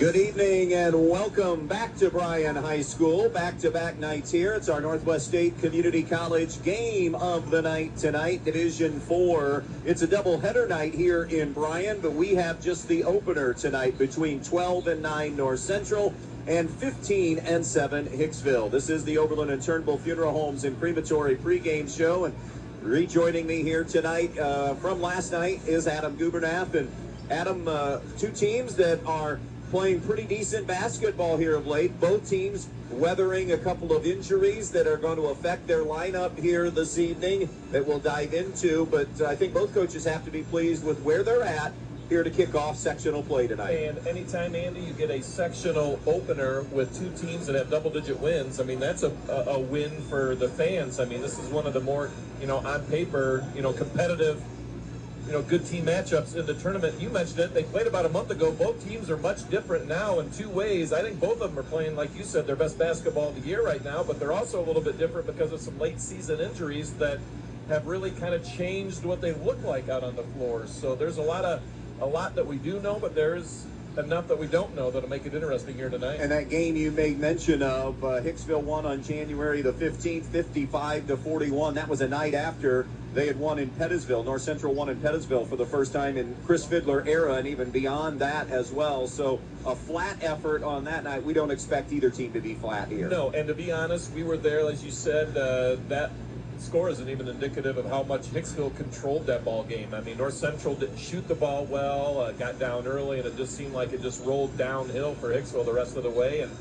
Good evening and welcome back to Bryan High School. Back-to-back nights here. It's our Northwest State Community College game of the night tonight, Division 4. It's a doubleheader night here in Bryan, but we have just the opener tonight between 12 and 9 North Central and 15 and 7 Hicksville. This is the Overland and Turnbull Funeral Homes and Crematory pregame show, and rejoining me here tonight from last night is Adam Gubernath. And Adam, two teams that are playing pretty decent basketball here of late. Both teams weathering a couple of injuries that are going to affect their lineup here this evening that we'll dive into. But I think both coaches have to be pleased with where they're at here to kick off sectional play tonight. And anytime, Andy, you get a sectional opener with two teams that have double-digit wins, I mean, that's a win for the fans. I mean, this is one of the more, on paper, competitive, good team matchups in the tournament. You mentioned it. They played about a month ago. Both teams are much different now in two ways. I think both of them are playing, like you said, their best basketball of the year right now, but they're also a little bit different because of some late season injuries that have really kind of changed what they look like out on the floor. So there's a lot that we do know, but there's enough that we don't know that'll make it interesting here tonight. And that game you made mention of, Hicksville won on January the 15th, 55-41. That was a night after they had won in Pettisville. North Central won in Pettisville for the first time in Chris Fiddler era, and even beyond that as well. So a flat effort on that night. We don't expect either team to be flat here. No, and to be honest, we were there, as you said, that score isn't even indicative of how much Hicksville controlled that ball game. I mean, North Central didn't shoot the ball well, got down early, and it just seemed like it just rolled downhill for Hicksville the rest of the way, and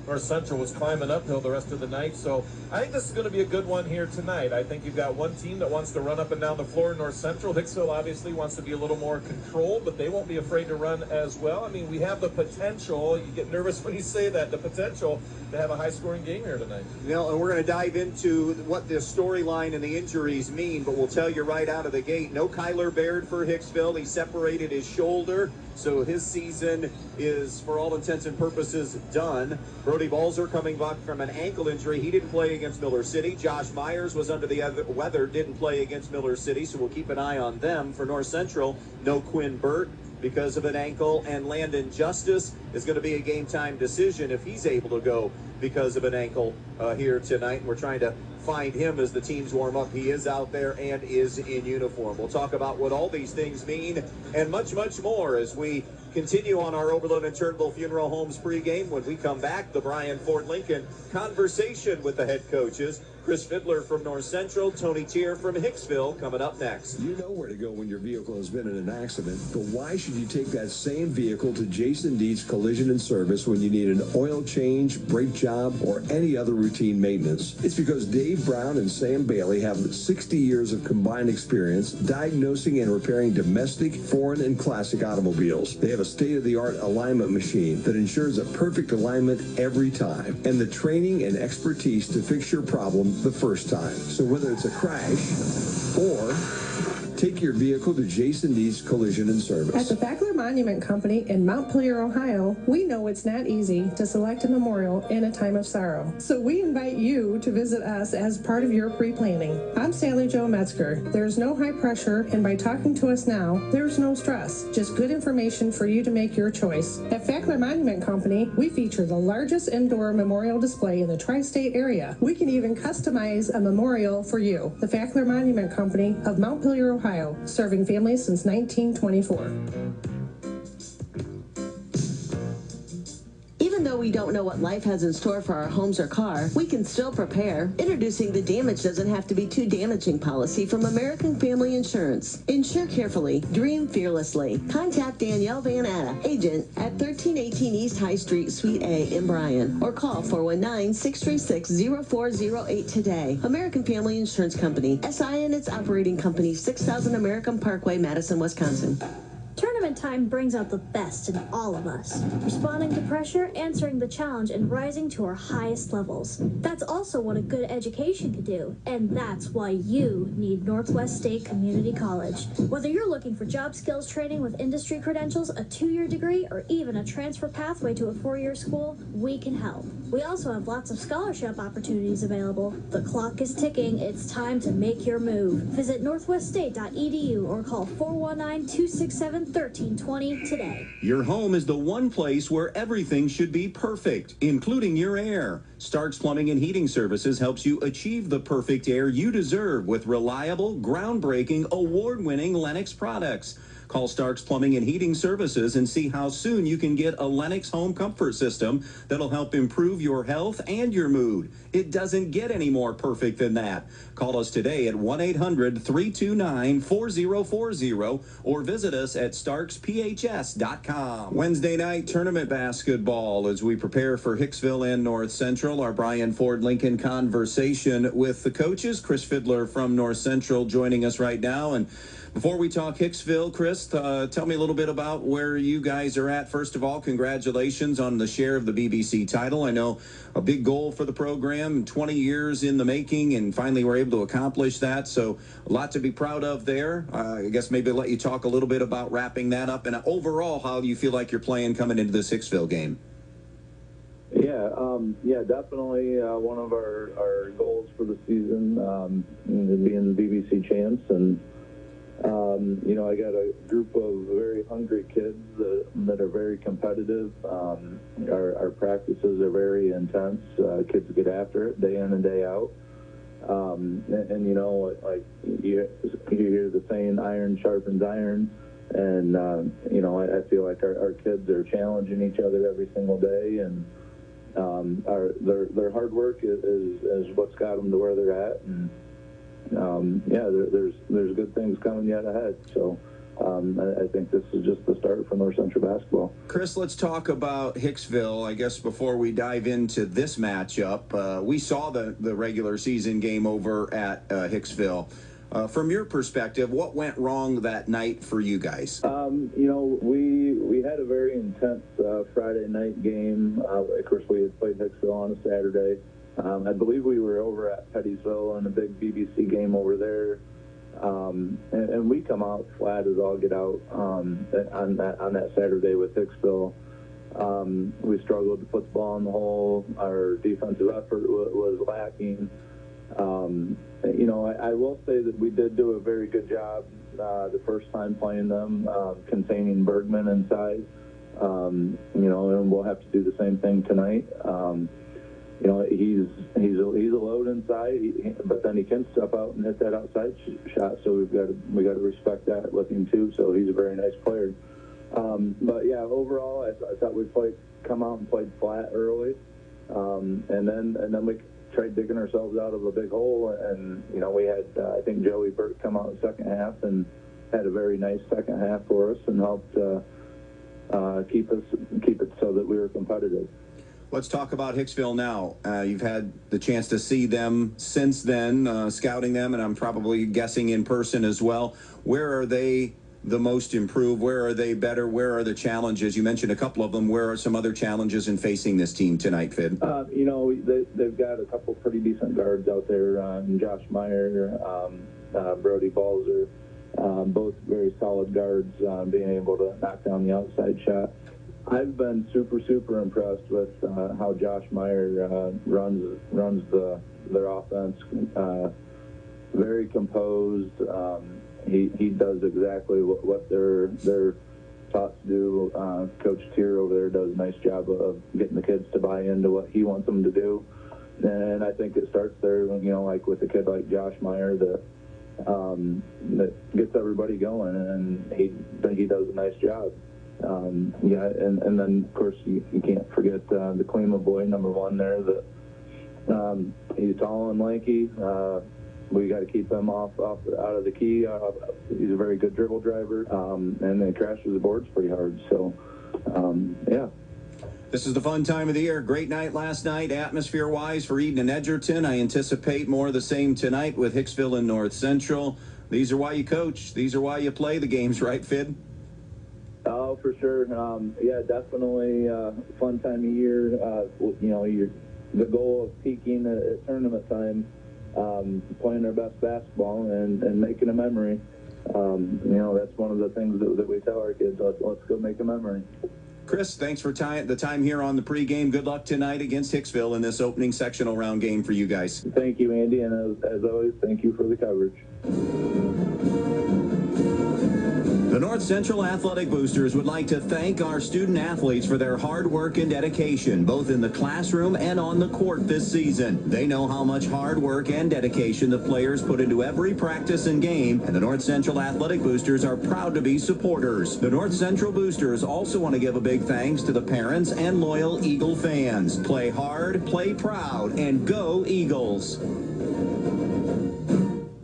North Central was climbing uphill the rest of the night. So I think this is going to be a good one here tonight. I think you've got one team that wants to run up and down the floor, North Central. Hicksville obviously wants to be a little more controlled, but they won't be afraid to run as well. I mean, we have the potential, you get nervous when you say that, the potential to have a high-scoring game here tonight. And we're going to dive into what the storyline and the injuries mean, but we'll tell you right out of the gate, no Kyler Baird for Hicksville. He separated his shoulder, so his season is, for all intents and purposes, done. Brody Balzer coming back from an ankle injury. He didn't play against Miller City. Josh Myers was under the weather, didn't play against Miller City, so we'll keep an eye on them. For North Central, no Quinn Burt because of an ankle, and Landon Justice is going to be a game-time decision if he's able to go because of an ankle here tonight. We're trying to find him as the teams warm up. He is out there and is in uniform. We'll talk about what all these things mean and much, much more as we continue on our Overland and Turnbull Funeral Homes pregame. When we come back, the Bryan Ford Lincoln conversation with the head coaches. Chris Fiddler from North Central, Tony Tier from Hicksville coming up next. You know where to go when your vehicle has been in an accident, but why should you take that same vehicle to Jason Deeds Collision and Service when you need an oil change, brake job, or any other routine maintenance? It's because Dave Brown and Sam Bailey have 60 years of combined experience diagnosing and repairing domestic, foreign, and classic automobiles. They have a state-of-the-art alignment machine that ensures a perfect alignment every time, and the training and expertise to fix your problem the first time. So whether it's a crash or take your vehicle to Jason Deeds Collision and Service. At the Fackler Monument Company in Montpelier, Ohio, we know it's not easy to select a memorial in a time of sorrow. So we invite you to visit us as part of your pre-planning. I'm Sally Jo Metzger. There's no high pressure, and by talking to us now, there's no stress. Just good information for you to make your choice. At Fackler Monument Company, we feature the largest indoor memorial display in the tri-state area. We can even customize a memorial for you. The Fackler Monument Company of Montpelier, Ohio, serving families since 1924. Even though we don't know what life has in store for our homes or car, we can still prepare. Introducing the Damage Doesn't Have to Be Too Damaging policy from American Family Insurance. Insure carefully. Dream fearlessly. Contact Danielle Van Atta, agent at 1318 East High Street, Suite A in Bryan, or call 419-636-0408 today. American Family Insurance Company. SI and its operating company, 6000 American Parkway, Madison, Wisconsin. Tournament time brings out the best in all of us. Responding to pressure, answering the challenge, and rising to our highest levels. That's also what a good education can do, and that's why you need Northwest State Community College. Whether you're looking for job skills training with industry credentials, a 2-year degree, or even a transfer pathway to a 4-year school, we can help. We also have lots of scholarship opportunities available. The clock is ticking. It's time to make your move. Visit northweststate.edu or call 419-267-13 1320 today. Your home is the one place where everything should be perfect, including your air. Starks Plumbing and Heating Services helps you achieve the perfect air you deserve with reliable, groundbreaking, award-winning Lennox products. Call Starks Plumbing and Heating Services and see how soon you can get a Lennox home comfort system that'll help improve your health and your mood. It doesn't get any more perfect than that. Call us today at 1-800-329-4040 or visit us at starksphs.com. Wednesday night tournament basketball as we prepare for Hicksville and North Central. Our Brian Ford Lincoln conversation with the coaches. Chris Fiddler from North Central joining us right now. And before we talk Hicksville, Chris, tell me a little bit about where you guys are at. First of all, congratulations on the share of the BBC title. I know a big goal for the program, 20 years in the making, and finally we're able to accomplish that. So a lot to be proud of there. I guess maybe let you talk a little bit about wrapping that up. And overall, how do you feel like you're playing coming into this Hicksville game? Yeah, definitely one of our goals for the season, being the BBC champs. And I got a group of very hungry kids that are very competitive. Our practices are very intense. Kids get after it day in and day out. Like you hear the saying, iron sharpens iron. And, I feel like our kids are challenging each other every single day. And their hard work is what's got them to where they're at. And, there's good things coming yet ahead. So I think this is just the start for North Central basketball. Chris, let's talk about Hicksville. I guess before we dive into this matchup, we saw the regular season game over at Hicksville. From your perspective, what went wrong that night for you guys? We had a very intense Friday night game. Of course, we had played Hicksville on a Saturday. I believe we were over at Pettiesville in a big BBC game over there. And we come out flat as all get out on that Saturday with Hicksville. We struggled to put the ball in the hole. Our defensive effort was lacking. I will say that we did do a very good job the first time playing them, containing Bergman inside. And we'll have to do the same thing tonight. He's a load inside, but then he can step out and hit that outside shot. So we got to respect that with him too. So he's a very nice player. But yeah, overall, I thought we come out and played flat early, and then we tried digging ourselves out of a big hole. And we had I think Joey Burt come out in the second half and had a very nice second half for us and helped keep it so that we were competitive. Let's talk about Hicksville now. You've had the chance to see them since then, scouting them, and I'm probably guessing in person as well. Where are they the most improved? Where are they better? Where are the challenges? You mentioned a couple of them. Where are some other challenges in facing this team tonight, Fid? They've got a couple pretty decent guards out there. Josh Meyer, Brody Balzer, both very solid guards, being able to knock down the outside shot. I've been super impressed with how Josh Meyer runs their offense. Very composed. He does exactly what they're taught to do. Coach Tier over there does a nice job of getting the kids to buy into what he wants them to do. And I think it starts there, like with a kid like Josh Meyer that gets everybody going, and he does a nice job. And then of course you can't forget the Klima boy, number 1 there. That he's tall and lanky. We got to keep him out of the key. He's a very good dribble driver, and then crashes the boards pretty hard. So yeah. This is the fun time of the year. Great night last night, atmosphere-wise, for Eden and Edgerton. I anticipate more of the same tonight with Hicksville and North Central. These are why you coach. These are why you play the games, right, Fid? Oh, for sure. Yeah, definitely fun time of year. The goal of peaking at tournament time, playing our best basketball and making a memory. That's one of the things that we tell our kids. Let's go make a memory. Chris, thanks for the time here on the pregame. Good luck tonight against Hicksville in this opening sectional round game for you guys. Thank you, Andy, and as always, thank you for the coverage. The The North Central Athletic Boosters would like to thank our student athletes for their hard work and dedication, both in the classroom and on the court this season. They know how much hard work and dedication the players put into every practice and game, and the North Central Athletic Boosters are proud to be supporters. The North Central Boosters also want to give a big thanks to the parents and loyal Eagle fans. Play hard, play proud, and go Eagles.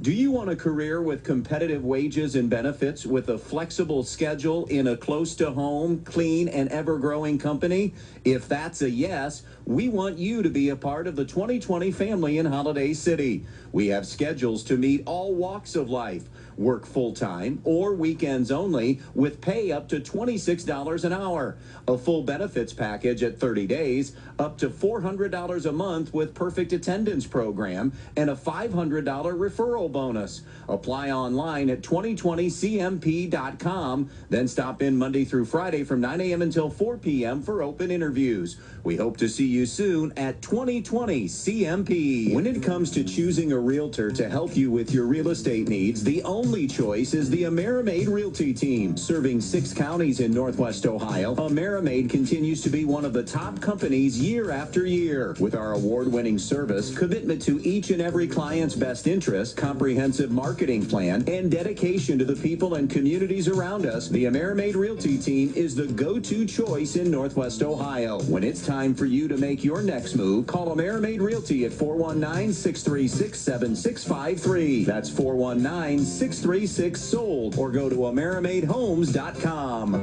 Do you want a career with competitive wages and benefits with a flexible schedule in a close-to-home, clean, and ever-growing company? If that's a yes, we want you to be a part of the 2020 family in Holiday City. We have schedules to meet all walks of life. Work full-time or weekends only with pay up to $26 an hour. A full benefits package at 30 days, up to $400 a month with perfect attendance program, and a $500 referral bonus. Apply online at 2020cmp.com, then stop in Monday through Friday from 9 a.m. until 4 p.m. for open interviews. We hope to see you soon at 2020 CMP. When it comes to choosing a realtor to help you with your real estate needs, the only choice is the AmeriMade Realty Team. Serving 6 counties in Northwest Ohio, AmeriMade continues to be one of the top companies year after year. With our award-winning service, commitment to each and every client's best interest, comprehensive marketing plan, and dedication to the people and communities around us, the AmeriMade Realty Team is the go-to choice in Northwest Ohio. When it's time for you to make your next move, call AmeriMade Realty at 419-636-7653. That's 419-636-SOLD, or go to AmeriMadeHomes.com.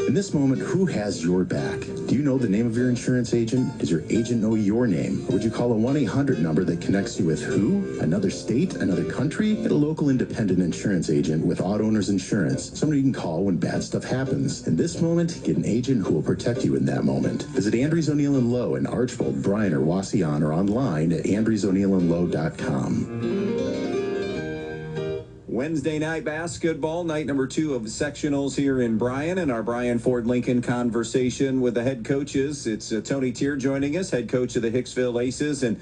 In this moment, who has your back? Do you know the name of your insurance agent? Does your agent know your name? Or would you call a 1-800 number that connects you with who? Another state? Another country? Get a local independent insurance agent with Auto Owners Insurance. Somebody you can call when bad stuff happens. In this moment, get an agent who will protect you in that moment. Visit Andrews O'Neill & Lowe in Archbold, Bryan, or Wasion, or online at andrewsoneillandlowe.com. Wednesday night basketball, night number 2 of Sectionals here in Bryan, and our Brian Ford Lincoln conversation with the head coaches. It's Tony Tier joining us, head coach of the Hicksville Aces. And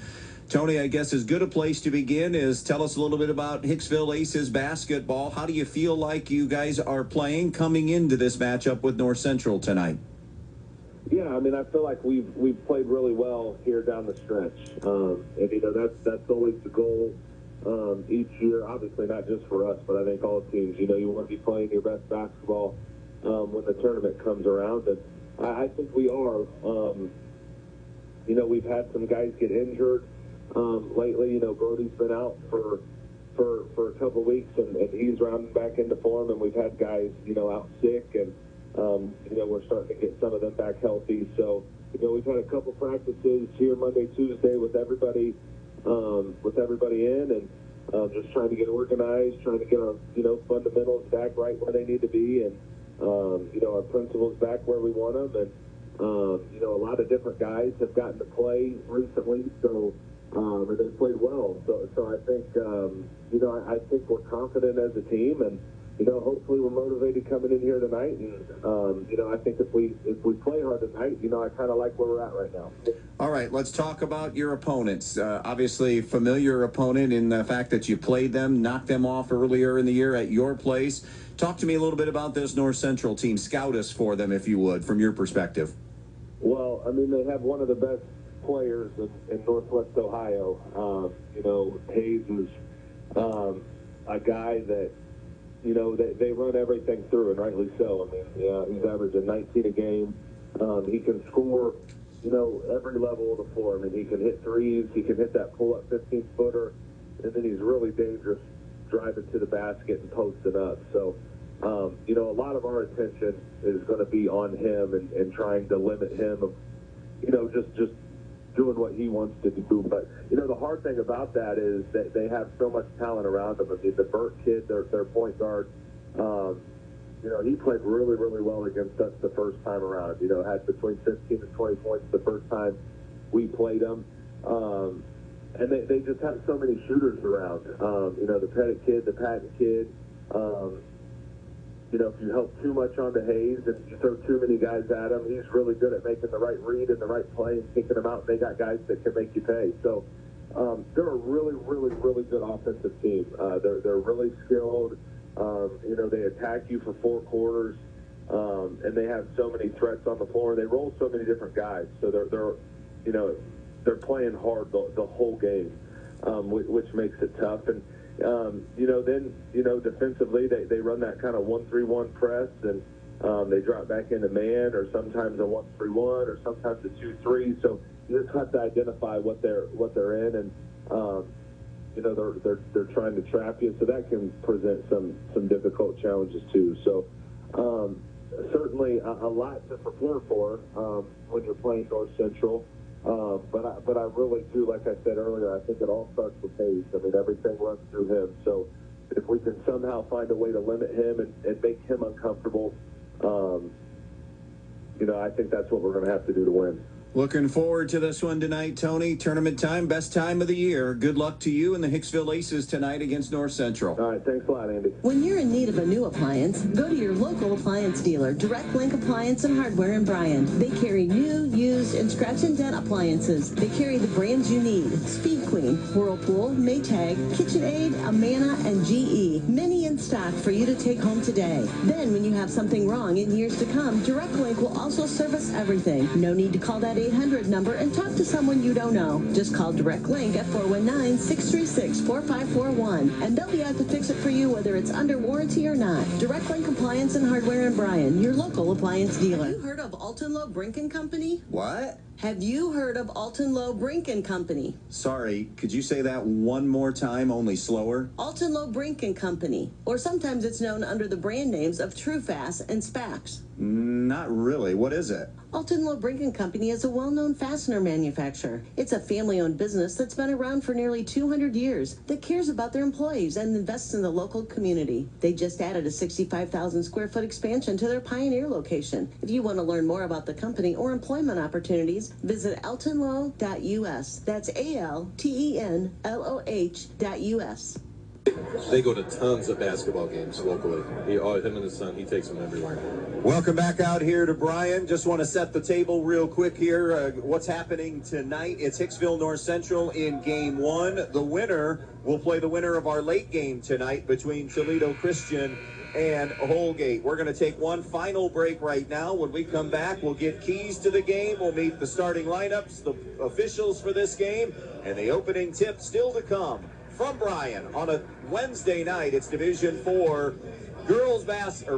Tony, I guess as good a place to begin is tell us a little bit about Hicksville Aces basketball. How do you feel like you guys are playing coming into this matchup with North Central tonight? Yeah, I mean, I feel like we've played really well here down the stretch, and you know that's always the goal. Each year, obviously not just for us, but I think all teams, you know, you want to be playing your best basketball when the tournament comes around. And I think we are. You know, we've had some guys get injured lately. You know, Brody's been out for a couple of weeks, and he's rounding back into form. And we've had guys, you know, out sick, and you know, we're starting to get some of them back healthy. So, you know, we've had a couple practices here Monday, Tuesday with everybody in, and just trying to get organized, trying to get our, you know, fundamentals back right where they need to be, and you know, our principles back where we want them, and you know, a lot of different guys have gotten to play recently, so and they've played well. So I think you know, I think we're confident as a team, and you know, hopefully we're motivated coming in here tonight, and you know, I think if we play hard tonight, you know, I kind of like where we're at right now. All right, let's talk about your opponents. Obviously, familiar opponent in the fact that you played them, knocked them off earlier in the year at your place. Talk to me a little bit about this North Central team. Scout us for them, if you would, from your perspective. Well, I mean, they have one of the best players in Northwest Ohio. You know, Hayes is a guy that, you know, they run everything through, and rightly so. I mean, yeah, he's averaging 19 a game. He can score, you know, every level of the floor. I mean, he can hit threes, he can hit that pull-up 15-footer, and then he's really dangerous driving to the basket and posting up. So, you know, a lot of our attention is going to be on him and trying to limit him of, you know, just doing what he wants to do. But, you know, the hard thing about that is that they have so much talent around them. I mean, the Burt kid, their point guard, you know, he played really, really well against us the first time around. You know, had between 15 and 20 points the first time we played them. And they just have so many shooters around. You know, the Pettit kid, the Patton kid. You know, if you help too much onto Hayes and you throw too many guys at him, he's really good at making the right read and the right play and kicking them out. And they got guys that can make you pay. So, they're a really, really, really good offensive team. They're really skilled. They attack you for 4 quarters, and they have so many threats on the floor. They roll so many different guys, so they're playing hard the whole game, which makes it tough. And then defensively they run that kind of 1-3-1 press, and they drop back into man, or sometimes a 1-3-1, or sometimes a 2-3. So you just have to identify what they're in, and they're trying to trap you. So that can present some difficult challenges too. So certainly a lot to prepare for when you're playing North Central. But I really do, like I said earlier, I think it all starts with Hayes. I mean, everything runs through him. So if we can somehow find a way to limit him and make him uncomfortable, I think that's what we're going to have to do to win. Looking forward to this one tonight, Tony. Tournament time, best time of the year. Good luck to you and the Hicksville Aces tonight against North Central. All right, thanks a lot, Andy. When you're in need of a new appliance, go to your local appliance dealer, Direct Link Appliance and Hardware in Bryan. They carry new, used, and scratch and dent appliances. They carry the brands you need: Speed Queen, Whirlpool, Maytag, KitchenAid, Amana, and GE. Many in stock for you to take home today. Then, when you have something wrong in years to come, Direct Link will also service everything. No need to call that 800 number and talk to someone you don't know. Just call Direct Link at 419-636-4541, and they'll be out to fix it for you, whether it's under warranty or not. Direct Link Appliance and Hardware in Bryan, your local appliance dealer. Have you heard of Alton Low Brink & Company? What? Have you heard of Alton Low Brink & Company? Sorry, could you say that one more time, only slower? Alton Low Brink & Company, or sometimes it's known under the brand names of TrueFast and Spax. Not really. What is it? Alton Low Brink & Company is a well-known fastener manufacturer. It's a family-owned business that's been around for nearly 200 years, that cares about their employees and invests in the local community. They just added a 65,000 square foot expansion to their Pioneer location. If you want to learn more about the company or employment opportunities, visit altonlow.us. That's ALTENLOH.us. They go to tons of basketball games locally. Him and his son, he takes them everywhere. Welcome back out here to Bryan. Just want to set the table real quick here. What's happening tonight? It's Hicksville North Central in Game 1. The winner will play the winner of our late game tonight between Toledo Christian and Holgate. We're going to take one final break right now. When we come back, we'll get keys to the game. We'll meet the starting lineups, the officials for this game, and the opening tip still to come. From Bryan on a Wednesday night, it's Division 4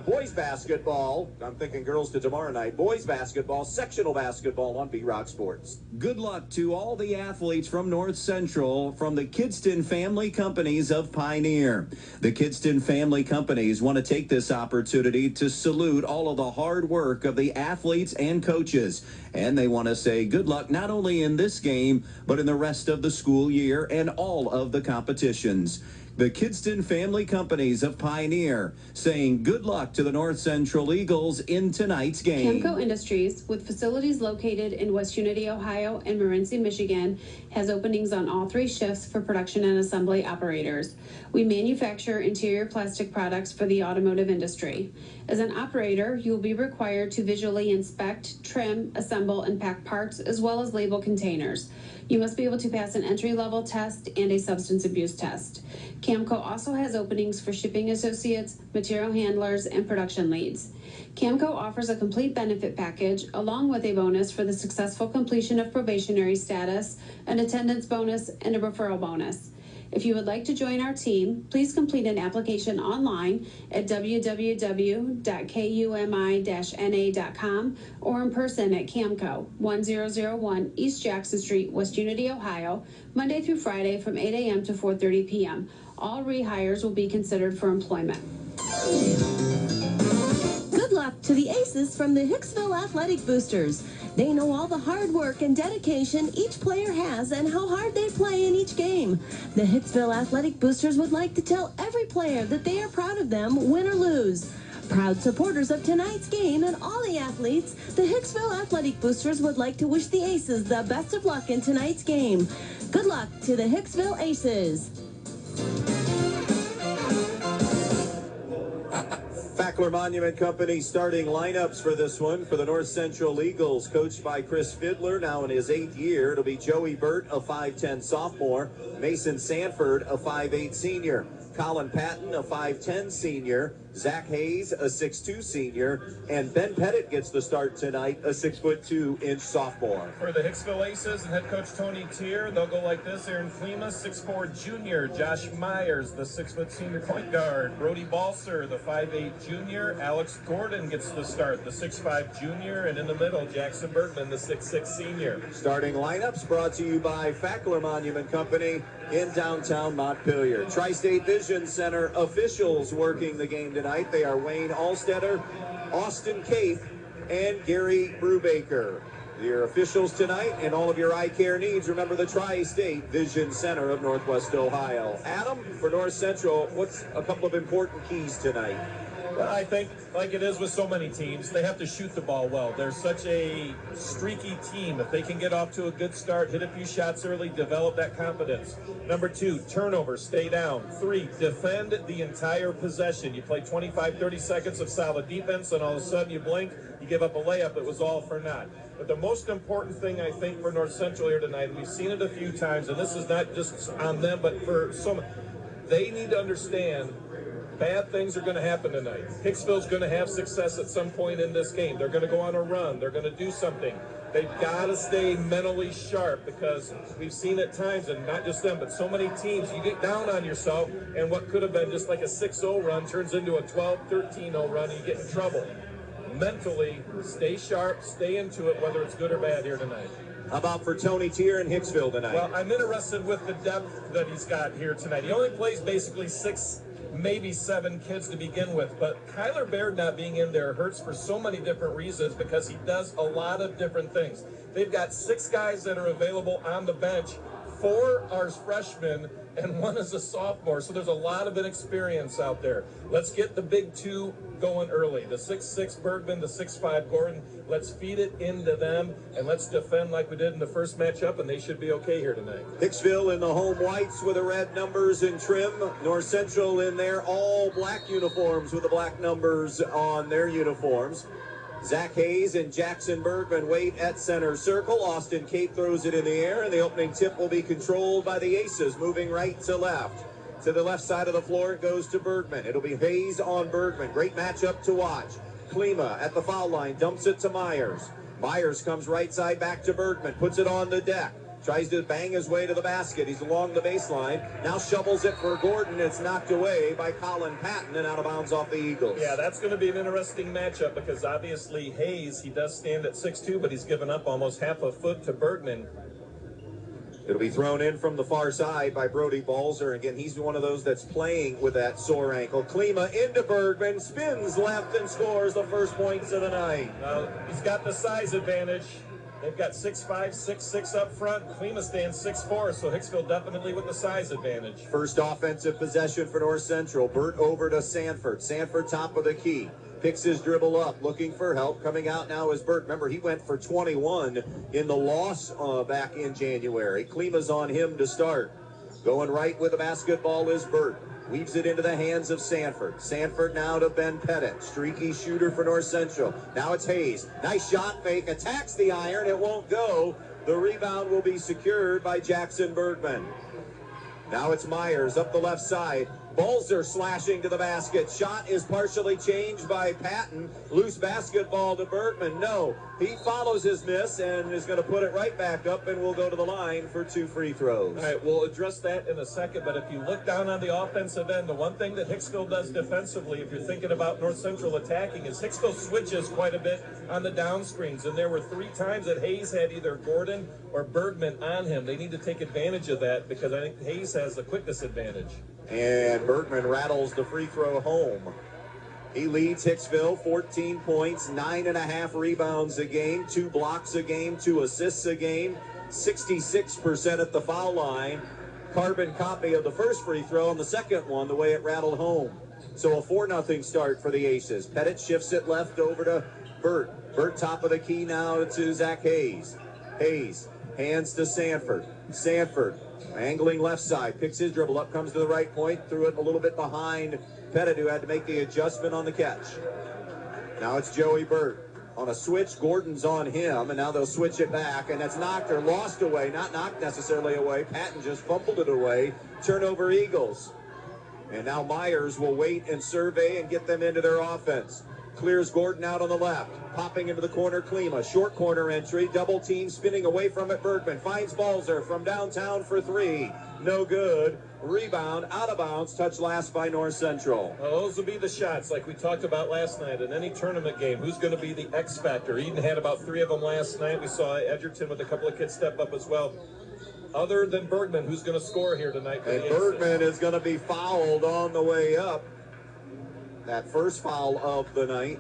boys basketball. I'm thinking girls to tomorrow night. Boys basketball, sectional basketball on B-Rock Sports. Good luck to all the athletes from North Central from the Kidston Family Companies of Pioneer. The Kidston Family Companies want to take this opportunity to salute all of the hard work of the athletes and coaches. And they want to say good luck not only in this game, but in the rest of the school year and all of the competitions. The Kidston Family Companies of Pioneer saying good luck to the North Central Eagles in tonight's game. Camco Industries, with facilities located in West Unity, Ohio and Morenci, Michigan, has openings on all 3 shifts for production and assembly operators. We manufacture interior plastic products for the automotive industry. As an operator, you will be required to visually inspect, trim, assemble, and pack parts, as well as label containers. You must be able to pass an entry-level test and a substance abuse test. Camco also has openings for shipping associates, material handlers, and production leads. Camco offers a complete benefit package along with a bonus for the successful completion of probationary status, an attendance bonus, and a referral bonus. If you would like to join our team, please complete an application online at www.kumi-na.com or in person at Camco, 1001 East Jackson Street, West Unity, Ohio, Monday through Friday from 8 a.m. to 4:30 p.m. All rehires will be considered for employment. Good luck to the Aces from the Hicksville Athletic Boosters. They know all the hard work and dedication each player has and how hard they play in each game. The Hicksville Athletic Boosters would like to tell every player that they are proud of them, win or lose. Proud supporters of tonight's game and all the athletes, the Hicksville Athletic Boosters would like to wish the Aces the best of luck in tonight's game. Good luck to the Hicksville Aces. Fackler Monument Company starting lineups for this one for the North Central Eagles, coached by Chris Fidler, now in his 8th year. It'll be Joey Burt, a 5'10 sophomore, Mason Sanford, a 5'8 senior, Colin Patton, a 5'10 senior, Zach Hayes, a 6'2 senior, and Ben Pettit gets the start tonight, a 6'2" sophomore. For the Hicksville Aces and head coach Tony Tier, they'll go like this. Aaron Klima, 6'4 junior, Josh Myers, the 6' senior point guard, Brody Balser, the 5'8 junior, Alex Gordon gets the start, the 6'5 junior, and in the middle, Jackson Bergman, the 6'6 senior. Starting lineups brought to you by Fackler Monument Company in downtown Montpelier. Tri-State Vision Center officials working the game tonight. They are Wayne Allstetter, Austin Cape, and Gary Brubaker. Your officials tonight and all of your eye care needs, remember the Tri-State Vision Center of Northwest Ohio. Adam, for North Central, what's a couple of important keys tonight? Well, I think, like it is with so many teams, they have to shoot the ball well. They're such a streaky team. If they can get off to a good start, hit a few shots early, develop that confidence. Number 2, turnover, stay down. 3, defend the entire possession. You play 25, 30 seconds of solid defense, and all of a sudden you blink, you give up a layup. It was all for naught. But the most important thing, I think, for North Central here tonight, and we've seen it a few times, and this is not just on them, but for some, they need to understand bad things are going to happen tonight. Hicksville's going to have success at some point in this game. They're going to go on a run. They're going to do something. They've got to stay mentally sharp, because we've seen at times, and not just them, but so many teams, you get down on yourself, and what could have been just like a 6-0 run turns into a 12-13-0 run, and you get in trouble. Mentally, stay sharp, stay into it, whether it's good or bad here tonight. How about for Tony Tier in Hicksville tonight? Well, I'm interested with the depth that he's got here tonight. He only plays basically 6, maybe 7 kids to begin with, but Kyler Baird not being in there hurts for so many different reasons, because he does a lot of different things. They've got 6 guys that are available on the bench. 4 are freshmen and 1 is a sophomore, so there's a lot of inexperience out there. Let's get the big 2 going early. The 6'6 Bergman, the 6'5 Gordon. Let's feed it into them, and let's defend like we did in the first matchup, and they should be okay here tonight. Hicksville in the home whites with the red numbers and trim. North Central in their all black uniforms with the black numbers on their uniforms. Zach Hayes and Jackson Bergman wait at center circle. Austin Cape throws it in the air, and the opening tip will be controlled by the Aces, moving right to left. To the left side of the floor, it goes to Bergman. It'll be Hayes on Bergman. Great matchup to watch. Klima at the foul line, dumps it to Myers. Myers comes right side back to Bergman, puts it on the deck. Tries to bang his way to the basket. He's along the baseline. Now shovels it for Gordon. It's knocked away by Colin Patton and out of bounds off the Eagles. Yeah, that's going to be an interesting matchup, because obviously Hayes, he does stand at 6'2", but he's given up almost half a foot to Bergman. It'll be thrown in from the far side by Brody Balser. Again, he's one of those that's playing with that sore ankle. Klima into Bergman, spins left and scores the first points of the night. Now, he's got the size advantage. They've got 6'5", 6'6" up front. Klima stands 6'4", so Hicksville definitely with the size advantage. First offensive possession for North Central. Burt over to Sanford. Sanford top of the key. Picks his dribble up, looking for help. Coming out now is Burt. Remember, he went for 21 in the loss back in January. Klima's on him to start. Going right with the basketball is Burt. Weaves it into the hands of Sanford. Sanford now to Ben Pettit. Streaky shooter for North Central. Now it's Hayes. Nice shot fake. Attacks the iron. It won't go. The rebound will be secured by Jackson Bergman. Now it's Myers up the left side. Balser slashing to the basket. Shot is partially changed by Patton. Loose basketball to Bergman. No, he follows his miss and is going to put it right back up, and will go to the line for 2 free throws. All right, we'll address that in a second, but if you look down on the offensive end, the one thing that Hicksville does defensively, if you're thinking about North Central attacking, is Hicksville switches quite a bit on the down screens, and there were 3 times that Hayes had either Gordon or Bergman on him. They need to take advantage of that, because I think Hayes has the quickness advantage. And Bergman rattles the free throw home. He leads Hicksville 14 points, 9.5 rebounds a game, 2 blocks a game, 2 assists a game, 66% at the foul line. Carbon copy of the first free throw, and the second one, the way it rattled home. So a 4-0 start for the Aces. Pettit shifts it left over to Burt. Burt top of the key now to Zach Hayes. Hayes Hands to Sanford. Sanford angling left side, picks his dribble up, comes to the right point, threw it a little bit behind Pettit, who had to make the adjustment on the catch. Now it's Joey Burt. On a switch, Gordon's on him, and now they'll switch it back, and that's knocked or lost away. Not knocked necessarily away. Patton just fumbled it away. Turnover Eagles. And now Myers will wait and survey and get them into their offense. Clears Gordon out on the left. Popping into the corner, Klima. Short corner entry. Double team spinning away from it. Bergman finds Balzer from downtown for three. No good. Rebound, out of bounds. Touch last by North Central. Well, those will be the shots like we talked about last night in any tournament game. Who's going to be the X factor? Eden had about 3 of them last night. We saw Edgerton with a couple of kids step up as well. Other than Bergman, who's going to score here tonight? And Bergman is going to be fouled on the way up. That first foul of the night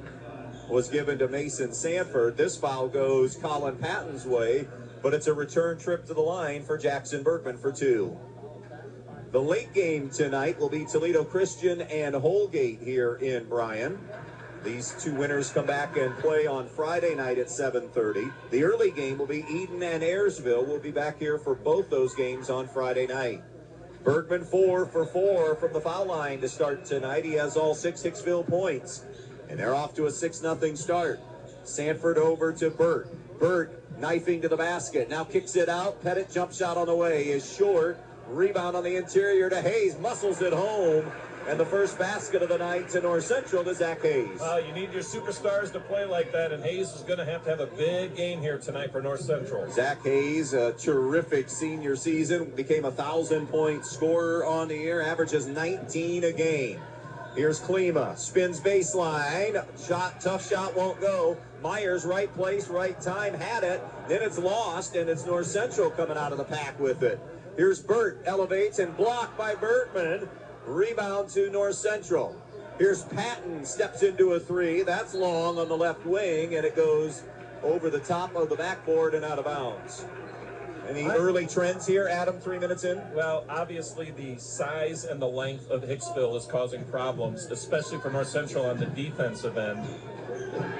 was given to Mason Sanford. This foul goes Colin Patton's way, but it's a return trip to the line for Jackson Bergman for 2. The late game tonight will be Toledo Christian and Holgate here in Bryan. These 2 winners come back and play on Friday night at 7:30. The early game will be Eden and Ayersville. We'll be back here for both those games on Friday night. Bergman 4 for 4 from the foul line to start tonight. He has all 6 Hicksville points, and they're off to a 6-0 start. Sanford over to Burt. Burt knifing to the basket. Now kicks it out. Pettit jump shot on the way is short. Rebound on the interior to Hayes. Muscles it home. And the first basket of the night to North Central to Zach Hayes. You need your superstars to play like that, and Hayes is going to have a big game here tonight for North Central. Zach Hayes, a terrific senior season, became a 1,000-point scorer on the year, averages 19 a game. Here's Klima, spins baseline, shot, tough shot, won't go. Myers, right place, right time, had it. Then it's lost, and it's North Central coming out of the pack with it. Here's Burt, elevates and blocked by Bergman. Rebound to North Central. Here's Patton, steps into a 3. That's long on the left wing, and it goes over the top of the backboard and out of bounds. Any early trends here, Adam, 3 minutes in? Well, obviously the size and the length of Hicksville is causing problems, especially for North Central on the defensive end,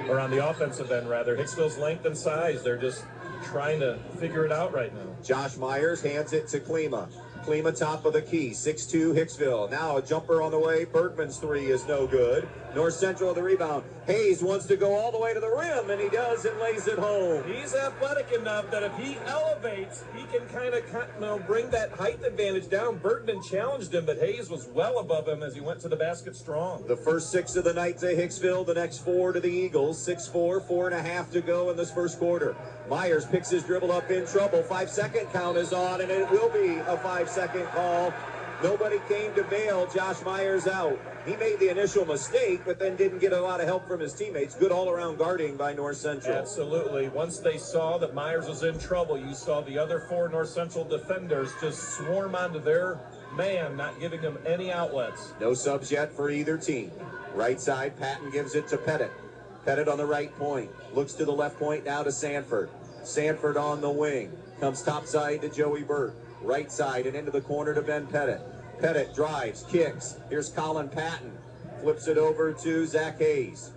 or on the offensive end, rather. Hicksville's length and size, they're just trying to figure it out right now. Josh Myers hands it to Klima. Klima top of the key, 6'2", Hicksville. Now a jumper on the way. Bergman's 3 is no good. North Central with the rebound. Hayes wants to go all the way to the rim, and he does and lays it home. He's athletic enough that if he elevates, he can kind of bring that height advantage down. Bergman challenged him, but Hayes was well above him as he went to the basket strong. The first 6 of the night to Hicksville, the next 4 to the Eagles. 6-4, 4.5 to go in this first quarter. Myers picks his dribble up in trouble. 5-second count is on, and it will be a 5-second call. Nobody came to bail Josh Myers out. He made the initial mistake, but then didn't get a lot of help from his teammates. Good all-around guarding by North Central. Absolutely. Once they saw that Myers was in trouble, you saw the other 4 North Central defenders just swarm onto their man, not giving him any outlets. No subs yet for either team. Right side, Patton gives it to Pettit. Pettit on the right point. Looks to the left point now to Sanford. Sanford on the wing. Comes topside to Joey Burt. Right side and into the corner to Ben Pettit. Pettit drives, kicks. Here's Colin Patton. Flips it over to Zach Hayes.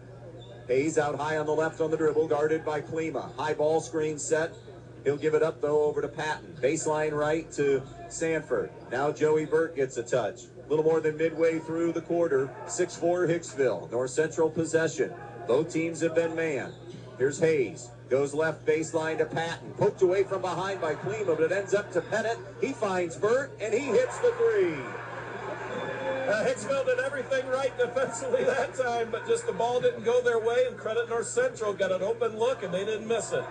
Hayes out high on the left on the dribble, guarded by Klima. High ball screen set. He'll give it up, though, over to Patton. Baseline right to Sanford. Now Joey Burt gets a touch. A little more than midway through the quarter. 6-4 Hicksville. North Central possession. Both teams have been manned. Here's Hayes. Goes left baseline to Patton. Poked away from behind by Klima, but it ends up to Pettit. He finds Burt, and he hits the 3. Hicksville did everything right defensively that time, but just the ball didn't go their way, and credit North Central got an open look, and they didn't miss it.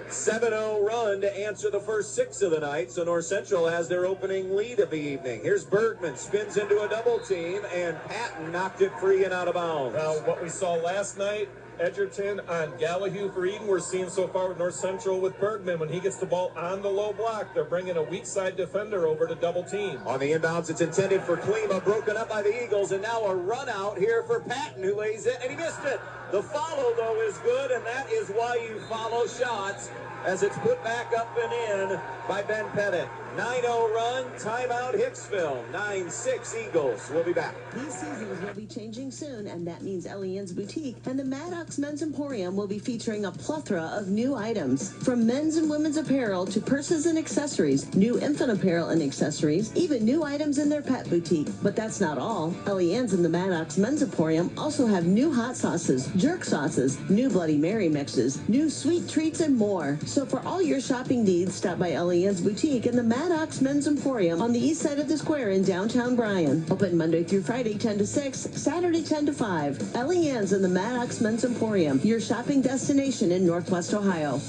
7-0 run to answer the first 6 of the night, so North Central has their opening lead of the evening. Here's Bergman, spins into a double team, and Patton knocked it free and out of bounds. Now, what we saw last night, Edgerton on Gallahue for Eden, we're seeing so far with North Central with Bergman. When he gets the ball on the low block, they're bringing a weak side defender over to double team. On the inbounds, it's intended for Klima, broken up by the Eagles, and now a run out here for Patton, who lays it, and he missed it. The follow, though, is good, and that is why you follow shots as it's put back up and in by Ben Pettit. 9-0 run, timeout Hicksville. 9-6 Eagles. We'll be back. These seasons will be changing soon, and that means Elian's Boutique and the Maddox Men's Emporium will be featuring a plethora of new items. From men's and women's apparel to purses and accessories, new infant apparel and accessories, even new items in their pet boutique. But that's not all. Elian's and the Maddox Men's Emporium also have new hot sauces, jerk sauces, new Bloody Mary mixes, new sweet treats, and more. So for all your shopping needs, stop by Elian's Boutique and the Maddox Men's Emporium on the east side of the square in downtown Bryan. Open Monday through Friday 10 to 6, Saturday 10 to 5. Elian's and the Maddox Men's Emporium, your shopping destination in Northwest Ohio.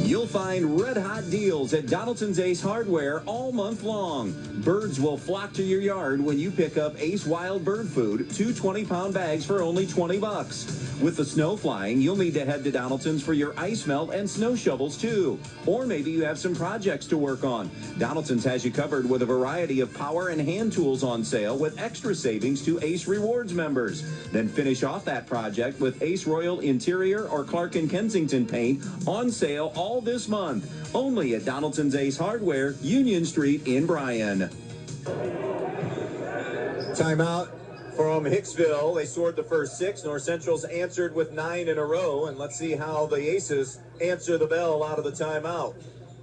You'll find red-hot deals at Donaldson's Ace Hardware all month long. Birds will flock to your yard when you pick up Ace Wild Bird Food, 2 20-pound bags for only $20. With the snow flying, you'll need to head to Donaldson's for your ice melt and snow shovels, too. Or maybe you have some projects to work on. Donaldson's has you covered with a variety of power and hand tools on sale with extra savings to Ace Rewards members. Then finish off that project with Ace Royal Interior or Clark & Kensington paint on sale all this month. Only at Donaldson's Ace Hardware, Union Street in Bryan. Timeout from Hicksville. They scored the first 6. North Central's answered with 9 in a row, and let's see how the Aces answer the bell out of the timeout.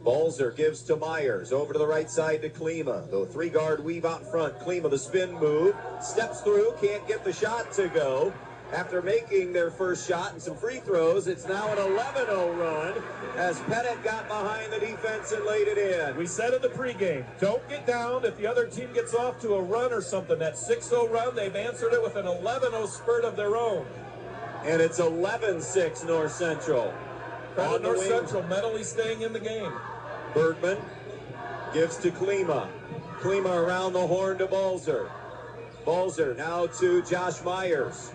Balzer gives to Myers, over to the right side to Klima. The 3-guard weave out front. Klima, the spin move, steps through, can't get the shot to go. After making their first shot and some free throws, it's now an 11-0 run as Pettit got behind the defense and laid it in. We said in the pregame, don't get down if the other team gets off to a run or something. That 6-0 run, they've answered it with an 11-0 spurt of their own. And it's 11-6 North Central. On North Central mentally staying in the game. Bergman gives to Klima. Klima around the horn to Balzer. Balzer now to Josh Myers.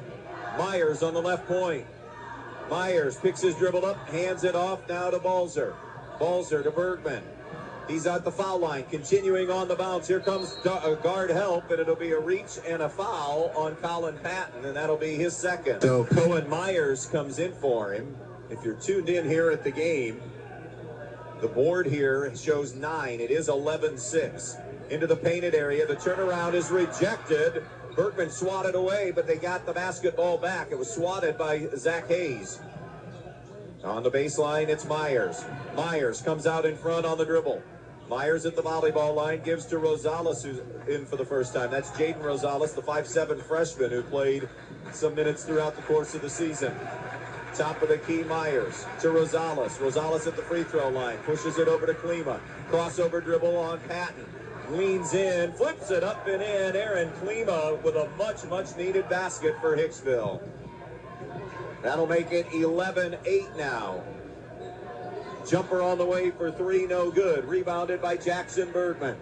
Myers on the left point. Myers picks his dribble up, hands it off now to Balzer. Balzer to Bergman. He's at the foul line, continuing on the bounce. Here comes guard help, and it'll be a reach and a foul on Colin Patton, and that'll be his second. So Cohen Myers comes in for him. If you're tuned in here at the game, the board here shows 9. It is 11-6. Into the painted area. The turnaround is rejected. Bergman swatted away, but they got the basketball back. It was swatted by Zach Hayes. On the baseline, it's Myers. Myers comes out in front on the dribble. Myers at the volleyball line gives to Rosales, who's in for the first time. That's Jaden Rosales, the 5'7" freshman who played some minutes throughout the course of the season. Top of the key, Myers to Rosales. Rosales at the free throw line. Pushes it over to Klima. Crossover dribble on Patton. Leans in, flips it up and in. Aaron Klima with a much needed basket for Hicksville. That'll make it 11-8 now. Jumper on the way for 3, no good. Rebounded by Jackson Bergman.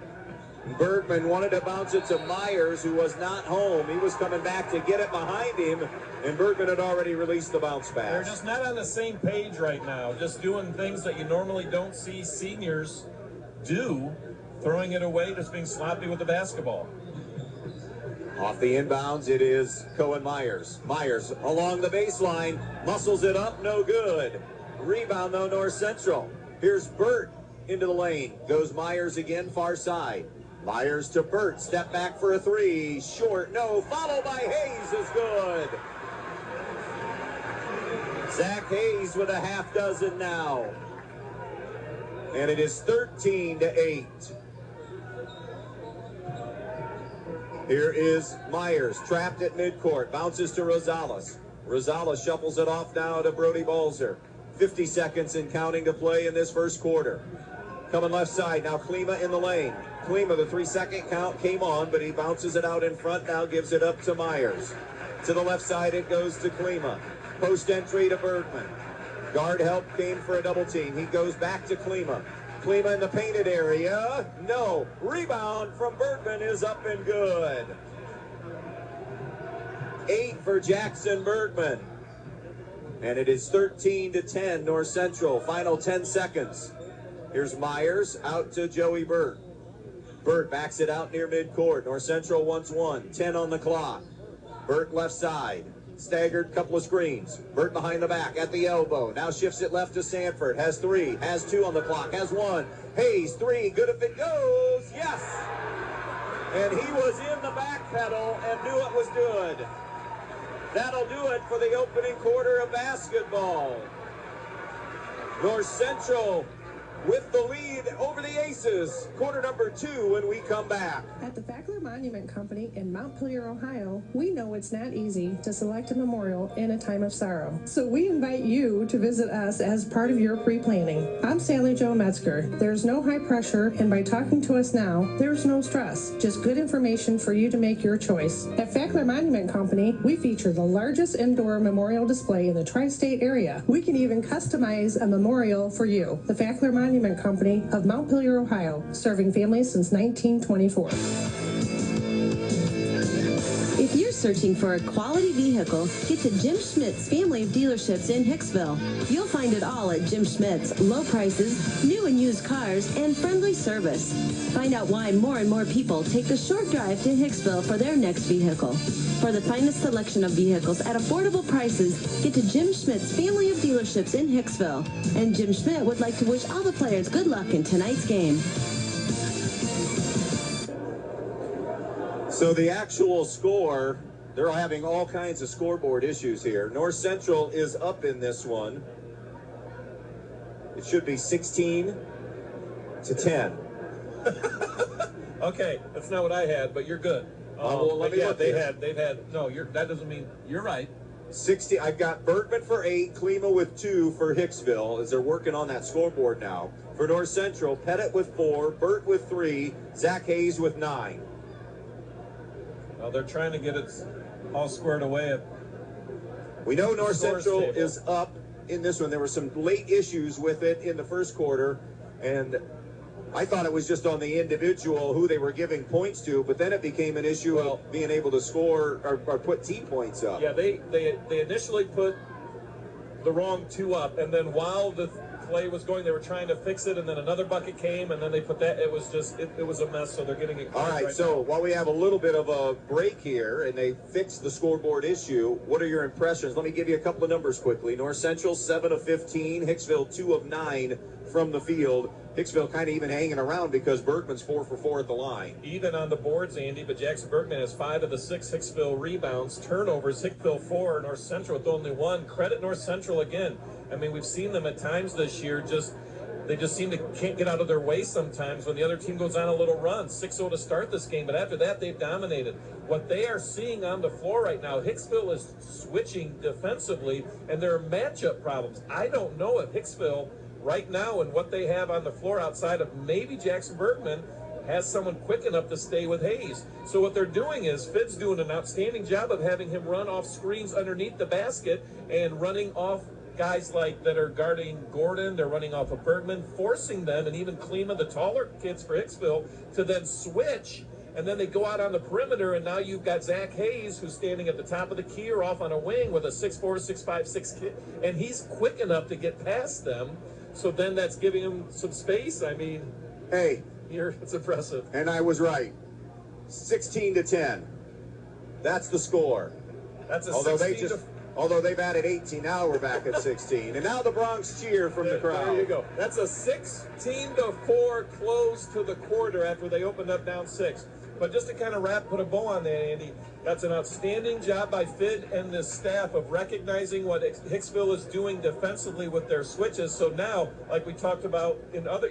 Bergman wanted to bounce it to Myers, who was not home. He was coming back to get it behind him, and Bergman had already released the bounce pass. They're just not on the same page right now, just doing things that you normally don't see seniors do, throwing it away, just being sloppy with the basketball. Off the inbounds, it is Cohen Myers. Myers along the baseline, muscles it up, no good. Rebound, though, North Central. Here's Burt into the lane. Goes Myers again, far side. Myers to Burt, step back for a 3. Short, no, followed by Hayes is good. Zach Hayes with a half dozen now. And it is 13-8. Here is Myers, trapped at midcourt, bounces to Rosales. Rosales shuffles it off now to Brody Balzer. 50 seconds and counting to play in this first quarter. Coming left side, now Klima in the lane. Klima, the 3-second count came on, but he bounces it out in front, now gives it up to Myers. To the left side, it goes to Klima. Post entry to Bergman. Guard help came for a double team. He goes back to Klima. Klima in the painted area. No. Rebound from Bergman is up and good. 8 for Jackson Bergman. And it is 13-10 North Central. Final 10 seconds. Here's Myers out to Joey Burt. Burt backs it out near midcourt. North Central wants 1. 10 on the clock. Burt left side. staggered, couple of screens. Burt behind the back, at the elbow. Now shifts it left to Sanford. Has 3, has 2 on the clock, has 1. Hayes, 3, good if it goes. Yes! And he was in the back pedal and knew it was good. That'll do it for the opening quarter of basketball. North Central with the lead over the Aces. Quarter number 2 when we come back. At the Fackler Monument Company in Montpelier, Ohio, we know it's not easy to select a memorial in a time of sorrow. So we invite you to visit us as part of your pre-planning. I'm Sally Jo Metzger. There's no high pressure, and by talking to us now, there's no stress. Just good information for you to make your choice. At Fackler Monument Company, we feature the largest indoor memorial display in the tri-state area. We can even customize a memorial for you. The Fackler Monument Company of Montpelier, Ohio, serving families since 1924. If you're searching for a quality vehicle, get to Jim Schmidt's family of dealerships in Hicksville. You'll find it all at Jim Schmidt's. Low prices, new and used cars, and friendly service. Find out why more and more people take the short drive to Hicksville for their next vehicle. For the finest selection of vehicles at affordable prices, get to Jim Schmidt's family of dealerships in Hicksville. And Jim Schmidt would like to wish all the players good luck in tonight's game. So the actual score, they're having all kinds of scoreboard issues here. North Central is up in this one. It should be 16-10. Okay, that's not what I had, but you're good. Well, let me look they've here. had. No, that doesn't mean you're right. 60. I've got Bergman for 8, Klima with 2 for Hicksville, as they're working on that scoreboard now. For North Central, Pettit with 4, Burt with 3, Zach Hayes with 9. Well, they're trying to get it all squared away. We know North Central is up in this one. There were some late issues with it in the first quarter, and I thought it was just on the individual who they were giving points to, but then it became an issue of being able to score or put team points up. Yeah, they initially put the wrong 2 up, and then while the play was going, they were trying to fix it, and then another bucket came, and then they put that. It was just it was a mess, so they're getting it. All right, so while we have a little bit of a break here and they fixed the scoreboard issue, what are your impressions? Let me give you a couple of numbers quickly. North Central 7 of 15, Hicksville 2 of 9 from the field. Hicksville kind of even hanging around because Bergman's 4 for 4 at the line. Even on the boards, Andy, but Jackson Bergman has 5 of the 6 Hicksville rebounds. Turnovers, Hicksville 4, North Central with only 1. Credit North Central again. I mean, we've seen them at times this year they just seem to can't get out of their way sometimes when the other team goes on a little run. 6-0 to start this game, but after that, they've dominated. What they are seeing on the floor right now, Hicksville is switching defensively, and there are matchup problems. I don't know if Hicksville right now and what they have on the floor outside of maybe Jackson Bergman has someone quick enough to stay with Hayes. So what they're doing is Fid's doing an outstanding job of having him run off screens underneath the basket and running off guys like that are guarding Gordon. They're running off of Bergman, forcing them, and even Klima, the taller kids for Hicksville, to then switch, and then they go out on the perimeter, and now you've got Zach Hayes, who's standing at the top of the key or off on a wing with a 6'4", 6'5", 6 kid, and he's quick enough to get past them, so then that's giving him some space. I mean, hey, it's impressive. And I was right. 16-10. That's the score. That's a Although they've added 18, now we're back at 16. And now the Bronx cheer from the crowd. There you go. That's a 16-4 close to the quarter after they opened up down 6. But just to kind of put a bow on that, Andy, that's an outstanding job by Fid and the staff of recognizing what Hicksville is doing defensively with their switches. So now, like we talked about in other,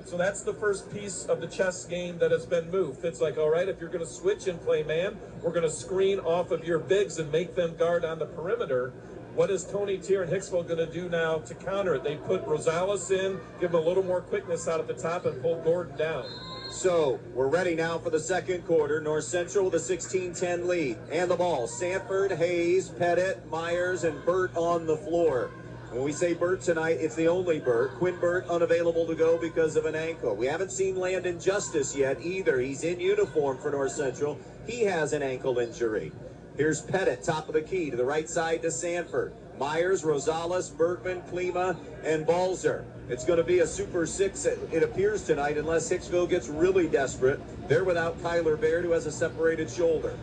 so that's the first piece of the chess game that has been moved. Fid's like, all right, if you're going to switch and play man, we're going to screen off of your bigs and make them guard on the perimeter. What is Tony Tier and Hicksville going to do now to counter it? They put Rosales in, give him a little more quickness out at the top, and pull Gordon down. So we're ready now for the second quarter. North Central with a 16-10 lead. And the ball. Sanford, Hayes, Pettit, Myers, and Burt on the floor. When we say Burt tonight, it's the only Burt. Quinn Burt unavailable to go because of an ankle. We haven't seen Landon Justice yet either. He's in uniform for North Central. He has an ankle injury. Here's Pettit, top of the key, to the right side to Sanford. Myers, Rosales, Bergman, Klima, and Balzer. It's going to be a Super 6, it appears, tonight, unless Hicksville gets really desperate. They're without Kyler Baird, who has a separated shoulder.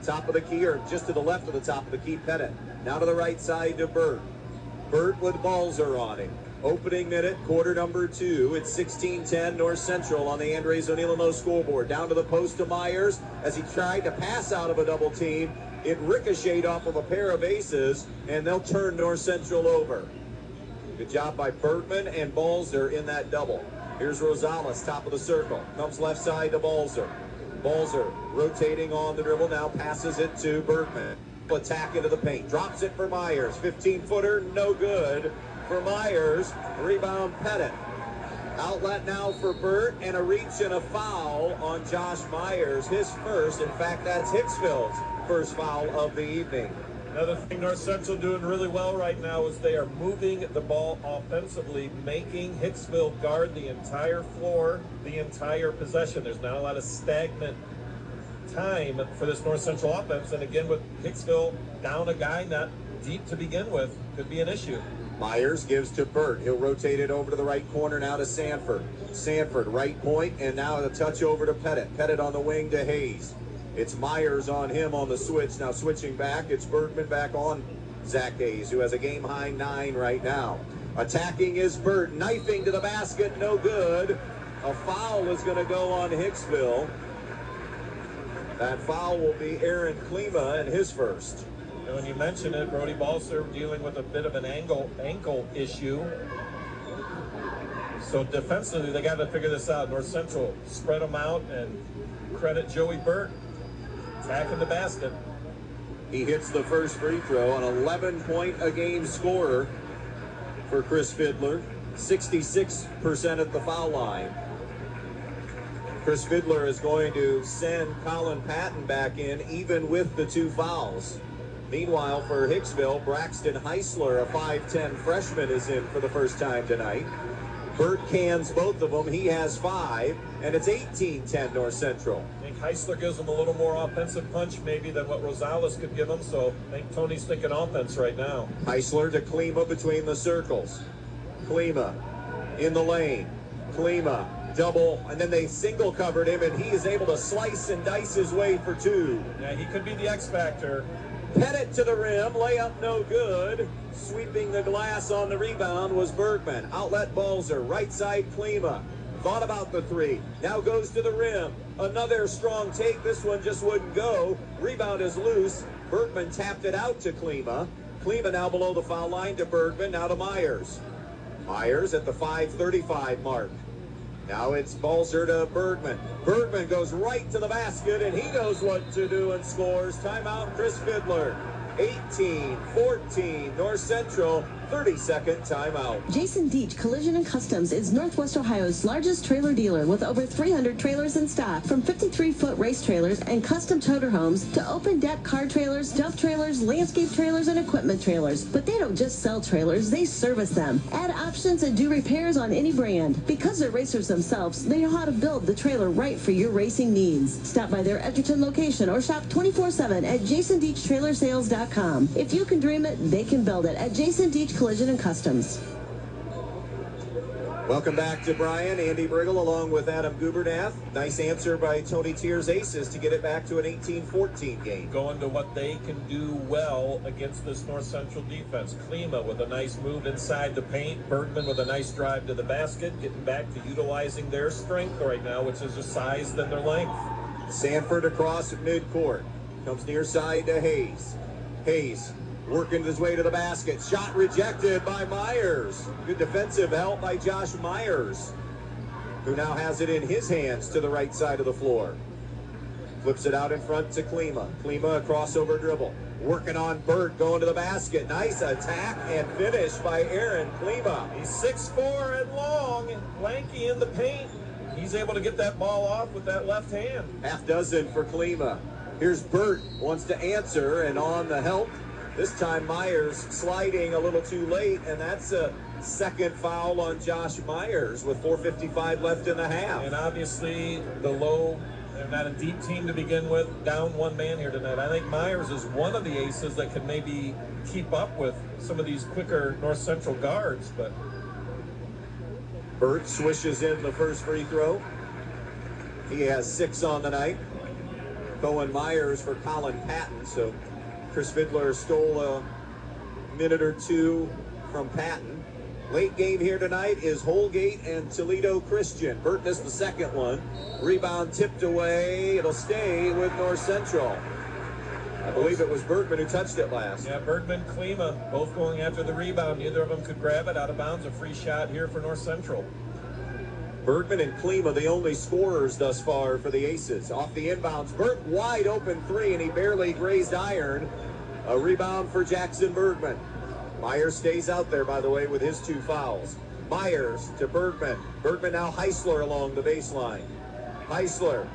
Top of the key, or just to the left of the top of the key, Pettit. Now to the right side to Burt. Burt with Balzer on him. Opening minute, quarter number 2. It's 16-10 North Central on the Andres O'Neill and Lowe scoreboard. Down to the post to Myers as he tried to pass out of a double team. It ricocheted off of a pair of aces, and they'll turn North Central over. Good job by Bergman and Balzer in that double. Here's Rosales, top of the circle. Comes left side to Balzer. Balzer rotating on the dribble, now passes it to Bergman. Attack into the paint, drops it for Myers. 15-footer, no good for Myers. Rebound Pettit. Outlet now for Burt, and a reach and a foul on Josh Myers, his first. In fact, that's Hicksville's first foul of the evening. Another thing North Central doing really well right now is they are moving the ball offensively, making Hicksville guard the entire floor, the entire possession. There's not a lot of stagnant time for this North Central offense, and again with Hicksville down a guy not deep to begin with, could be an issue. Myers gives to Burt. He'll rotate it over to the right corner now to Sanford. Sanford, right point, and now the touch over to Pettit. Pettit on the wing to Hayes. It's Myers on him on the switch. Now switching back, it's Bergman back on Zach Hayes, who has a game-high 9 right now. Attacking is Burt, knifing to the basket, no good. A foul is going to go on Hicksville. That foul will be Aaron Klima and his first. And when you mention it, Brody Balzer dealing with a bit of an ankle issue. So defensively, they got to figure this out. North Central spread them out, and credit Joey Burt attacking the basket. He hits the first free throw, an 11-point-a-game scorer for Chris Fiddler. 66% at the foul line. Chris Fiddler is going to send Colin Patton back in, even with the 2 fouls. Meanwhile, for Hicksville, Braxton Heisler, a 5'10 freshman, is in for the first time tonight. Burt cans both of them. He has 5, and it's 18-10 North Central. I think Heisler gives them a little more offensive punch maybe than what Rosales could give them, so I think Tony's thinking offense right now. Heisler to Klima between the circles. Klima in the lane. Klima double, and then they single covered him, and he is able to slice and dice his way for 2. Yeah, he could be the X factor. Pettit to the rim, layup no good. Sweeping the glass on the rebound was Bergman. Outlet Balzer, right side Klima. Thought about the 3, now goes to the rim. Another strong take, this one just wouldn't go. Rebound is loose. Bergman tapped it out to Klima. Klima now below the foul line to Bergman, now to Myers. Myers at the 5:35 mark. Now it's Balzer to Bergman. Bergman goes right to the basket, and he knows what to do and scores. Timeout, Chris Fiddler. 18-14, North Central, 30-second timeout. Jason Deach Collision and Customs is Northwest Ohio's largest trailer dealer with over 300 trailers in stock. From 53-foot race trailers and custom toter homes to open deck car trailers, dump trailers, landscape trailers, and equipment trailers. But they don't just sell trailers, they service them. Add options and do repairs on any brand. Because they're racers themselves, they know how to build the trailer right for your racing needs. Stop by their Edgerton location or shop 24/7 at JasonDeachTrailersales.com. If you can dream it, they can build it at Jason Deach Collision and Customs. Welcome back to Brian. Andy Brigle along with Adam Gubernath. Nice answer by Tony Tier's Aces to get it back to an 18-14 game. Going to what they can do well against this North Central defense. Klima with a nice move inside the paint. Bergman with a nice drive to the basket. Getting back to utilizing their strength right now, which is their size than their length. Sanford across midcourt. Comes near side to Hayes. Hayes working his way to the basket. Shot rejected by Myers. Good defensive help by Josh Myers, who now has it in his hands to the right side of the floor. Flips it out in front to Klima. Klima, a crossover dribble. Working on Burt, going to the basket. Nice attack and finish by Aaron Klima. He's 6'4" and long, lanky in the paint. He's able to get that ball off with that left hand. Half dozen for Klima. Here's Burt, wants to answer, and on the help. This time Myers sliding a little too late, and that's a second foul on Josh Myers with 4:55 left in the half. And obviously the Low, they're not a deep team to begin with, down one man here tonight. I think Myers is one of the aces that could maybe keep up with some of these quicker North Central guards. But Burt swishes in the first free throw. He has 6 on the night. Cohen Myers for Colin Patton, so Chris Fiddler stole minute or two from Patton. Late game here tonight is Holgate and Toledo Christian. Burt missed the second one. Rebound tipped away. It'll stay with North Central. I believe it was Bergman who touched it last. Yeah, Bergman, Klima, both going after the rebound. Neither of them could grab it out of bounds. A free shot here for North Central. Bergman and Klima, the only scorers thus far for the Aces. Off the inbounds, Burt wide open three, and he barely grazed iron. A rebound for Jackson Bergman. Myers stays out there, by the way, with his 2 fouls. Myers to Bergman. Bergman now Heisler along the baseline. Heisler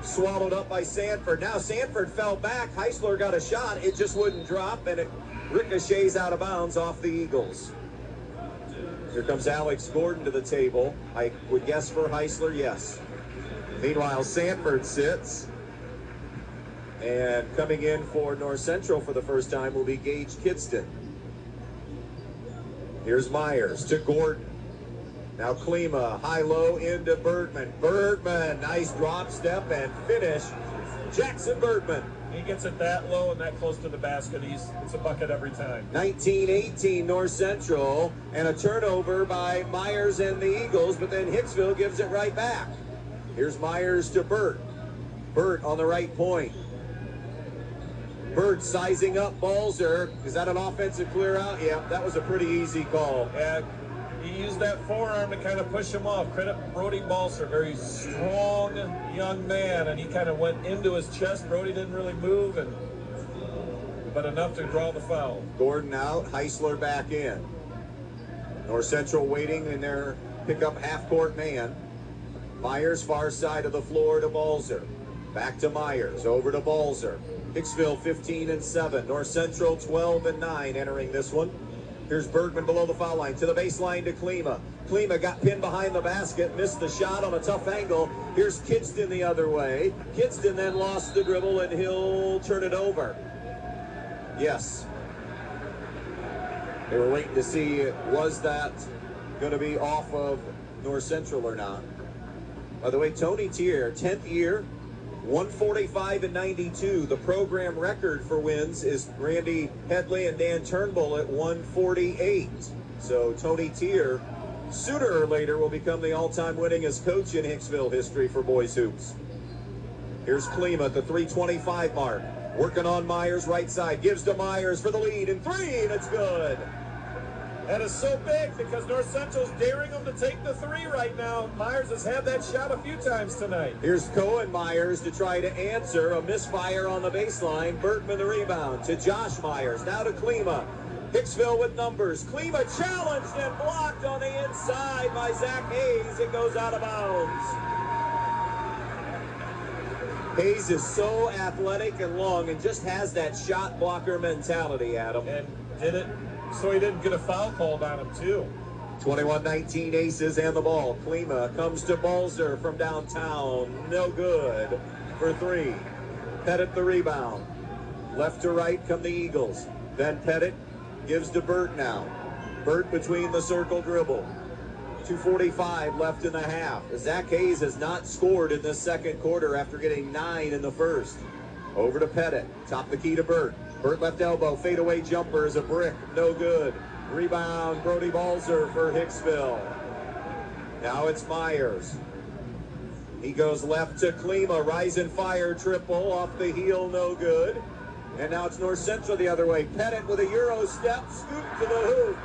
swallowed up by Sanford. Now Sanford fell back. Heisler got a shot. It just wouldn't drop, and it ricochets out of bounds off the Eagles. Here comes Alex Gordon to the table. I would guess for Heisler, yes. Meanwhile, Sanford sits. And coming in for North Central for the first time will be Gage Kidston. Here's Myers to Gordon. Now Klima, high-low into Bergman. Bergman, nice drop step and finish. Jackson Bergman. He gets it that low and that close to the basket. It's a bucket every time. 19-18 North Central, and a turnover by Myers and the Eagles, but then Hicksville gives it right back. Here's Myers to Burt. Burt on the right point. Burt sizing up Balzer. Is that an offensive clear out? Yeah, that was a pretty easy call. Yeah, he used that forearm to kind of push him off. Credit Brody Balzer, very strong young man, and he kind of went into his chest. Brody didn't really move, but enough to draw the foul. Gordon out, Heisler back in. North Central waiting in their pickup half-court man. Myers far side of the floor to Balzer. Back to Myers, over to Balzer. Hicksville 15-7, North Central 12-9 entering this one. Here's Bergman below the foul line, to the baseline to Klima. Klima got pinned behind the basket, missed the shot on a tough angle. Here's Kidston the other way. Kidston then lost the dribble, and he'll turn it over. Yes. They were waiting to see, was that going to be off of North Central or not. By the way, Tony Tier, 10th year, 145-92. The program record for wins is Randy Headley and Dan Turnbull at 148. So Tony Tier, sooner or later, will become the all-time winningest coach in Hicksville history for boys hoops. Here's Klima at the 3:25 mark. Working on Myers right side. Gives to Myers for the lead, and three, and it's good. That is so big because North Central's daring them to take the three right now. Myers has had that shot a few times tonight. Here's Cohen Myers to try to answer a misfire on the baseline. Bergman the rebound to Josh Myers. Now to Klima. Hicksville with numbers. Klima challenged and blocked on the inside by Zach Hayes. It goes out of bounds. Hayes is so athletic and long and just has that shot blocker mentality, Adam. And did it so he didn't get a foul called on him, too. 21-19 Aces and the ball. Klima comes to Balzer from downtown. No good for three. Pettit the rebound. Left to right come the Eagles. Then Pettit gives to Burt now. Burt between the circle dribble. 2:45 left in the half. Zach Hayes has not scored in this second quarter after getting 9 in the first. Over to Pettit. Top the key to Burt. Burt left elbow. Fadeaway jumper is a brick. No good. Rebound, Brody Balzer for Hicksville. Now it's Myers. He goes left to Klima. Rise and fire triple off the heel. No good. And now it's North Central the other way. Pettit with a Euro step. Scoop to the hoop.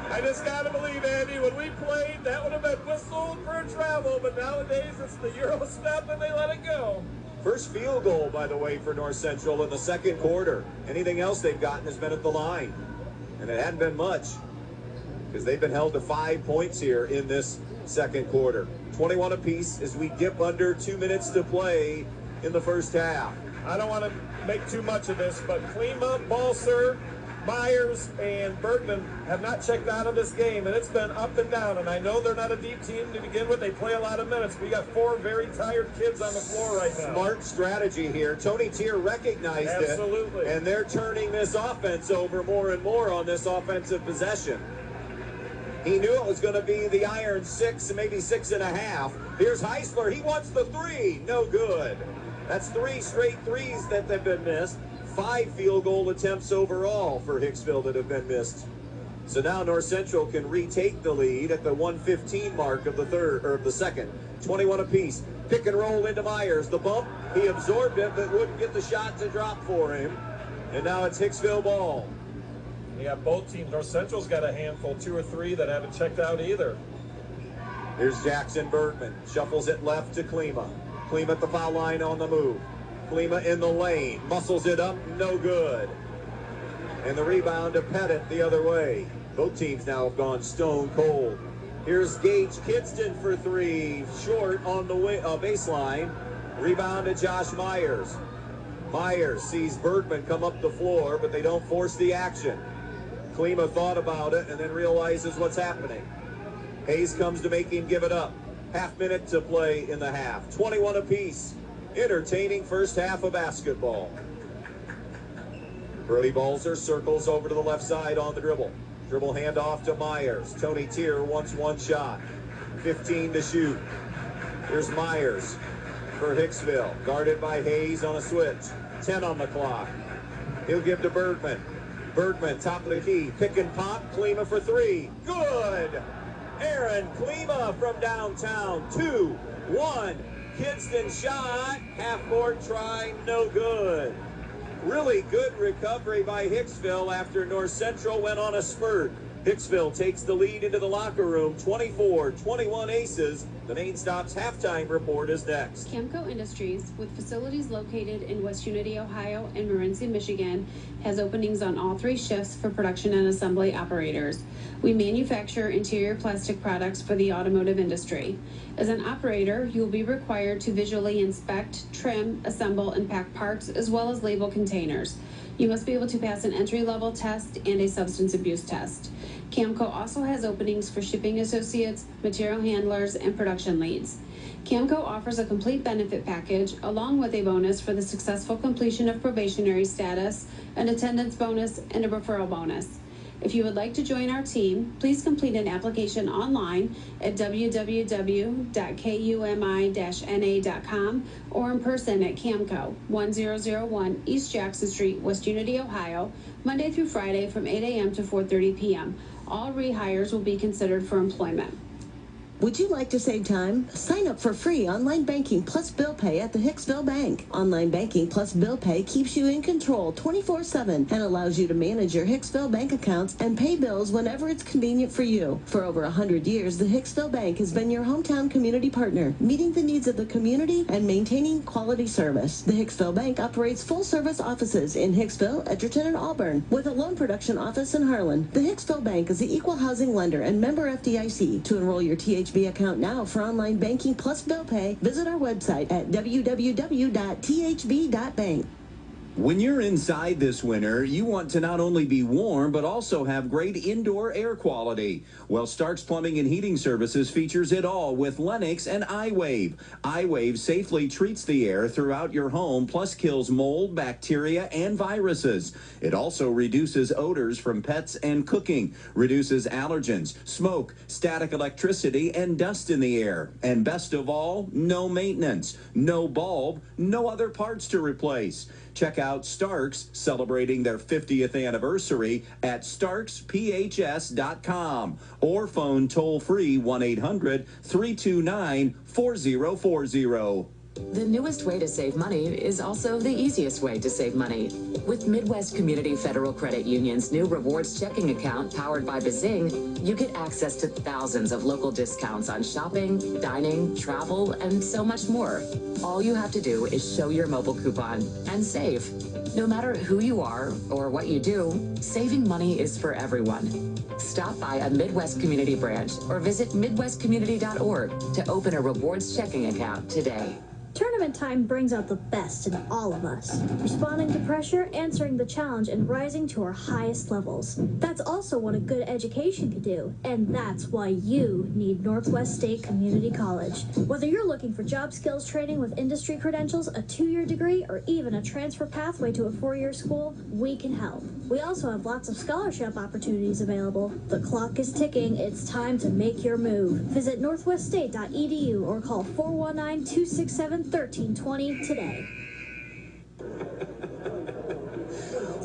I just got to believe, Andy, when we played, that would have been whistled for travel, but nowadays it's the Euro step and they let it go. First field goal, by the way, for North Central in the second quarter. Anything else they've gotten has been at the line. And it hadn't been much because they've been held to 5 points here in this second quarter. 21 apiece as we dip under 2 minutes to play in the first half. I don't want to make too much of this, but Klima, Balzer, Myers, and Bergman have not checked out of this game, and it's been up and down. And I know they're not a deep team to begin with. They play a lot of minutes. We got 4 very tired kids on the floor right now. Smart strategy here. Tony Tier recognized Absolutely. it, and they're turning this offense over more and more on this offensive possession. He knew it was going to be the iron 6, maybe 6.5. Here's Heisler. He wants the three. No good. That's 3 straight threes that have been missed. 5 field goal attempts overall for Hicksville that have been missed. So now North Central can retake the lead at the 1:15 mark of the second. 21 apiece. Pick and roll into Myers. The bump, he absorbed it, but wouldn't get the shot to drop for him. And now it's Hicksville ball. Yeah, both teams. North Central's got a handful, 2 or 3 that haven't checked out either. Here's Jackson Bergman. Shuffles it left to Klima. Klima at the foul line on the move. Klima in the lane. Muscles it up. No good. And the rebound to Pettit the other way. Both teams now have gone stone cold. Here's Gage Kidston for 3. Short on the baseline. Rebound to Josh Myers. Myers sees Bergman come up the floor, but they don't force the action. Klima thought about it and then realizes what's happening. Hayes comes to make him give it up. Half minute to play in the half. 21 apiece. Entertaining first half of basketball. Brody Balzer circles over to the left side on the dribble. Dribble handoff to Myers. Tony Tier wants one shot. 15 to shoot. Here's Myers for Hicksville. Guarded by Hayes on a switch. 10 on the clock. He'll give to Bergman. Bergman, top of the key. Pick and pop. Klima for 3. Good! Aaron Klima from downtown. 2-1. Kidston shot. Half-court try. No good. Really good recovery by Hicksville after North Central went on a spurt. Hicksville takes the lead into the locker room, 24-21 Aces. The Main Stop's halftime report is next. Camco Industries, with facilities located in West Unity, Ohio and Morenci, Michigan, has openings on all 3 shifts for production and assembly operators. We manufacture interior plastic products for the automotive industry. As an operator, you will be required to visually inspect, trim, assemble, and pack parts, as well as label containers. You must be able to pass an entry-level test and a substance abuse test. Camco also has openings for shipping associates, material handlers, and production leads. Camco offers a complete benefit package along with a bonus for the successful completion of probationary status, an attendance bonus, and a referral bonus. If you would like to join our team, please complete an application online at www.kumi-na.com or in person at Camco, 1001 East Jackson Street, West Unity, Ohio, Monday through Friday from 8 a.m. to 4:30 p.m. All rehires will be considered for employment. Would you like to save time? Sign up for free online banking plus bill pay at the Hicksville Bank. Online banking plus bill pay keeps you in control 24/7 and allows you to manage your Hicksville bank accounts and pay bills whenever it's convenient for you. For over 100 years, the Hicksville Bank has been your hometown community partner, meeting the needs of the community and maintaining quality service. The Hicksville Bank operates full-service offices in Hicksville, Edgerton, and Auburn, with a loan production office in Harlan. The Hicksville Bank is the equal housing lender and member FDIC. To enroll your THB account now for online banking plus bill pay, visit our website at www.thb.bank. When you're inside this winter, you want to not only be warm, but also have great indoor air quality. Well, Stark's Plumbing and Heating Services features it all with Lennox and iWave. iWave safely treats the air throughout your home, plus kills mold, bacteria, and viruses. It also reduces odors from pets and cooking, reduces allergens, smoke, static electricity, and dust in the air. And best of all, no maintenance, no bulb, no other parts to replace. Check out Stark's, celebrating their 50th anniversary at starksphs.com or phone toll-free 1-800-329-4040. The newest way to save money is also the easiest way to save money. With Midwest Community Federal Credit Union's new rewards checking account powered by Bazing, you get access to thousands of local discounts on shopping, dining, travel, and so much more. All you have to do is show your mobile coupon and save. No matter who you are or what you do, saving money is for everyone. Stop by a Midwest Community branch or visit midwestcommunity.org to open a rewards checking account today. Tournament time brings out the best in all of us. Responding to pressure, answering the challenge, and rising to our highest levels. That's also what a good education can do, and that's why you need Northwest State Community College. Whether you're looking for job skills training with industry credentials, a 2-year degree, or even a transfer pathway to a 4-year school, we can help. We also have lots of scholarship opportunities available. The clock is ticking. It's time to make your move. Visit northweststate.edu or call 419-267-1320 today.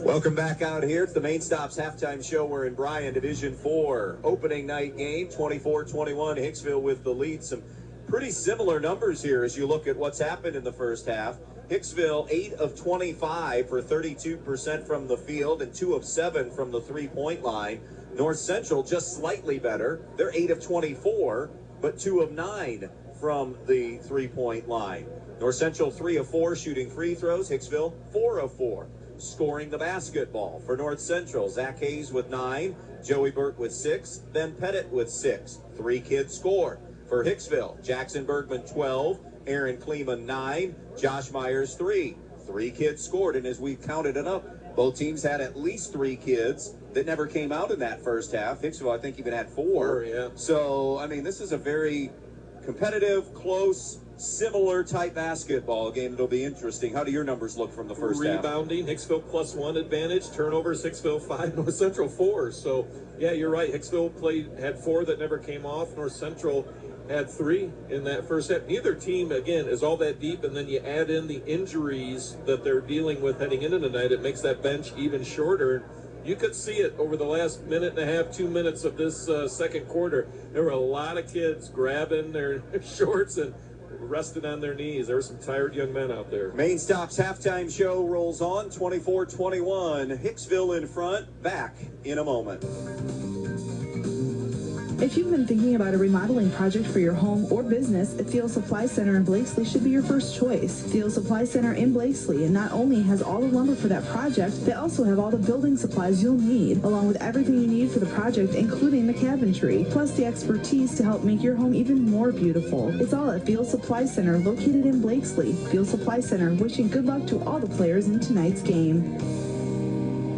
Welcome back out here. It's the Main Stops halftime show. We're in Bryan, Division 4. Opening night game, 24-21. Hicksville with the lead. Some pretty similar numbers here as you look at what's happened in the first half. Hicksville, 8 of 25 for 32% from the field and 2 of 7 from the three-point line. North Central just slightly better. They're 8 of 24, but 2 of 9 from the three-point line. North Central 3 of 4 shooting free throws. Hicksville 4 of 4 scoring the basketball. For North Central, Zach Hayes with 9, Joey Burt with 6, Ben Pettit with 6. 3 kids score. For Hicksville, Jackson Bergman 12, Aaron Kleeman 9, Josh Myers 3. 3 kids scored, and as we counted it up, both teams had at least 3 kids that never came out in that first half. Hicksville, I think, even had 4. Yeah. So, I mean, this is a very competitive, close, similar type basketball game. It'll be interesting. How do your numbers look from the first half? Rebounding, Hicksville +1 advantage. Turnovers, Hicksville 5, North Central 4. So, yeah, you're right. Hicksville had 4 that never came off. North Central had 3 in that first half. Neither team, again, is all that deep, and then you add in the injuries that they're dealing with heading into tonight. It makes that bench even shorter. You could see it over the last minute and a half, 2 minutes of this second quarter. There were a lot of kids grabbing their shorts and resting on their knees. There were some tired young men out there. Main Stop's halftime show rolls on, 24-21. Hicksville in front, back in a moment. If you've been thinking about a remodeling project for your home or business, Thiel Supply Center in Blakesley should be your first choice. Thiel Supply Center in Blakesley not only has all the lumber for that project, they also have all the building supplies you'll need, along with everything you need for the project, including the cabinetry, plus the expertise to help make your home even more beautiful. It's all at Thiel Supply Center, located in Blakesley. Thiel Supply Center, wishing good luck to all the players in tonight's game.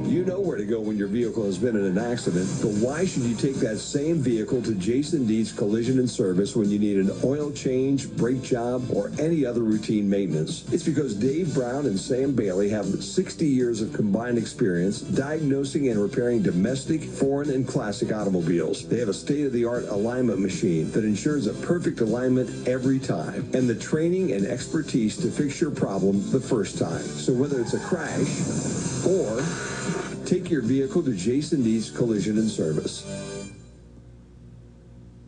You know where to go when your vehicle has been in an accident, but why should you take that same vehicle to Jason Deeds Collision and Service when you need an oil change, brake job, or any other routine maintenance? It's because Dave Brown and Sam Bailey have 60 years of combined experience diagnosing and repairing domestic, foreign, and classic automobiles. They have a state-of-the-art alignment machine that ensures a perfect alignment every time, and the training and expertise to fix your problem the first time. So whether it's a crash or take your vehicle to Jason Deeds Collision and Service.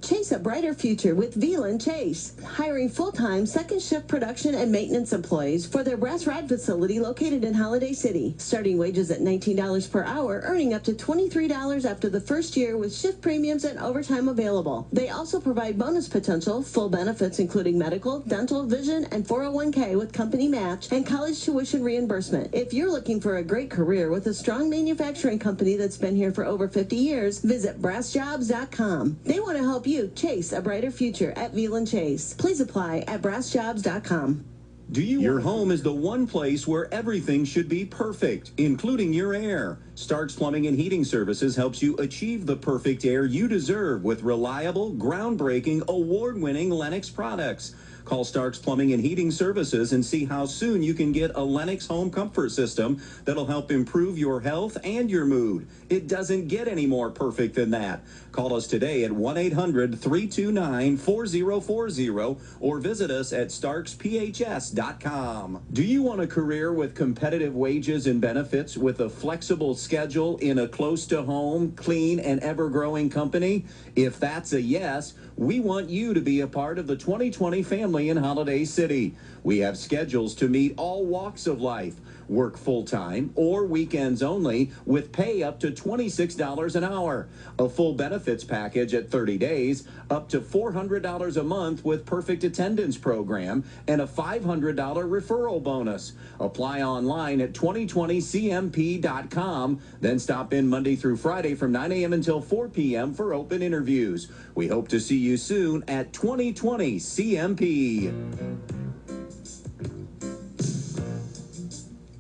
Chase a brighter future with Veal & Chase, hiring full-time second shift production and maintenance employees for their brass rod facility located in Holiday City. Starting wages at $19 per hour, earning up to $23 after the first year with shift premiums and overtime available. They also provide bonus potential, full benefits including medical, dental, vision, and 401k with company match and college tuition reimbursement. If you're looking for a great career with a strong manufacturing company that's been here for over 50 years, visit brassjobs.com. They want to help you chase a brighter future at Veal & Chase. Please apply at brassjobs.com. Your home is the one place where everything should be perfect, including your air. Starks Plumbing and Heating Services helps you achieve the perfect air you deserve with reliable, groundbreaking, award-winning Lennox products. Call Starks Plumbing and Heating Services and see how soon you can get a Lennox home comfort system that'll help improve your health and your mood. It doesn't get any more perfect than that. Call us today at 1-800-329-4040 or visit us at starksphs.com. Do you want a career with competitive wages and benefits with a flexible schedule in a close-to-home, clean, and ever-growing company? If that's a yes, we want you to be a part of the 2020 family in Holiday City. We have schedules to meet all walks of life. Work full-time or weekends only with pay up to $26 an hour. A full benefits package at 30 days, up to $400 a month with perfect attendance program and a $500 referral bonus. Apply online at 2020cmp.com. Then stop in Monday through Friday from 9 a.m. until 4 p.m. for open interviews. We hope to see you soon at 2020 CMP.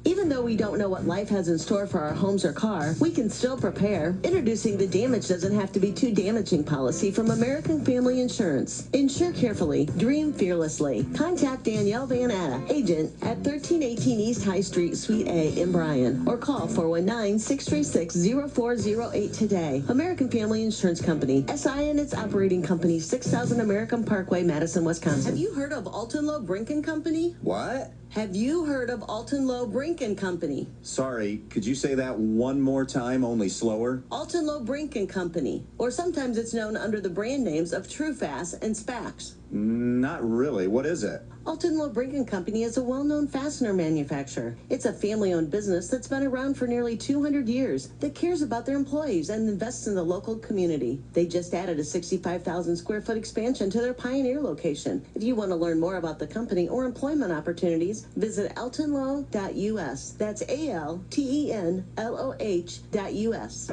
Even though we don't know what life has in store for our homes or car, we can still prepare. Introducing the damage doesn't have to be too damaging policy from American Family Insurance. Insure carefully, dream fearlessly. Contact Danielle Van Atta, agent at 1318 East High Street, Suite A in Bryan, or call 419-636-0408 today. American Family Insurance Company, SI and its operating company, 6000 American Parkway, Madison, Wisconsin. Have you heard of Alton Lowe Brink & Company? What? Have you heard of Alton Lowe Brink & Company. Sorry, could you say that one more time, only slower? Alton Low Brink and Company, or sometimes it's known under the brand names of TrueFast and Spax. Not really. What is it? Alton Low Brink and Company is a well-known fastener manufacturer. It's a family-owned business that's been around for nearly 200 years that cares about their employees and invests in the local community. They just added a 65,000 square foot expansion to their Pioneer location. If you want to learn more about the company or employment opportunities, visit altonlow.us. That's ALTENLOH.us.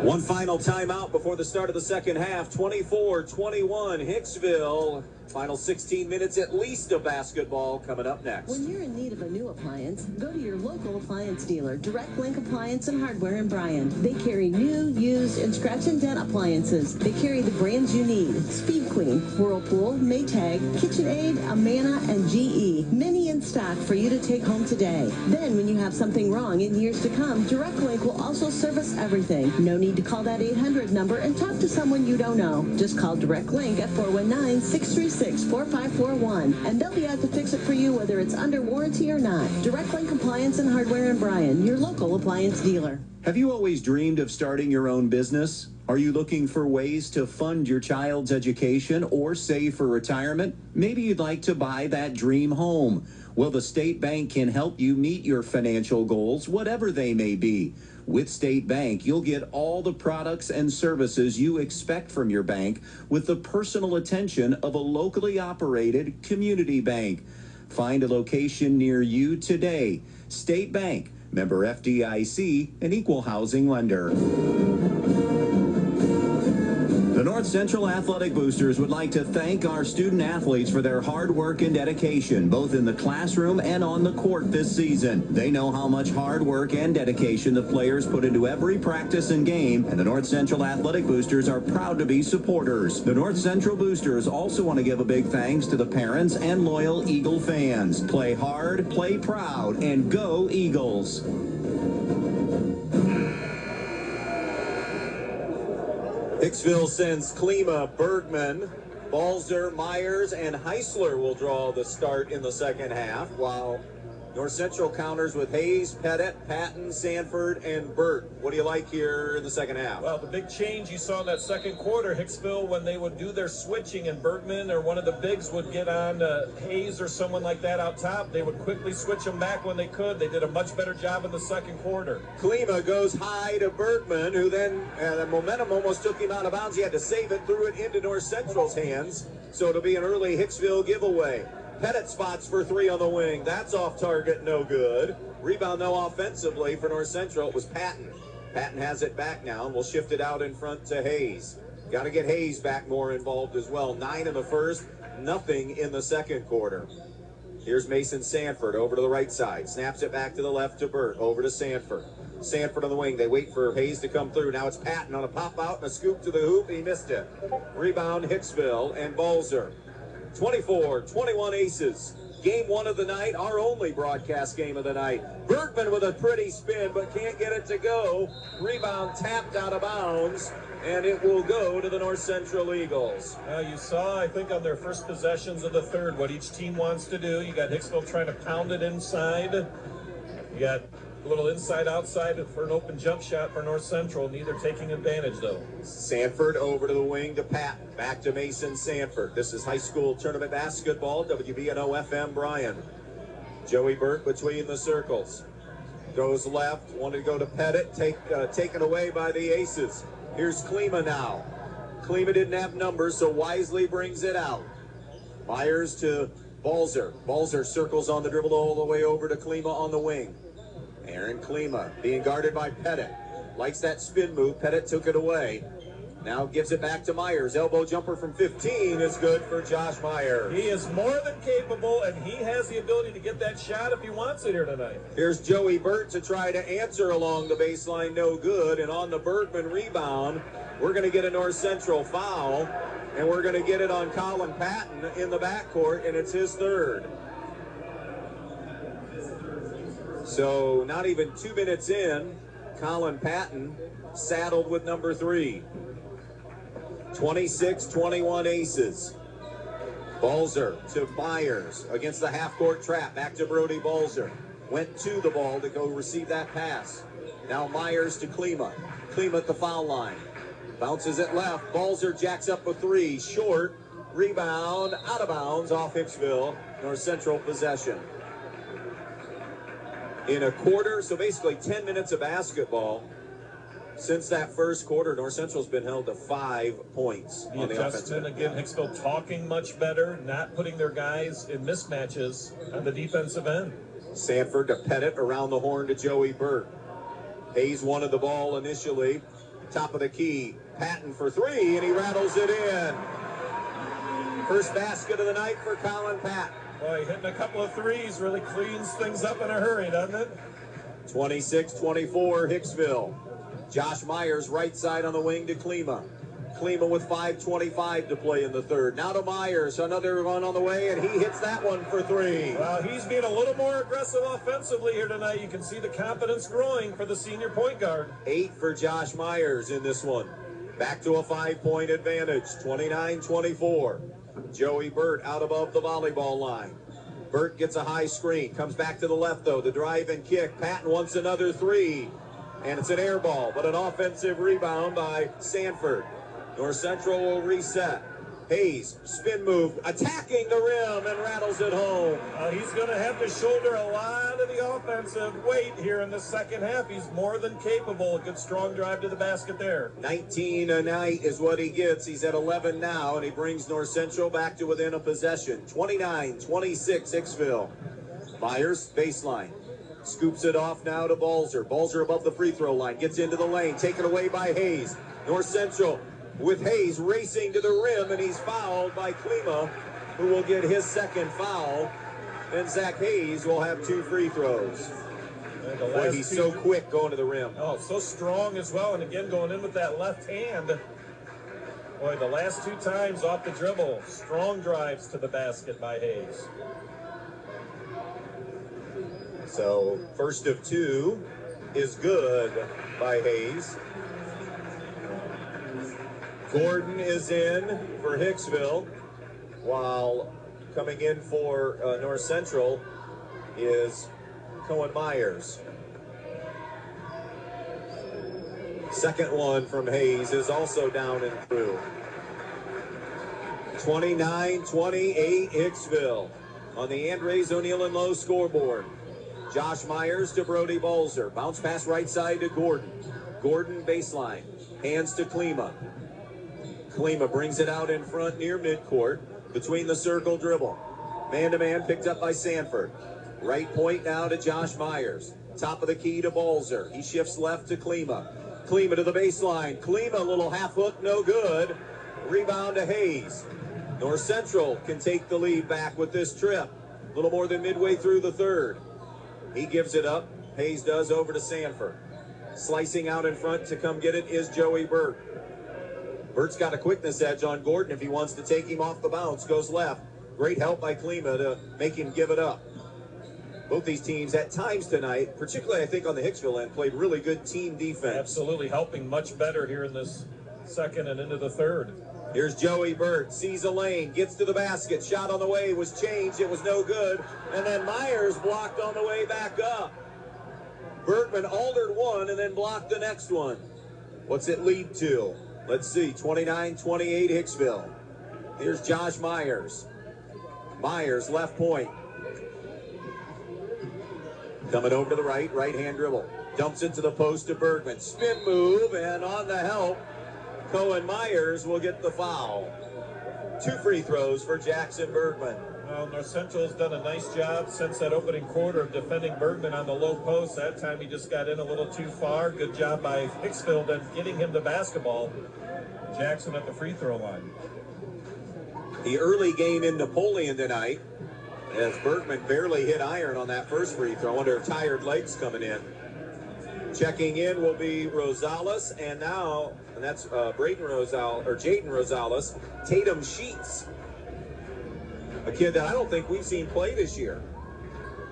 One final timeout before the start of the second half. 24-21 Hicksville. Final 16 minutes at least of basketball coming up next. When you're in need of a new appliance, go to your local appliance dealer, Direct Link Appliance and Hardware in Bryan. They carry new, used, and scratch and dent appliances. They carry the brands you need: Speed Queen, Whirlpool, Maytag, KitchenAid, Amana, and GE. Many in stock for you to take home today. Then when you have something wrong in years to come, Direct Link will also service everything. No need to call that 800 number and talk to someone you don't know. Just call Direct Link at 419-636-4541, and they'll be out to fix it for you whether it's under warranty or not. Direct Link Appliance and Hardware in Bryan, your local appliance dealer. Have you always dreamed of starting your own business? Are you looking for ways to fund your child's education or save for retirement? Maybe you'd like to buy that dream home. Well, the State Bank can help you meet your financial goals, whatever they may be. With State Bank, you'll get all the products and services you expect from your bank with the personal attention of a locally operated community bank. Find a location near you today. State Bank, member FDIC, an equal housing lender. The North Central Athletic Boosters would like to thank our student athletes for their hard work and dedication, both in the classroom and on the court this season. They know how much hard work and dedication the players put into every practice and game, and the North Central Athletic Boosters are proud to be supporters. The North Central Boosters also want to give a big thanks to the parents and loyal Eagle fans. Play hard, play proud, and go Eagles. Hicksville sends Klima, Bergman, Balzer, Myers, and Heisler will draw the start in the second half, while North Central counters with Hayes, Pettit, Patton, Sanford, and Burt. What do you like here in the second half? Well, the big change you saw in that second quarter, Hicksville, when they would do their switching and Bergman or one of the bigs would get on Hayes or someone like that out top, they would quickly switch them back when they could. They did a much better job in the second quarter. Klima goes high to Bergman, who then, the momentum almost took him out of bounds. He had to save it, threw it into North Central's hands. So it'll be an early Hicksville giveaway. Pettit spots for three on the wing. That's off target, no good. Rebound, though, offensively for North Central. It was Patton. Patton has it back now, and we'll shift it out in front to Hayes. Got to get Hayes back more involved as well. 9 in the first, nothing in the second quarter. Here's Mason Sanford over to the right side. Snaps it back to the left to Burt. Over to Sanford. Sanford on the wing. They wait for Hayes to come through. Now it's Patton on a pop out and a scoop to the hoop. He missed it. Rebound, Hicksville and Balzer. 24-21 Aces. Game one of the night, our only broadcast game of the night. Bergman with a pretty spin, but can't get it to go. Rebound tapped out of bounds, and it will go to the North Central Eagles. You saw, I think, on their first possessions of the third, what each team wants to do. You got Hicksville trying to pound it inside. You got a little inside-outside for an open jump shot for North Central, neither taking advantage, though. Sanford over to the wing to Patton. Back to Mason Sanford. This is high school tournament basketball, WBNO-FM Bryan. Joey Burt between the circles. Goes left, wanted to go to Pettit, taken away by the Aces. Here's Klima now. Klima didn't have numbers, so wisely brings it out. Myers to Balzer. Balzer circles on the dribble all the way over to Klima on the wing. Aaron Klima being guarded by Pettit. Likes that spin move. Pettit took it away. Now gives it back to Myers. Elbow jumper from 15 is good for Josh Myers. He is more than capable, and he has the ability to get that shot if he wants it here tonight. Here's Joey Burt to try to answer along the baseline. No good. And on the Bergman rebound, we're going to get a North Central foul, and we're going to get it on Colin Patton in the backcourt, and it's his third. So not even 2 minutes in, Colin Patton saddled with number 3. 26-21 Aces. Balzer to Myers against the half-court trap. Back to Brody Balzer. Went to the ball to go receive that pass. Now Myers to Klima. Klima at the foul line. Bounces it left. Balzer jacks up a three. Short. Rebound. Out of bounds off Hicksville. North Central possession. In a quarter, so basically 10 minutes of basketball. Since that first quarter, North Central's been held to 5 points on the offensive. Again, Hicksville talking much better, not putting their guys in mismatches on the defensive end. Sanford to Pettit, around the horn to Joey Burt. Hayes wanted the ball initially. Top of the key. Patton for three, and he rattles it in. First basket of the night for Colin Patton. Boy, hitting a couple of threes really cleans things up in a hurry, doesn't it? 26-24, Hicksville. Josh Myers, right side on the wing to Klima. Klima with 5:25 to play in the third. Now to Myers, another one on the way, and he hits that one for three. Well, he's being a little more aggressive offensively here tonight. You can see the confidence growing for the senior point guard. 8 for Josh Myers in this one. Back to a 5-point advantage, 29-24. Joey Burt out above the volleyball line. Burt gets a high screen, comes back to the left though, the drive and kick. Patton wants another three, and it's an air ball, but an offensive rebound by Sanford. North Central will reset. Hayes, spin move, attacking the rim and rattles it home. He's going to have to shoulder a lot of the offensive weight here in the second half. He's more than capable. A good strong drive to the basket there. 19 a night is what he gets. He's at 11 now, and he brings North Central back to within a possession. 29-26 Hicksville. Myers, baseline. Scoops it off now to Balzer. Balzer above the free throw line. Gets into the lane. Taken away by Hayes. North Central with Hayes racing to the rim, and he's fouled by Klima, who will get his second foul. And Zach Hayes will have 2 free throws. Boy, he's so quick going to the rim. Oh, so strong as well. And again, going in with that left hand. Boy, the last 2 times off the dribble. Strong drives to the basket by Hayes. So, first of 2 is good by Hayes. Gordon is in for Hicksville, while coming in for North Central is Cohen Myers. Second one from Hayes is also down and through. 29-28 Hicksville on the Andres O'Neill and Lowe scoreboard. Josh Myers to Brody Balzer. Bounce pass right side to Gordon. Gordon baseline. Hands to Klima. Klima brings it out in front near midcourt between the circle dribble. Man-to-man picked up by Sanford. Right point now to Josh Myers. Top of the key to Balzer. He shifts left to Klima. Klima to the baseline. Klima, a little half hook, no good. Rebound to Hayes. North Central can take the lead back with this trip. A little more than midway through the third. He gives it up. Hayes does over to Sanford. Slicing out in front to come get it is Joey Burt. Burt's got a quickness edge on Gordon if he wants to take him off the bounce. Goes left. Great help by Klima to make him give it up. Both these teams at times tonight, particularly I think on the Hicksville end, played really good team defense. Absolutely helping much better here in this second and into the third. Here's Joey Burt, sees a lane, gets to the basket. Shot on the way was changed. It was no good. And then Myers blocked on the way back up. Bergman altered one and then blocked the next one. What's it lead to? Let's see, 29-28 Hicksville. Here's Josh Myers. Myers, left point. Coming over to the right hand dribble. Dumps it to the post to Bergman. Spin move, and on the help, Cohen Myers will get the foul. 2 free throws for Jackson Bergman. Well, North Central's done a nice job since that opening quarter of defending Bergman on the low post. That time he just got in a little too far. Good job by Hicksville then getting him the basketball. Jackson at the free throw line. The early game in Napoleon tonight, as Bergman barely hit iron on that first free throw under tired legs coming in. Checking in will be Rosales, and now, and that's Jaden Rosales, Tatum Sheets. A kid that I don't think we've seen play this year.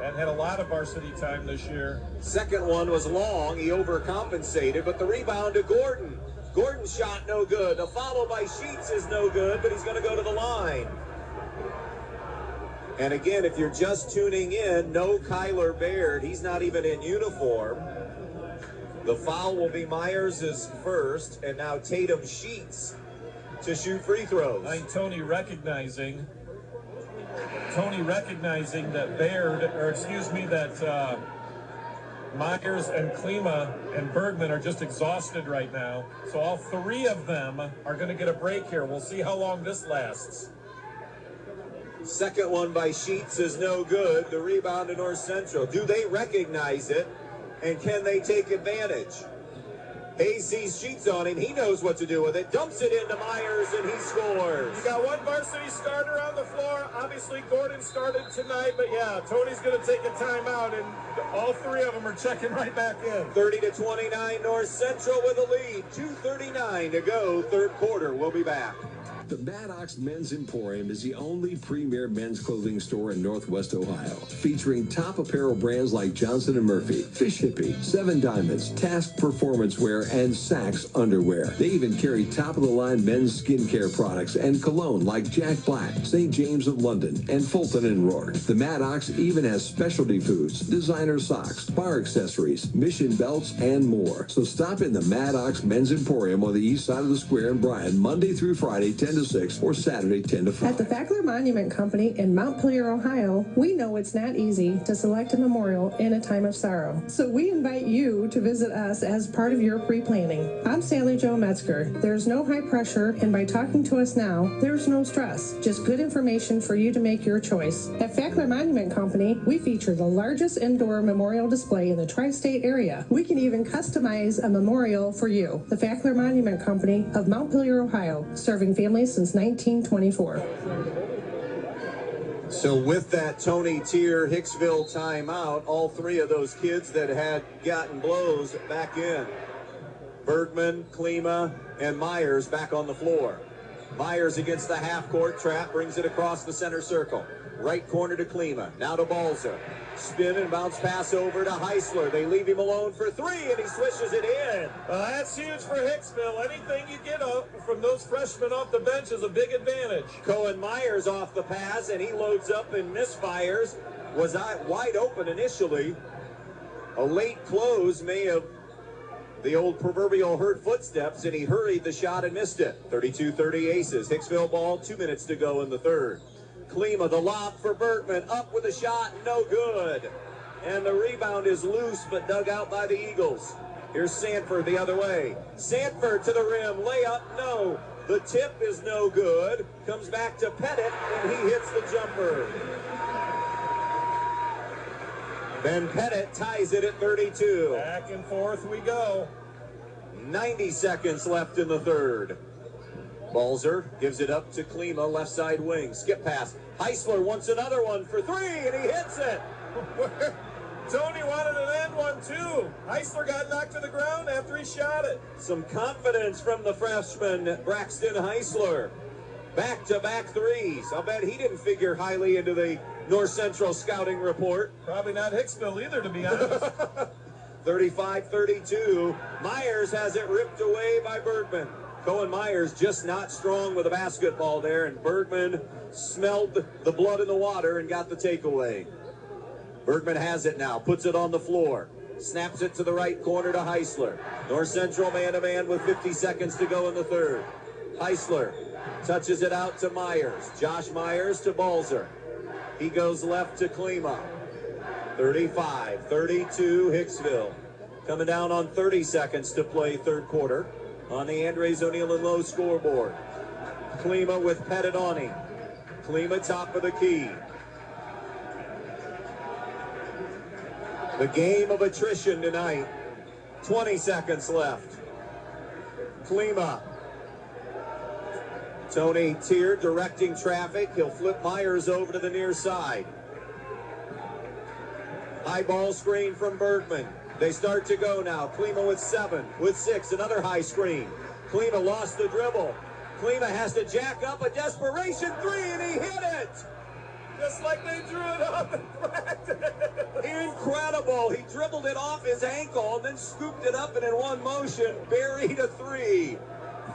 And had a lot of varsity time this year. Second one was long. He overcompensated, but the rebound to Gordon. Gordon's shot no good. The follow by Sheets is no good, but he's going to go to the line. And again, if you're just tuning in, no Kyler Baird. He's not even in uniform. The foul will be Myers' first, and now Tatum Sheets to shoot free throws. I think Tony recognizing that that Myers and Klima and Bergman are just exhausted right now. So all three of them are going to get a break here. We'll see how long this lasts. Second one by Sheets is no good. The rebound to North Central. Do they recognize it? And can they take advantage? Hayes sees Sheets on him. He knows what to do with it. Dumps it into Myers, and he scores. You got one varsity starter on the floor. Obviously, Gordon started tonight, but yeah, Tony's going to take a timeout, and all three of them are checking right back in. 30-29, North Central with a lead. 2:39 to go, third quarter. We'll be back. The Maddox Men's Emporium is the only premier men's clothing store in Northwest Ohio, featuring top apparel brands like Johnson & Murphy, Fish Hippie, Seven Diamonds, Task Performance Wear, and Saks Underwear. They even carry top-of-the-line men's skincare products and cologne like Jack Black, St. James of London, and Fulton & Rourke. The Maddox even has specialty foods, designer socks, bar accessories, mission belts, and more. So stop in the Maddox Men's Emporium on the east side of the square in Bryan, Monday through Friday, 10 to 6, or Saturday, 10 to 5. At the Fackler Monument Company in Montpelier, Ohio, we know it's not easy to select a memorial in a time of sorrow. So we invite you to visit us as part of your pre-planning. I'm Sally Jo Metzger. There's no high pressure, and by talking to us now, there's no stress. Just good information for you to make your choice. At Fackler Monument Company, we feature the largest indoor memorial display in the tri-state area. We can even customize a memorial for you. The Fackler Monument Company of Montpelier, Ohio, serving families since 1924. So with that Tony Tier Hicksville timeout, all three of those kids that had gotten blows back in. Bergman, Klima, and Myers back on the floor. Myers against the half-court trap, brings it across the center circle. Right corner to Klima, now to Balzer. Spin and bounce pass over to Heisler. They leave him alone for three, and he swishes it in. That's huge for Hicksville. Anything you get from those freshmen off the bench is a big advantage. Cohen Myers off the pass, and he loads up and misfires. Was wide open initially. A late close may have the old proverbial heard footsteps, and he hurried the shot and missed it. 32-30 Aces. Hicksville ball, 2 minutes to go in the third. Klima, the lob for Bergman, up with a shot, no good. And the rebound is loose, but dug out by the Eagles. Here's Sanford the other way. Sanford to the rim, layup, no. The tip is no good. Comes back to Pettit, and he hits the jumper. Ben Pettit ties it at 32. Back and forth we go. 90 seconds left in the third. Balzer gives it up to Klima, left side wing. Skip pass. Heisler wants another one for three, and he hits it. Tony wanted an end one, too. Heisler got knocked to the ground after he shot it. Some confidence from the freshman, Braxton Heisler. Back-to-back threes. I'll bet he didn't figure highly into the North Central scouting report. Probably not Hicksville either, to be honest. 35-32. Myers has it ripped away by Bergman. Cohen Myers just not strong with a basketball there, and Bergman smelled the blood in the water and got the takeaway. Bergman has it now, puts it on the floor, snaps it to the right corner to Heisler. North Central man-to-man with 50 seconds to go in the third. Heisler touches it out to Myers. Josh Myers to Balzer. He goes left to Klima. 35-32 Hicksville. Coming down on 30 seconds to play third quarter. On the Andres O'Neill and Lowe scoreboard. Klima with Pettit on him. Klima top of the key. The game of attrition tonight. 20 seconds left. Klima. Tony Tier directing traffic. He'll flip Myers over to the near side. High ball screen from Bergman. They start to go now. Klima with 7, with 6, another high screen. Klima lost the dribble. Klima has to jack up a desperation three, and he hit it! Just like they drew it up in practice. Incredible. He dribbled it off his ankle and then scooped it up and in one motion buried a three.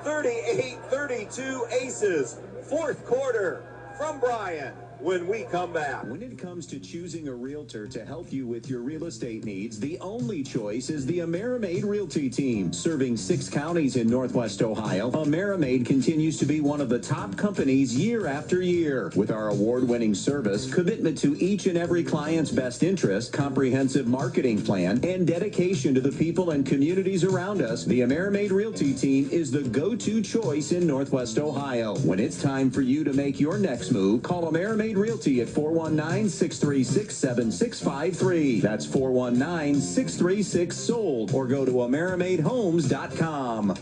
38-32 Aces. Fourth quarter from Bryan. when we come back. When it comes to choosing a realtor to help you with your real estate needs, the only choice is the AmeriMade Realty team. Serving 6 counties in Northwest Ohio, AmeriMade continues to be one of the top companies year after year. With our award-winning service, commitment to each and every client's best interest, comprehensive marketing plan, and dedication to the people and communities around us, the AmeriMade Realty team is the go-to choice in Northwest Ohio. When it's time for you to make your next move, call AmeriMade Realty at 419-636-7653. That's 419-636-SOLD, or go to AmeriMadeHomes.com.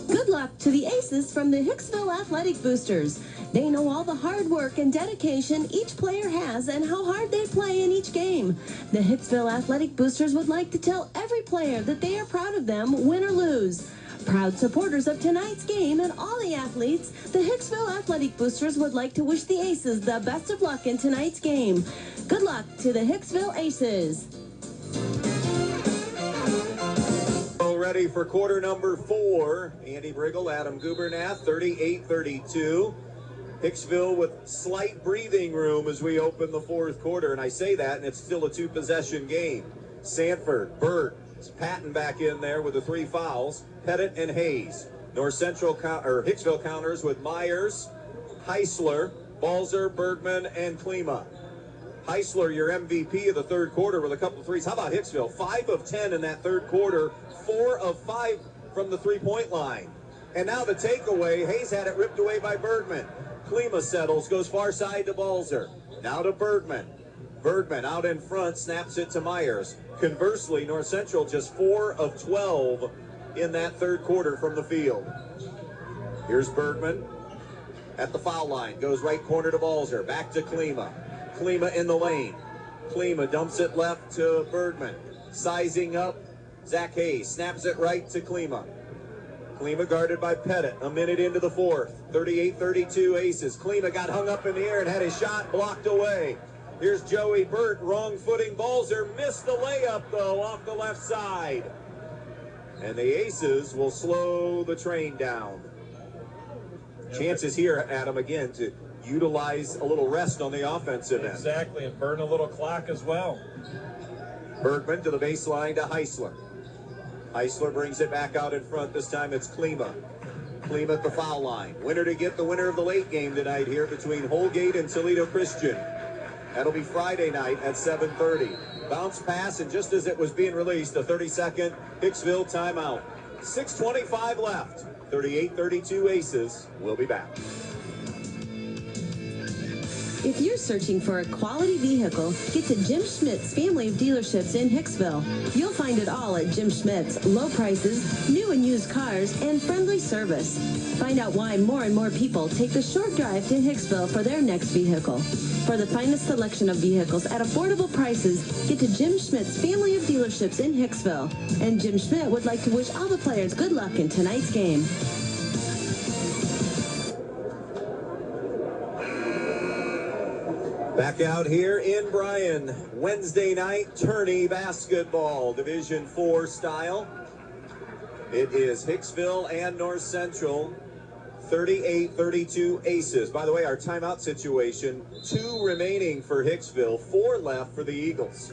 Good luck to the Aces from the Hicksville Athletic Boosters. They know all the hard work and dedication each player has and how hard they play in each game. The Hicksville Athletic Boosters would like to tell every player that they are proud of them, win or lose. Proud supporters of tonight's game and all the athletes, the Hicksville Athletic Boosters would like to wish the Aces the best of luck in tonight's game. Good luck to the Hicksville Aces. Ready for quarter number 4. Andy Brigle, Adam Gubernath, 38-32. Hicksville with slight breathing room as we open the fourth quarter, and I say that, and it's still a 2-possession game. Sanford, Burt, Patton back in there with the 3 fouls. Pettit and Hayes. North Central Hicksville counters with Myers, Heisler, Balzer, Bergman, and Klima. Heisler, your MVP of the third quarter with a couple of threes. How about Hicksville? 5 of 10 in that third quarter, 4 of 5 from the three-point line. And now the takeaway, Hayes had it ripped away by Bergman. Klima settles, goes far side to Balzer. Now to Bergman. Bergman out in front, snaps it to Myers. Conversely, North Central just 4 of 12 in that third quarter from the field. Here's Bergman at the foul line. Goes right corner to Balzer. Back to Klima. Klima in the lane. Klima dumps it left to Bergman. Sizing up, Zach Hayes. Snaps it right to Klima. Klima guarded by Pettit. A minute into the fourth. 38-32 Aces. Klima got hung up in the air and had his shot blocked away. Here's Joey Burt, wrong footing. Balzer missed the layup, though, off the left side. And the Aces will slow the train down. Chances here, Adam, again, to utilize a little rest on the offensive end. Exactly, and burn a little clock as well. Bergman to the baseline to Heisler. Heisler brings it back out in front. This time it's Klima. Klima at the foul line. Winner to get the winner of the late game tonight here between Holgate and Toledo Christian. That'll be Friday night at 7:30. Bounce pass, and just as it was being released, a 30-second Hicksville timeout. 6:25 left. 38-32 Aces. We'll be back. If you're searching for a quality vehicle, get to Jim Schmidt's family of dealerships in Hicksville. You'll find it all at Jim Schmidt's. Low prices, new and used cars, and friendly service. Find out why more and more people take the short drive to Hicksville for their next vehicle. For the finest selection of vehicles at affordable prices, get to Jim Schmidt's family of dealerships in Hicksville. And Jim Schmidt would like to wish all the players good luck in tonight's game. Back out here in Bryan, Wednesday night tourney basketball, Division IV style. It is Hicksville and North Central, 38-32 Aces. By the way, our timeout situation, 2 remaining for Hicksville, 4 left for the Eagles.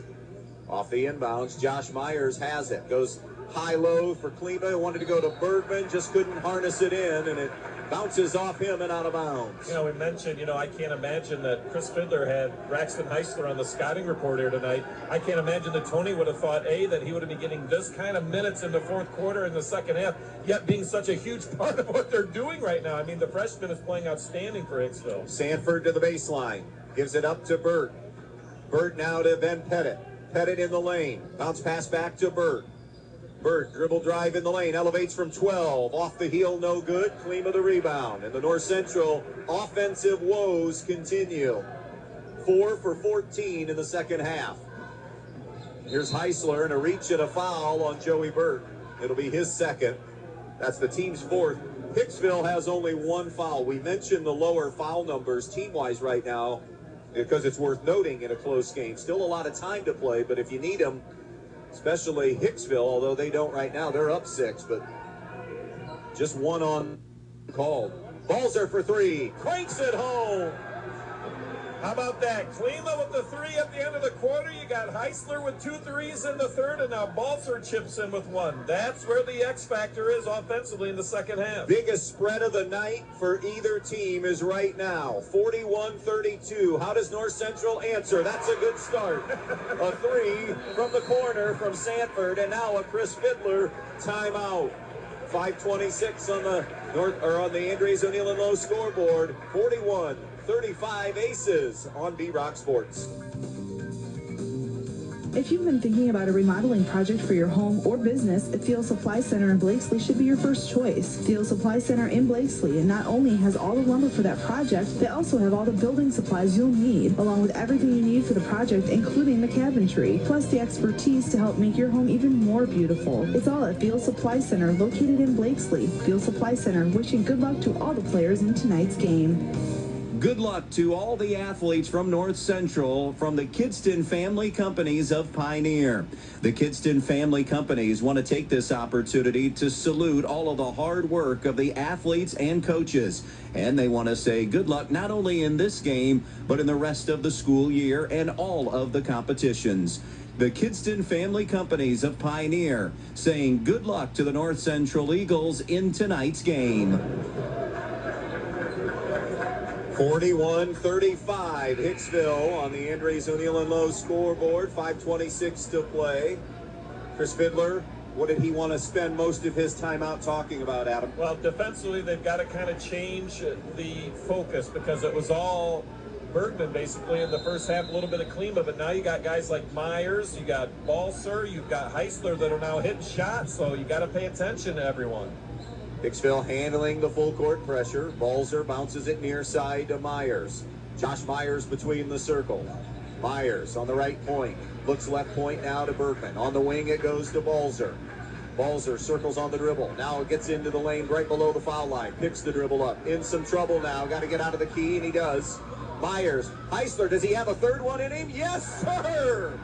Off the inbounds, Josh Myers has it. Goes high-low for Klima, wanted to go to Bergman, just couldn't harness it in, and it bounces off him and out of bounds. You know, we mentioned, I can't imagine that Chris Fiddler had Braxton Heisler on the scouting report here tonight. I can't imagine that Tony would have thought, that he would have been getting this kind of minutes in the fourth quarter in the second half, yet being such a huge part of what they're doing right now. I mean, the freshman is playing outstanding for Hicksville. Sanford to the baseline. Gives it up to Burt. Burt now to Ben Pettit. Pettit in the lane. Bounce pass back to Burt. Burt, dribble drive in the lane, elevates from 12, off the heel, no good. Klima the rebound, and the North Central offensive woes continue. 4 for 14 in the second half. Here's Heisler, and a reach and a foul on Joey Burt. It'll be his second. That's the team's 4th. Hicksville has only 1 foul. We mentioned the lower foul numbers team-wise right now because it's worth noting in a close game. Still a lot of time to play, but if you need them, especially Hicksville, although they don't right now. They're up 6, but just 1 on called. Balzer for three. Cranks it home. How about that? Klima with the three at the end of the quarter. You got Heisler with 2 threes in the third, and now Balzer chips in with one. That's where the X factor is offensively in the second half. Biggest spread of the night for either team is right now, 41-32. How does North Central answer? That's a good start. A three from the corner from Sanford, and now a Chris Fiddler timeout. 5:26 on the Andres O'Neill and Lowe scoreboard. 41-35 Aces on B-Rock Sports. If you've been thinking about a remodeling project for your home or business, Field Supply Center in Blakesley should be your first choice. Field Supply Center in Blakesley not only has all the lumber for that project, they also have all the building supplies you'll need, along with everything you need for the project, including the cabinetry, plus the expertise to help make your home even more beautiful. It's all at Field Supply Center, located in Blakesley. Field Supply Center, wishing good luck to all the players in tonight's game. Good luck to all the athletes from North Central from the Kidston Family Companies of Pioneer. The Kidston Family Companies want to take this opportunity to salute all of the hard work of the athletes and coaches. And they want to say good luck not only in this game, but in the rest of the school year and all of the competitions. The Kidston Family Companies of Pioneer saying good luck to the North Central Eagles in tonight's game. 41-35, Hicksville on the Andres O'Neill and Lowe scoreboard. 5:26 to play. Chris Fiddler, what did he want to spend most of his time out talking about, Adam? Well, defensively, they've got to kind of change the focus because it was all Bergman basically in the first half, a little bit of Klima, but now you got guys like Myers, you got Balzer, you've got Heisler that are now hitting shots, so you got to pay attention to everyone. Hicksville handling the full court pressure. Balzer bounces it near side to Myers. Josh Myers between the circle. Myers on the right point. Looks left point now to Bergman. On the wing it goes to Balzer. Balzer circles on the dribble. Now it gets into the lane right below the foul line. Picks the dribble up. In some trouble now. Got to get out of the key, and he does. Myers. Heisler, does he have a third one in him? Yes, sir!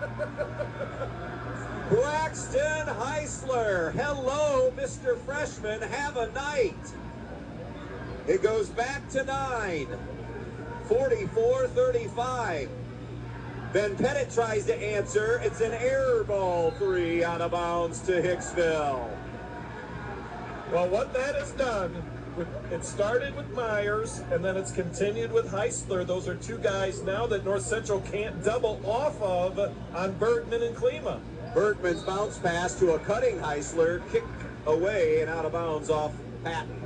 Braxton Heisler. Hello, Mr. Freshman. Have a night. It goes back to 9. 44-35. Ben Pettit tries to answer. It's an air ball three out of bounds to Hicksville. Well, what that has done, it started with Myers, and then it's continued with Heisler. Those are two guys now that North Central can't double off of on Bergman and Klima. Bergman's bounce pass to a cutting Heisler, kicked away and out of bounds off Patton.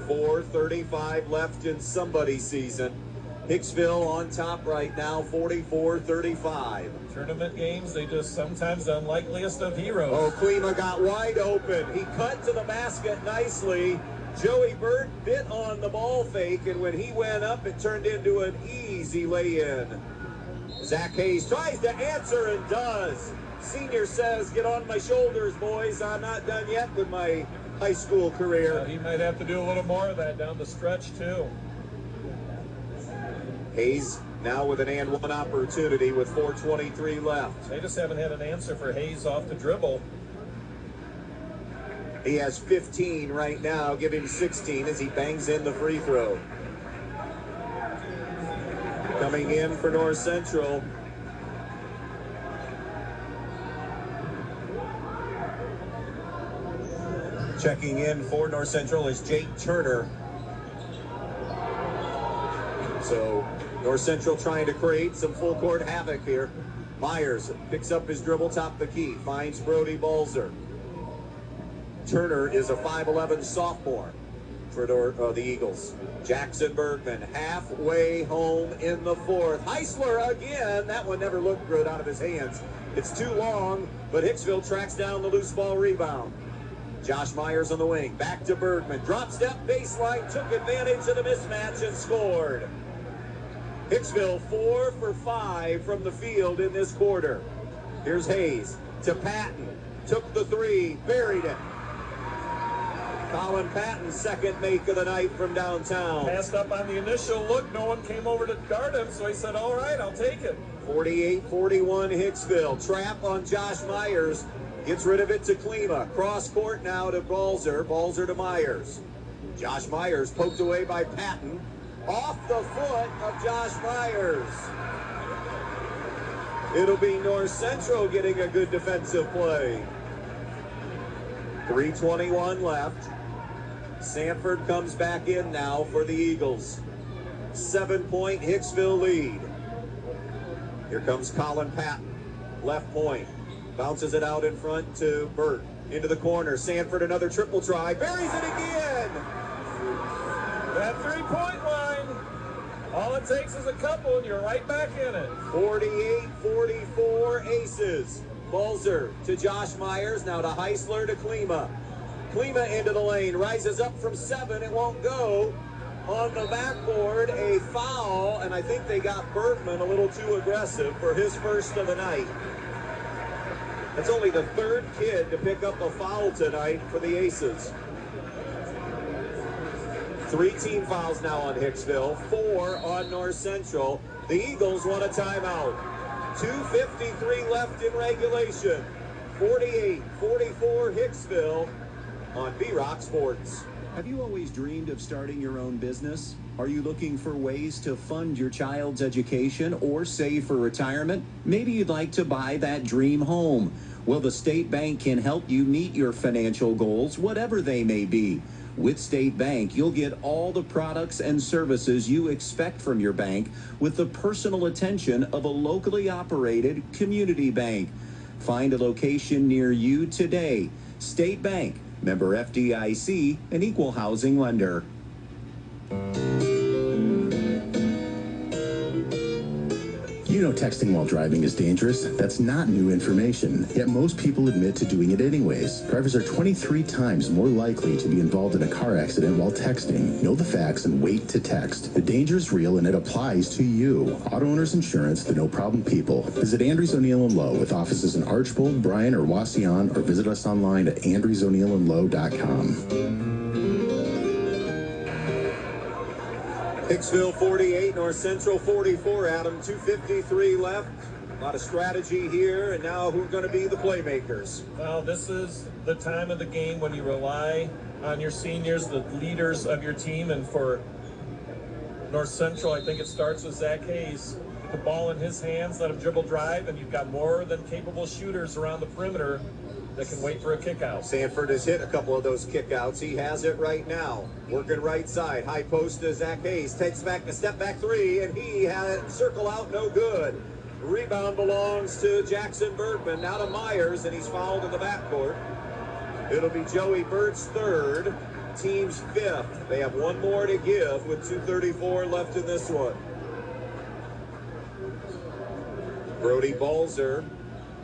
4:35 left in somebody's season. Hicksville on top right now, 44-35. Tournament games, they just sometimes the unlikeliest of heroes. Oh, Klima got wide open. He cut to the basket nicely. Joey Burt bit on the ball fake, and when he went up, it turned into an easy lay-in. Zach Hayes tries to answer and does. Senior says, get on my shoulders, boys. I'm not done yet with my high school career. He might have to do a little more of that down the stretch, too. Hayes now with an and one opportunity with 4:23 left. They just haven't had an answer for Hayes off the dribble. He has 15 right now. Give him 16 as he bangs in the free throw. Coming in for North Central. Checking in for North Central is Jake Turner. So North Central trying to create some full court havoc here. Myers picks up his dribble, top the key, finds Brody Balzer. Turner is a 5'11 sophomore for the Eagles. Jackson Bergman halfway home in the fourth. Heisler again. That one never looked good out of his hands. It's too long, but Hicksville tracks down the loose ball rebound. Josh Myers on the wing. Back to Bergman. Drop step baseline. Took advantage of the mismatch and scored. Hicksville 4 for 5 from the field in this quarter. Here's Hayes to Patton. Took the three. Buried it. Colin Patton's second make of the night from downtown. Passed up on the initial look. No one came over to guard him, so he said, all right, I'll take it. 48-41 Hicksville. Trap on Josh Myers. Gets rid of it to Klima. Cross court now to Balzer. Balzer to Myers. Josh Myers poked away by Patton. Off the foot of Josh Myers. It'll be North Central getting a good defensive play. 3:21 left. Sanford comes back in now for the Eagles. 7-point Hicksville lead. Here comes Colin Patton. Left point. Bounces it out in front to Burt. Into the corner. Sanford another triple try. Buries it again. That three-point line. All it takes is a couple and you're right back in it. 48-44 Aces. Balzer to Josh Myers. Now to Heisler to Klima. Klima into the lane. Rises up from 7. It won't go. On the backboard, a foul, and I think they got Bergman a little too aggressive for his first of the night. That's only the third kid to pick up a foul tonight for the Aces. 3 team fouls now on Hicksville, 4 on North Central. The Eagles want a timeout. 2:53 left in regulation. 48-44 Hicksville on B-Rock Sports. Have you always dreamed of starting your own business? Are you looking for ways to fund your child's education or save for retirement? Maybe you'd like to buy that dream home. Well, the State Bank can help you meet your financial goals, whatever they may be. With State Bank, you'll get all the products and services you expect from your bank with the personal attention of a locally operated community bank. Find a location near you today. State Bank, member FDIC, an equal housing lender. You know texting while driving is dangerous. That's not new information, yet most people admit to doing it anyways. Drivers are 23 times more likely to be involved in a car accident while texting. Know the facts and wait to text. The danger is real and it applies to you. Auto Owners Insurance, the no-problem people. Visit Andrews O'Neill & Lowe with offices in Archbold, Bryan, or Wauseon, or visit us online at andrewsoneillandlowe.com. Hicksville 48, North Central 44, Adam. 2:53 left. A lot of strategy here, and now who's going to be the playmakers? Well, this is the time of the game when you rely on your seniors, the leaders of your team, and for North Central, I think it starts with Zach Hayes. Get the ball in his hands, let him dribble drive, and you've got more than capable shooters around the perimeter that can wait for a kick out. Sanford has hit a couple of those kickouts. He has it right now. Working right side. High post to Zach Hayes. Takes back the step back 3, and he had it circle out, no good. Rebound belongs to Jackson Bergman. Now to Myers, and he's fouled in the backcourt. It'll be Joey Burt's third, team's 5th. They have one more to give with 2:34 left in this one. Brody Balzer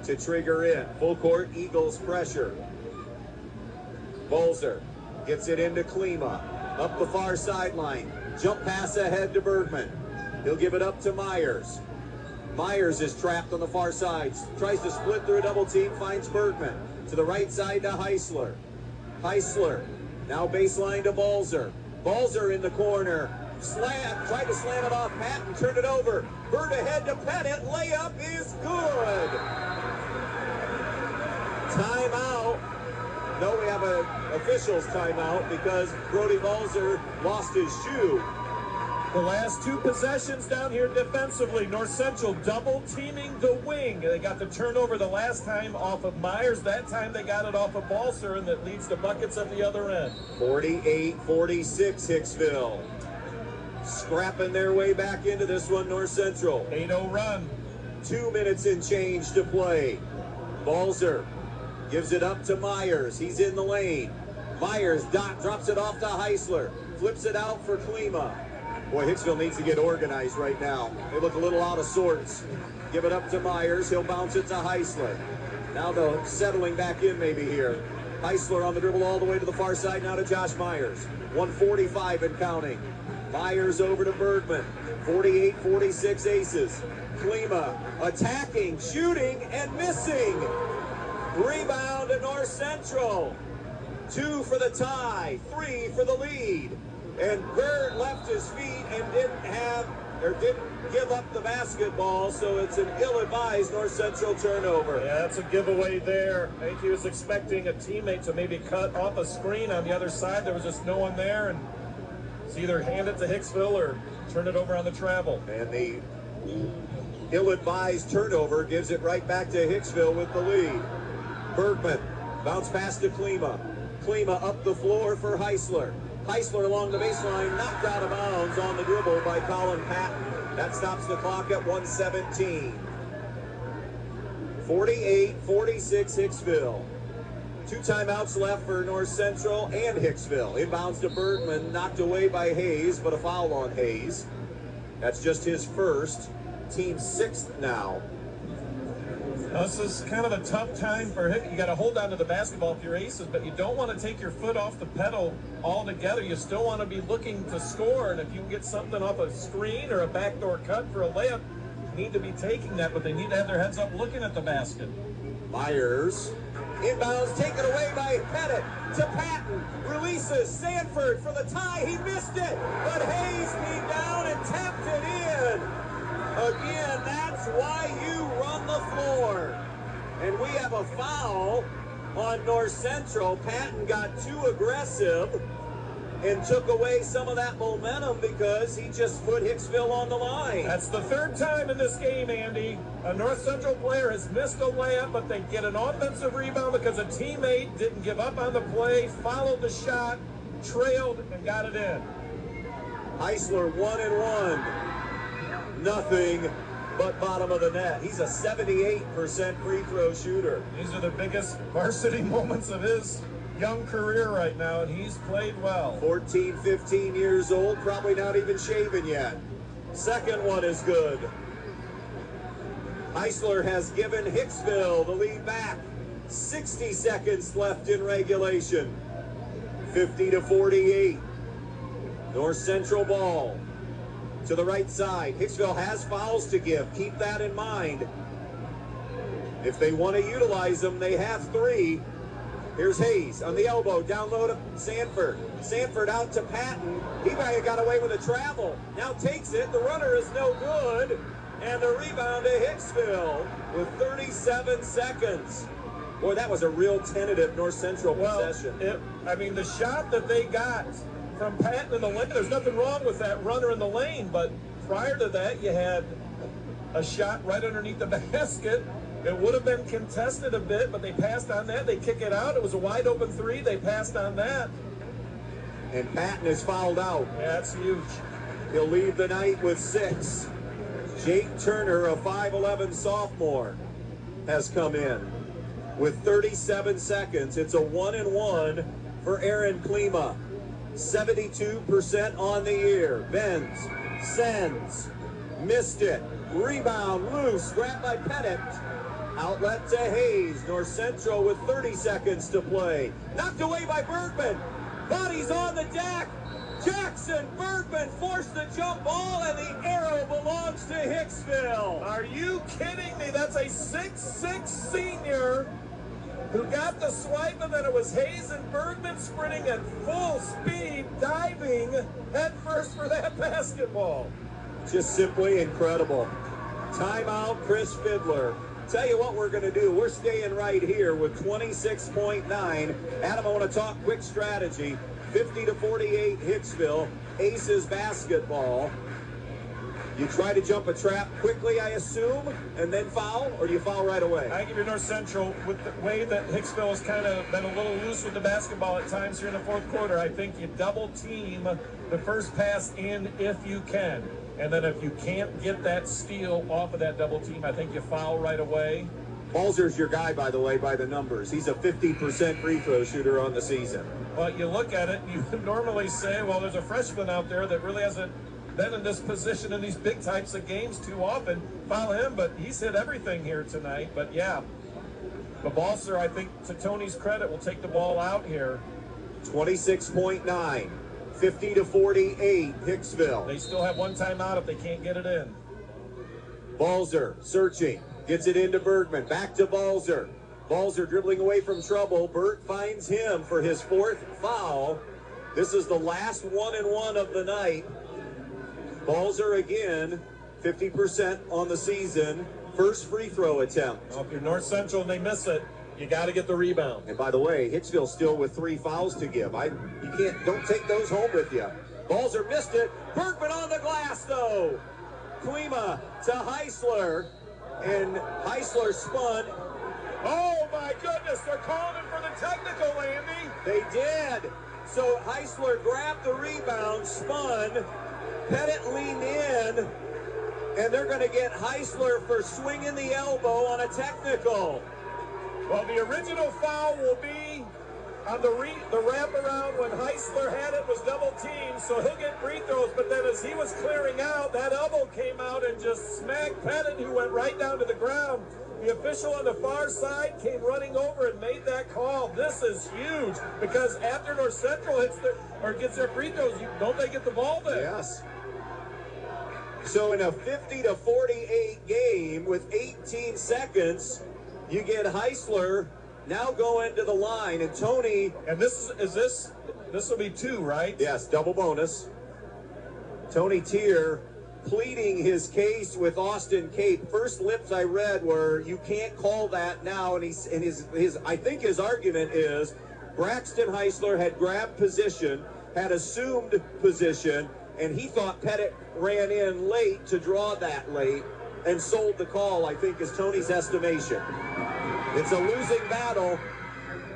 to trigger in. Full court, Eagles pressure. Balzer gets it into Klima. Up the far sideline. Jump pass ahead to Bergman. He'll give it up to Myers. Myers is trapped on the far side. Tries to split through a double team, finds Bergman. To the right side to Heisler. Heisler now baseline to Balzer. Balzer in the corner. Slam, tried to slam it off Patton, turned it over. Burt ahead to Pettit. Layup is good. Timeout. No, we have an official's timeout because Brody Balzer lost his shoe. The last 2 possessions down here defensively, North Central double teaming the wing. They got the turnover the last time off of Myers. That time they got it off of Balzer, and that leads to buckets at the other end. 48-46 Hicksville. Scrapping their way back into this one, North Central. 8-0 run. 2 minutes and change to play. Balzer gives it up to Myers. He's in the lane. Myers drops it off to Heisler. Flips it out for Klima. Boy, Hicksville needs to get organized right now. They look a little out of sorts. Give it up to Myers. He'll bounce it to Heisler. Now they're settling back in maybe here. Heisler on the dribble all the way to the far side. Now to Josh Myers. 1:45 and counting. Myers over to Bergman. 48-46 Aces. Klima attacking, shooting, and missing. Rebound to North Central. 2 for the tie, 3 for the lead. And Burt left his feet and didn't have or didn't give up the basketball, so it's an ill-advised North Central turnover. Yeah, that's a giveaway there. I think he was expecting a teammate to maybe cut off a screen on the other side. There was just no one there, and it's either hand it to Hicksville or turn it over on the travel. And the ill-advised turnover gives it right back to Hicksville with the lead. Bergman, bounce pass to Klima. Klima up the floor for Heisler. Heisler along the baseline, knocked out of bounds on the dribble by Colin Patton. That stops the clock at 1:17. 48-46 Hicksville. 2 timeouts left for North Central and Hicksville. Inbounds to Bergman, knocked away by Hayes, but a foul on Hayes. That's just his first, team 6th now. This is kind of a tough time for him. You got to hold on to the basketball if you're aces, but you don't want to take your foot off the pedal altogether. You still want to be looking to score, and if you can get something off a screen or a backdoor cut for a layup, you need to be taking that, but they need to have their heads up looking at the basket. Myers, inbounds, taken away by Pettit to Patton, releases Sanford for the tie. He missed it, but Hayes came down and tapped it in. Again, that's why you run the floor. And we have a foul on North Central. Patton got too aggressive and took away some of that momentum because he just put Hicksville on the line. That's the 3rd time in this game, Andy. A North Central player has missed a layup, but they get an offensive rebound because a teammate didn't give up on the play, followed the shot, trailed, and got it in. Heisler 1-1. Nothing but bottom of the net. He's a 78% free throw shooter. These are the biggest varsity moments of his young career right now, and he's played well. 14, 15 years old, probably not even shaven yet. Second one is good. Heisler has given Hicksville the lead back. 60 seconds left in regulation. 50-48. North Central ball. To the right side. Hicksville has fouls to give. Keep that in mind. If they want to utilize them, they have 3. Here's Hayes on the elbow. Down low to Sanford. Sanford out to Patton. He might have got away with a travel. Now takes it. The runner is no good. And the rebound to Hicksville with 37 seconds. Boy, that was a real tentative North Central possession. The shot that they got from Patton in the lane, there's nothing wrong with that runner in the lane, but prior to that, you had a shot right underneath the basket. It would have been contested a bit, but they passed on that. They kick it out. It was a wide open 3. They passed on that. And Patton is fouled out. Yeah, that's huge. He'll leave the night with 6. Jake Turner, a 5'11 sophomore, has come in with 37 seconds. It's a 1-1 for Aaron Klima. 72% on the year. Bends, sends, missed it. Rebound loose, grabbed by Pettit. Outlet to Hayes. North Central with 30 seconds to play. Knocked away by Bergman. Bodies on the deck. Jackson Bergman forced the jump ball, and the arrow belongs to Hicksville. Are you kidding me? That's a 6'6 senior who got the swipe, and then it was Hayes and Bergman sprinting at full speed, diving head first for that basketball. Just simply incredible. Timeout, Chris Fiddler. Tell you what we're going to do. We're staying right here with 26.9. Adam, I want to talk quick strategy. 50-48 Hicksville. Aces basketball. You try to jump a trap quickly, I assume, and then foul, or do you foul right away? I give you North Central with the way that Hicksville has kind of been a little loose with the basketball at times here in the 4th quarter. I think you double team the first pass in if you can. And then if you can't get that steal off of that double team, I think you foul right away. Balzer's your guy, by the way, by the numbers. He's a 50% free throw shooter on the season. Well, you look at it, you normally say, well, there's a freshman out there that really hasn't been in this position in these big types of games too often. Foul him, but he's hit everything here tonight. But yeah, the Balzer, I think, to Tony's credit, will take the ball out here. 26.9, 50-48, Hicksville. They still have one timeout if they can't get it in. Balzer searching, gets it into Bergman, back to Balzer. Balzer dribbling away from trouble. Burt finds him for his 4th foul. This is the last 1-1 of the night. Balzer again, 50% on the season. First free throw attempt. Well, if you're North Central and they miss it, you got to get the rebound. And by the way, Hicksville still with 3 fouls to give. Don't take those home with you. Balzer missed it. Bergman on the glass though. Klima to Heisler, and Heisler spun. Oh my goodness, they're calling him for the technical, Andy. They did. So Heisler grabbed the rebound, spun. Pettit leaned in, and they're going to get Heisler for swinging the elbow on a technical. Well, the original foul will be on the wraparound when Heisler had it, was double teamed, so he'll get free throws. But then as he was clearing out, that elbow came out and just smacked Pettit, who went right down to the ground. The official on the far side came running over and made that call. This is huge because after North Central gets their free throws, don't they get the ball there? Yes. So in a 50-48 game with 18 seconds, you get Heisler now going to the line, and Tony. And this will be 2, right? Yes, double bonus. Tony Tier pleading his case with Austin Cape. First lips I read were, you can't call that now, and I think his argument is Braxton Heisler had grabbed position, had assumed position, and he thought Pettit ran in late to draw that late and sold the call, I think is Tony's estimation. It's a losing battle.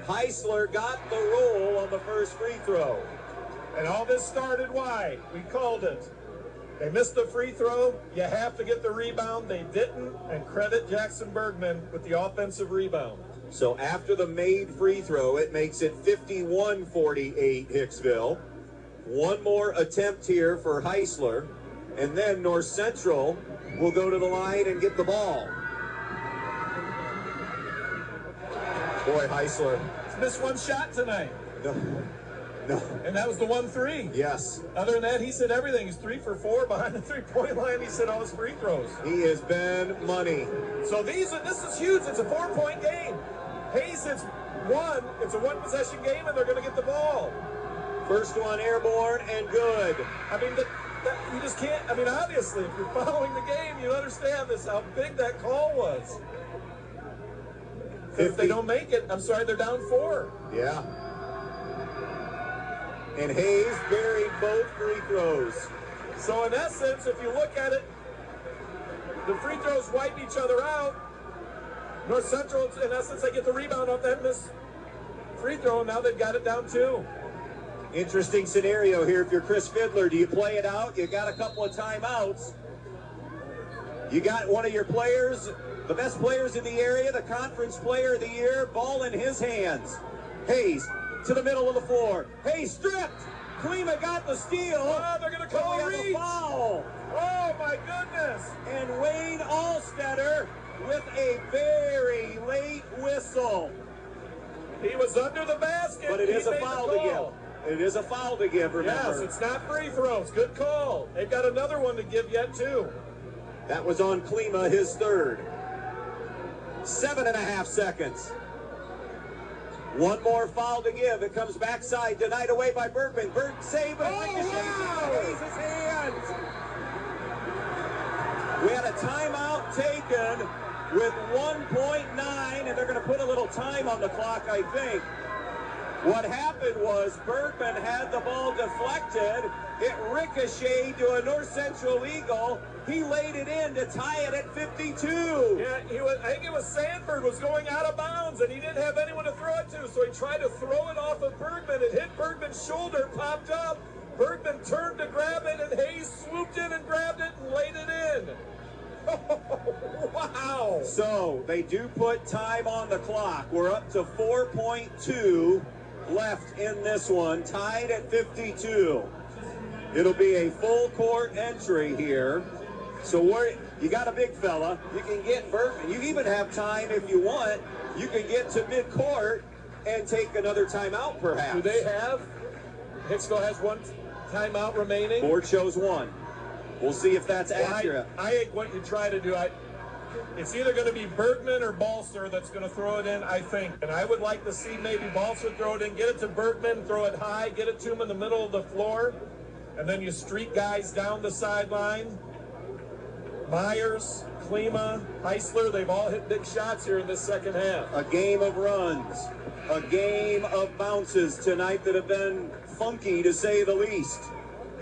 Heisler got the roll on the first free throw. And all this started why? We called it. They missed the free throw. You have to get the rebound. They didn't, and credit Jackson Bergman with the offensive rebound. So after the made free throw, it makes it 51-48 Hicksville. One more attempt here for Heisler, and then North Central will go to the line and get the ball. Boy, Heisler. He's missed one shot tonight. No. And that was the 1-3. Yes. Other than that, he said everything. He's 3 for 4 behind the 3-point line. He said all his free throws. He has been money. So this is huge. It's a 4-point game. Hayes hits 1. It's a 1-possession game, and they're going to get the ball. First one airborne and good. I mean, you just can't. I mean, obviously, if you're following the game, you understand how big that call was. If they don't make it, I'm sorry, they're down 4. Yeah. And Hayes buried both free throws. So in essence, if you look at it, the free throws wipe each other out. North Central, in essence, they get the rebound off that missed free throw, and now they've got it down 2. Interesting scenario here. If you're Chris Fiddler, do you play it out? You got a couple of timeouts. You got one of your players, the best players in the area, the conference player of the year, ball in his hands. Hayes to the middle of the floor. Hayes stripped. Klima got the steal. Oh, they're going to call a reach. Foul. Oh, my goodness. And Wayne Allstetter with a very late whistle. He was under the basket. But it is a foul to give. It is a foul to give, remember. Yes, it's not free throws. Good call. They've got another one to give yet, too. That was on Klima, his third. 7.5 seconds. One more foul to give. It comes backside, denied away by Bergman. Burt save and Hayes' hands. We had a timeout taken with 1.9, and they're going to put a little time on the clock, I think. What happened was Bergman had the ball deflected. It ricocheted to a North Central Eagle. He laid it in to tie it at 52. Yeah, I think it was Sandberg was going out of bounds, and he didn't have anyone to throw it to, so he tried to throw it off of Bergman. It hit Bergman's shoulder, popped up. Bergman turned to grab it, and Hayes swooped in and grabbed it and laid it in. Wow. So they do put time on the clock. We're up to 4.2 left in this one, tied at 52. It'll be a full court entry here. So you got a big fella. You can get Bergman. You even have time if you want. You can get to midcourt and take another timeout perhaps. Do they have? Hicksville has one timeout remaining. Board shows one. We'll see if that's accurate. I think what you try to do, it's either going to be Bergman or Balser that's going to throw it in, I think. And I would like to see maybe Balser throw it in, get it to Bergman, throw it high, get it to him in the middle of the floor. and then you streak guys down the sideline. Myers, Klima, Heisler, they've all hit big shots here in this second half. A game of runs, a game of bounces tonight that have been funky to say the least.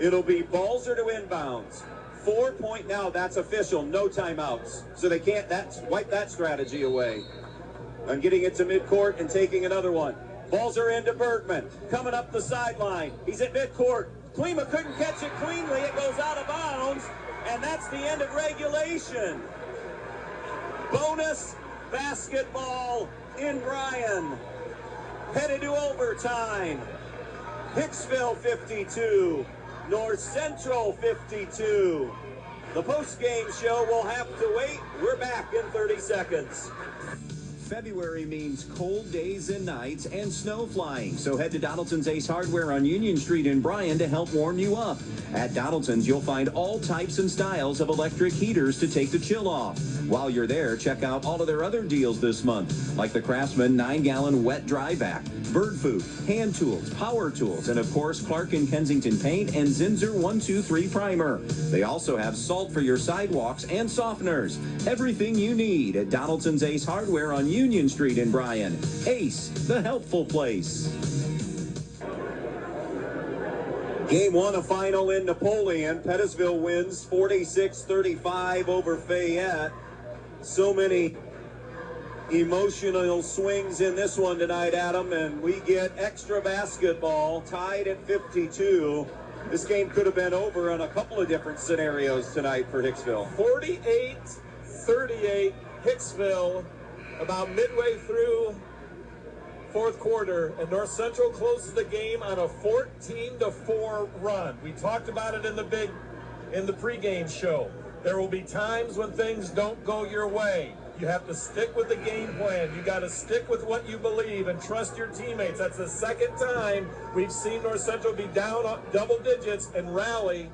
It'll be Balzer to inbounds. 4 point now, that's official, no timeouts. So they can't wipe that strategy away. I'm getting it to midcourt and taking another one. Balzer into Bergman, coming up the sideline. He's at midcourt. Klima couldn't catch it cleanly. It goes out of bounds, and that's the end of regulation. Bonus basketball in Bryan. Headed to overtime. Hicksville 52, North Central 52. The post-game show will have to wait. We're back in 30 seconds. February means cold days and nights and snow flying. So head to Donaldson's Ace Hardware on Union Street in Bryan to help warm you up. At Donaldson's, you'll find all types and styles of electric heaters to take the chill off. While you're there, check out all of their other deals this month, like the Craftsman 9-gallon wet dry vac, bird food, hand tools, power tools, and of course, Clark & Kensington paint and Zinsser 123 primer. They also have salt for your sidewalks and softeners. Everything you need at Donaldson's Ace Hardware on Union Street in Bryan. Ace, the helpful place. Game one, a final in Napoleon. Pettisville wins 46-35 over Fayette. So many emotional swings in this one tonight, Adam, and we get extra basketball tied at 52. This game could have been over on a couple of different scenarios tonight for Hicksville. 48-38, Hicksville, about midway through fourth quarter, and North Central closes the game on a 14-4 run. We talked about it in the pregame show. There will be times when things don't go your way. You have to stick with the game plan. You got to stick with what you believe and trust your teammates. That's the second time we've seen North Central be down double digits and rally.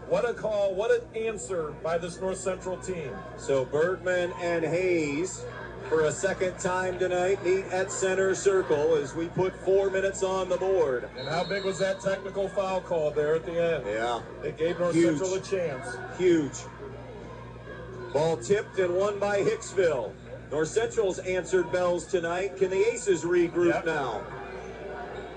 What a call, what an answer by this North Central team. So Bergman and Hayes, for a second time tonight, meet at center circle as we put 4 minutes on the board. And how big was that technical foul call there at the end? Yeah. It gave North Central a chance. Huge. Ball tipped and won by Hicksville. North Central's answered bells tonight. Can the Aces regroup now?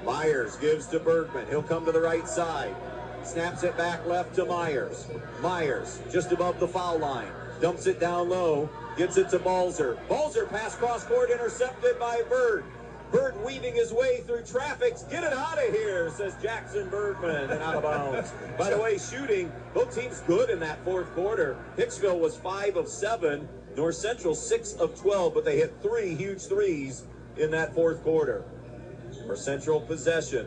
Myers gives to Bergman. He'll come to the right side. Snaps it back left to Myers. Myers just above the foul line. Dumps it down low. Gets it to Balzer. Balzer pass cross court intercepted by Burt. Burt weaving his way through traffic. Get it out of here, says Jackson Bergman, and out of bounds. By the way, shooting, both teams good in that fourth quarter. Hicksville was 5 of 7. North Central 6 of 12, but they hit 3 huge threes in that fourth quarter. North Central possession.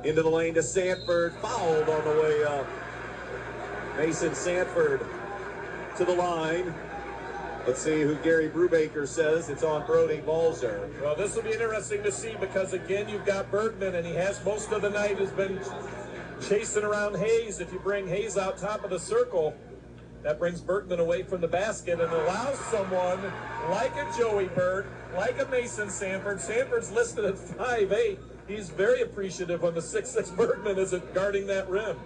Into the lane to Sanford. Fouled on the way up. Mason Sanford to the line. Let's see who Gary Brubaker says. It's on Brody Balzer. Well, this will be interesting to see because, again, you've got Bergman, and he has most of the night has been chasing around Hayes. If you bring Hayes out top of the circle, that brings Bergman away from the basket and allows someone like a Joey Burt, like a Mason Sanford. Sanford's listed at 5'8". He's very appreciative when the 6'6" Bergman isn't guarding that rim.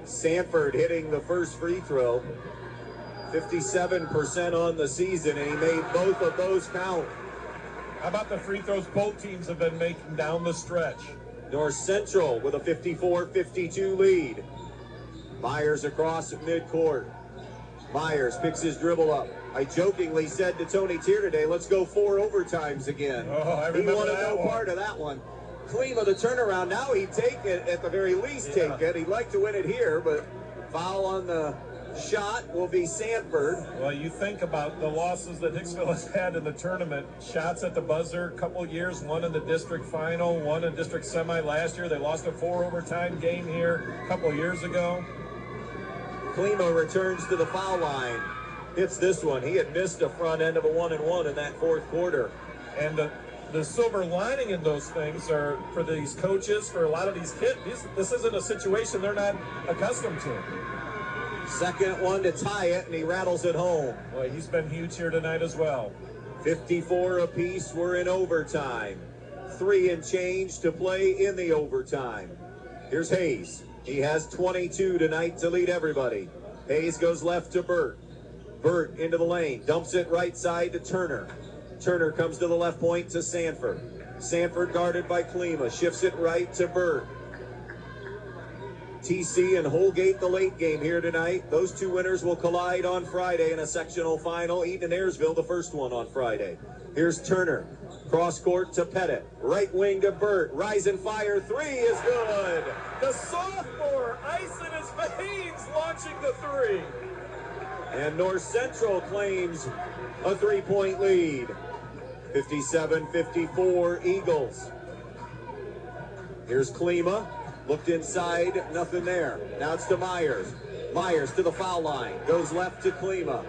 Sanford hitting the first free throw. 57% on the season, and he made both of those count. How about the free throws both teams have been making down the stretch? North Central with a 54-52 lead. Myers across at midcourt. Myers picks his dribble up. I jokingly said to Tony Tier today, let's go 4 overtimes again. Oh, I remember he wanted that no part of that one. Klima the turnaround. Now he'd take it, at the very least take it. He'd like to win it here, but foul on the shot will be Sanford. Well, you think about the losses that Hicksville has had in the tournament. Shots at the buzzer a couple years, one in the district final, one in district semi last year. They lost a 4 overtime game here a couple years ago. Klima returns to the foul line. Hits this one. He had missed a front end of a 1-and-1 in that fourth quarter. And the silver lining in those things are for these coaches, for a lot of these kids, this isn't a situation they're not accustomed to. Second one to tie it, and he rattles it home. Boy, he's been huge here tonight as well. 54 apiece. We're in overtime. 3 and change to play in the overtime. Here's Hayes. He has 22 tonight to lead everybody. Hayes goes left to Burt. Burt into the lane, dumps it right side to Turner. Turner comes to the left point to Sanford. Sanford guarded by Klima, shifts it right to Burt. TC and Holgate the late game here tonight. Those two winners will collide on Friday in a sectional final. Eaton and Ayersville the first one on Friday. Here's Turner. Cross court to Pettit. Right wing to Burt. Rise and fire. Three is good. The sophomore, ice in his veins, launching the three. And North Central claims a 3-point lead. 57-54 Eagles. Here's Klima. Looked inside, nothing there. Now it's to Myers. Myers to the foul line. Goes left to Klima.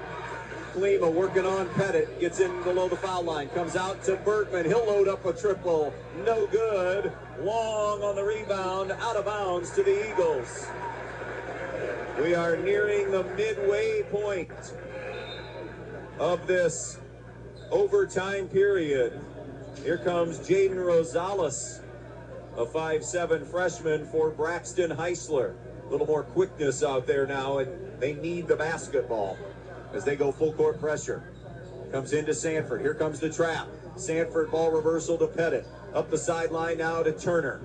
Klima working on Pettit. Gets in below the foul line. Comes out to Bertman. He'll load up a triple. No good. Long on the rebound. Out of bounds to the Eagles. We are nearing the midway point of this overtime period. Here comes Jaden Rosales, a 5'7" freshman for Braxton Heisler. A little more quickness out there now, and they need the basketball as they go full court pressure. Comes into Sanford. Here comes the trap. Sanford ball reversal to Pettit. Up the sideline now to Turner.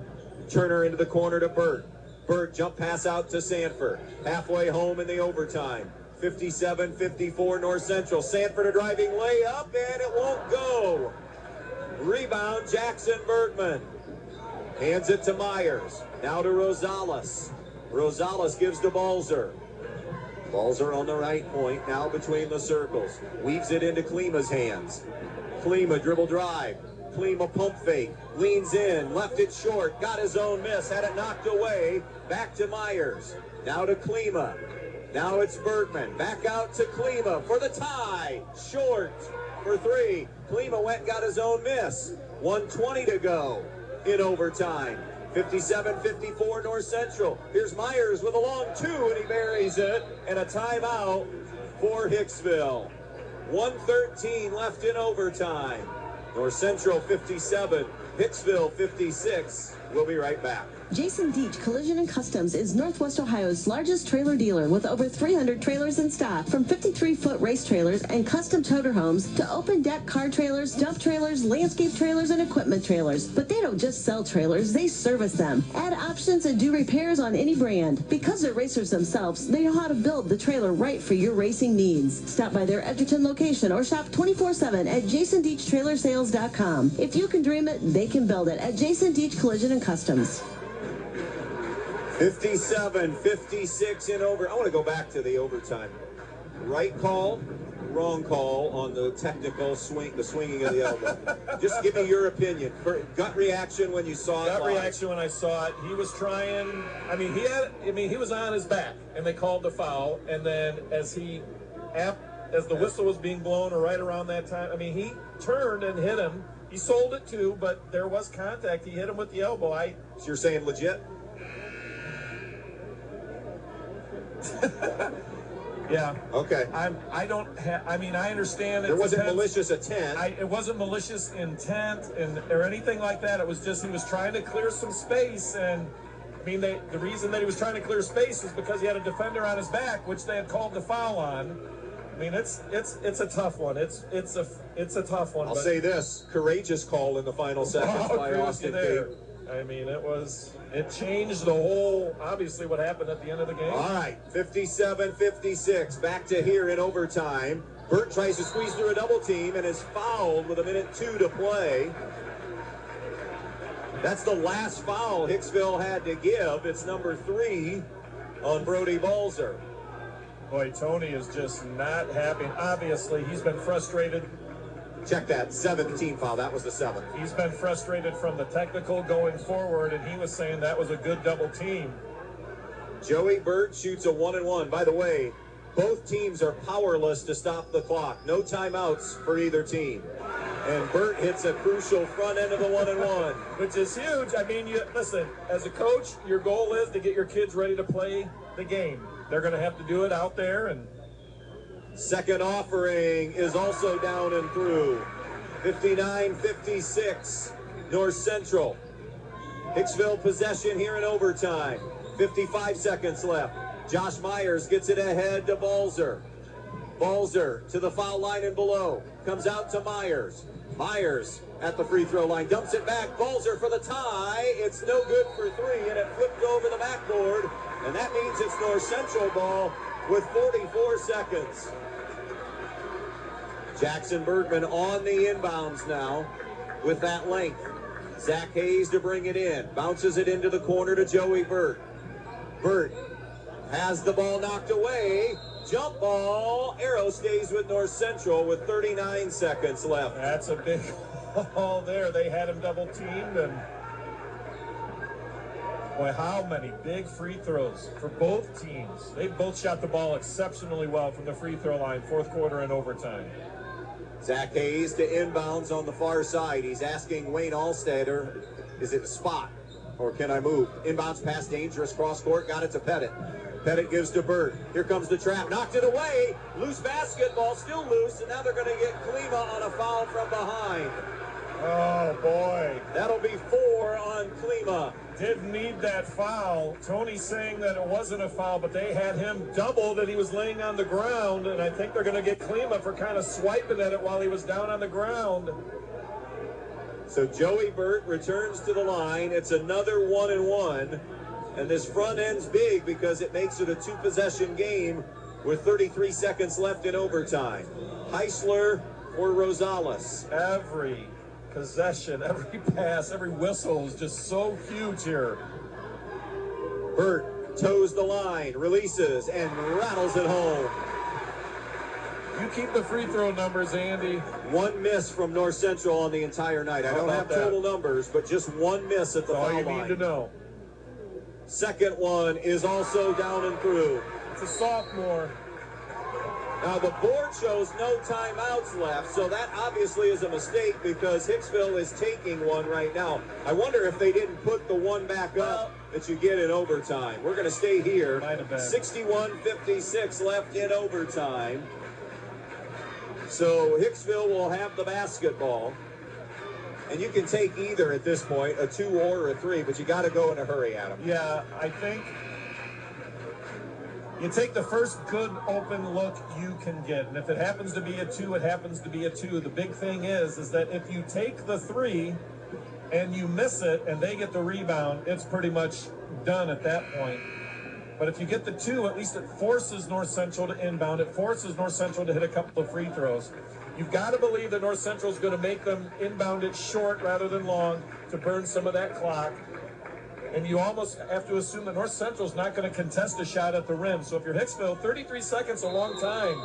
Turner into the corner to Burt. Burt jump pass out to Sanford. Halfway home in the overtime. 57-54 North Central. Sanford a driving layup, and it won't go. Rebound, Jackson Bergman. Hands it to Myers. Now to Rosales. Rosales gives to Balzer. Balzer on the right point, now between the circles. Weaves it into Klima's hands. Klima dribble drive. Klima pump fake. Leans in, left it short. Got his own miss, had it knocked away. Back to Myers. Now to Klima. Now it's Bergman. Back out to Klima for the tie. Short for three. Klima went and got his own miss. 1:20 to go in overtime. 57-54 North Central. Here's Myers with a long two, and he buries it. And a timeout for Hicksville. 1:13 left in overtime. North Central 57, Hicksville 56. We'll be right back. Jason Deach Collision and Customs is Northwest Ohio's largest trailer dealer with over 300 trailers in stock, from 53-foot race trailers and custom toter homes to open deck car trailers, dump trailers, landscape trailers, and equipment trailers. But they don't just sell trailers, they service them. Add options and do repairs on any brand. Because they're racers themselves, they know how to build the trailer right for your racing needs. Stop by their Edgerton location or shop 24/7 at jasondeachtrailersales.com. If you can dream it, they can build it at Jason Deach Collision and Customs. 57-56 in over. I want to go back to the overtime. Right call, wrong call on the technical swing, the swinging of the elbow. Just give me your opinion. Gut reaction when you saw it. Gut reaction when I saw it. He was trying. He was on his back, and they called the foul. And then as the whistle was being blown, or right around that time, he turned and hit him. He sold it too, but there was contact. He hit him with the elbow. So you're saying legit? Yeah. Okay. I understand. There wasn't malicious intent. It wasn't malicious intent or anything like that. It was just he was trying to clear some space, and the reason that he was trying to clear space is because he had a defender on his back, which they had called the foul on. It's a tough one. It's a tough one. I'll say this: courageous call in the final seconds by Austin Cape. It changed the whole, obviously, what happened at the end of the game. All right, 57-56, back to here in overtime. Burt tries to squeeze through a double team and is fouled with 1:02 to play. That's the last foul Hicksville had to give. It's number 3 on Brody Balzer. Boy, Tony is just not happy. Obviously, he's been frustrated. Check that, 7th team foul. That was the 7th. He's been frustrated from the technical going forward, and he was saying that was a good double team. Joey Burt shoots a 1-1. By the way, both teams are powerless to stop the clock. No timeouts for either team. And Burt hits a crucial front end of the 1-1. Which is huge. Listen, as a coach, your goal is to get your kids ready to play the game. They're going to have to do it out there, and second offering is also down and through. 59-56, North Central. Hicksville possession here in overtime. 55 seconds left. Josh Myers gets it ahead to Balzer. Balzer to the foul line and below. Comes out to Myers. Myers at the free throw line. Dumps it back. Balzer for the tie. It's no good for three, and it flipped over the backboard. And that means it's North Central ball with 44 seconds. Jackson Bergman on the inbounds now with that length. Zach Hayes to bring it in. Bounces it into the corner to Joey Burt. Burt has the ball knocked away. Jump ball. Arrow stays with North Central with 39 seconds left. That's a big ball there. They had him double teamed, and boy, how many big free throws for both teams. They both shot the ball exceptionally well from the free throw line, fourth quarter and overtime. Zach Hayes to inbounds on the far side. He's asking Wayne Allstader, is it a spot or can I move? Inbounds pass, dangerous cross court, got it to Pettit. Pettit gives to Burt. Here comes the trap, knocked it away. Loose basketball, still loose, and now they're going to get Klima on a foul from behind. Oh, boy. That'll be 4 on Klima. Didn't need that foul. Tony's saying that it wasn't a foul, but they had him doubled and he was laying on the ground, and I think they're going to get Klima for kind of swiping at it while he was down on the ground. So Joey Burt returns to the line. It's another 1-and-1, and this front end's big because it makes it a two-possession game with 33 seconds left in overtime. Heisler or Rosales. Every possession, every pass, every whistle is just so huge here. Burt toes the line, releases, and rattles it home. You keep the free throw numbers, Andy. One miss from North Central on the entire night. I don't have total numbers, but just one miss at the foul line. All you need to know. Second one is also down and through. It's a sophomore. Now the board shows no timeouts left, so that obviously is a mistake because Hicksville is taking one right now. I wonder if they didn't put the one back up that you get in overtime. We're going to stay here. 61-56 left in overtime. So Hicksville will have the basketball. And you can take either at this point, a 2 or a 3, but you got to go in a hurry, Adam. Yeah, I think you take the first good open look you can get. And if it happens to be a 2, it happens to be a 2. The big thing is that if you take the 3 and you miss it and they get the rebound, it's pretty much done at that point. But if you get the 2, at least it forces North Central to inbound. It forces North Central to hit a couple of free throws. You've got to believe that North Central is going to make them inbound it short rather than long to burn some of that clock. And you almost have to assume that North Central is not going to contest a shot at the rim. So if you're Hicksville, 33 seconds a long time.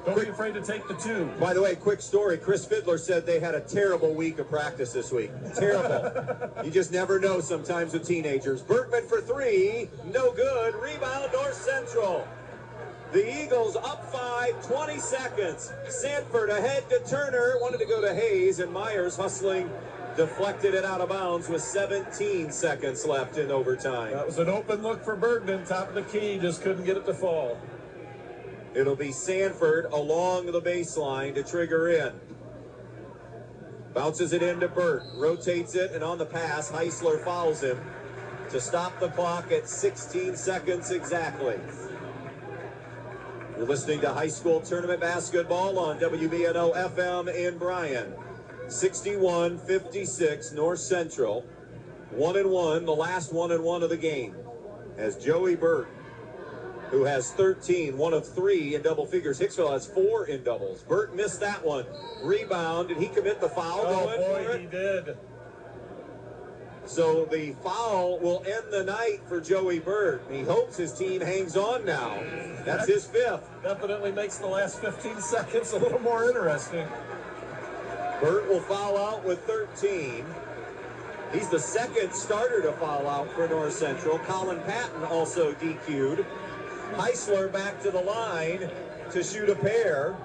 Don't be afraid to take the 2. By the way, quick story. Chris Fiddler said they had a terrible week of practice this week. Terrible. You just never know sometimes with teenagers. Bergman for 3. No good. Rebound North Central. The Eagles up 5, 20 seconds. Sanford ahead to Turner. Wanted to go to Hayes, and Myers hustling. Deflected it out of bounds with 17 seconds left in overtime. That was an open look for Bergman. Top of the key. Just couldn't get it to fall. It'll be Sanford along the baseline to trigger in. Bounces it into Burt. Rotates it, and on the pass, Heisler fouls him to stop the clock at 16 seconds exactly. You're listening to high school tournament basketball on WBNO FM in Bryan. 61-56 North Central. 1-1, the last 1-1 of the game. As Joey Burt, who has 13, 1 of 3 in double figures. Hicksville has 4 in doubles. Burt missed that one. Rebound. Did he commit the foul? Oh, boy, he did. So the foul will end the night for Joey Burt. He hopes his team hangs on now. That's his 5th. Definitely makes the last 15 seconds a little more interesting. Burt will foul out with 13. He's the second starter to foul out for North Central. Colin Patton also DQ'd. Heisler back to the line to shoot a pair.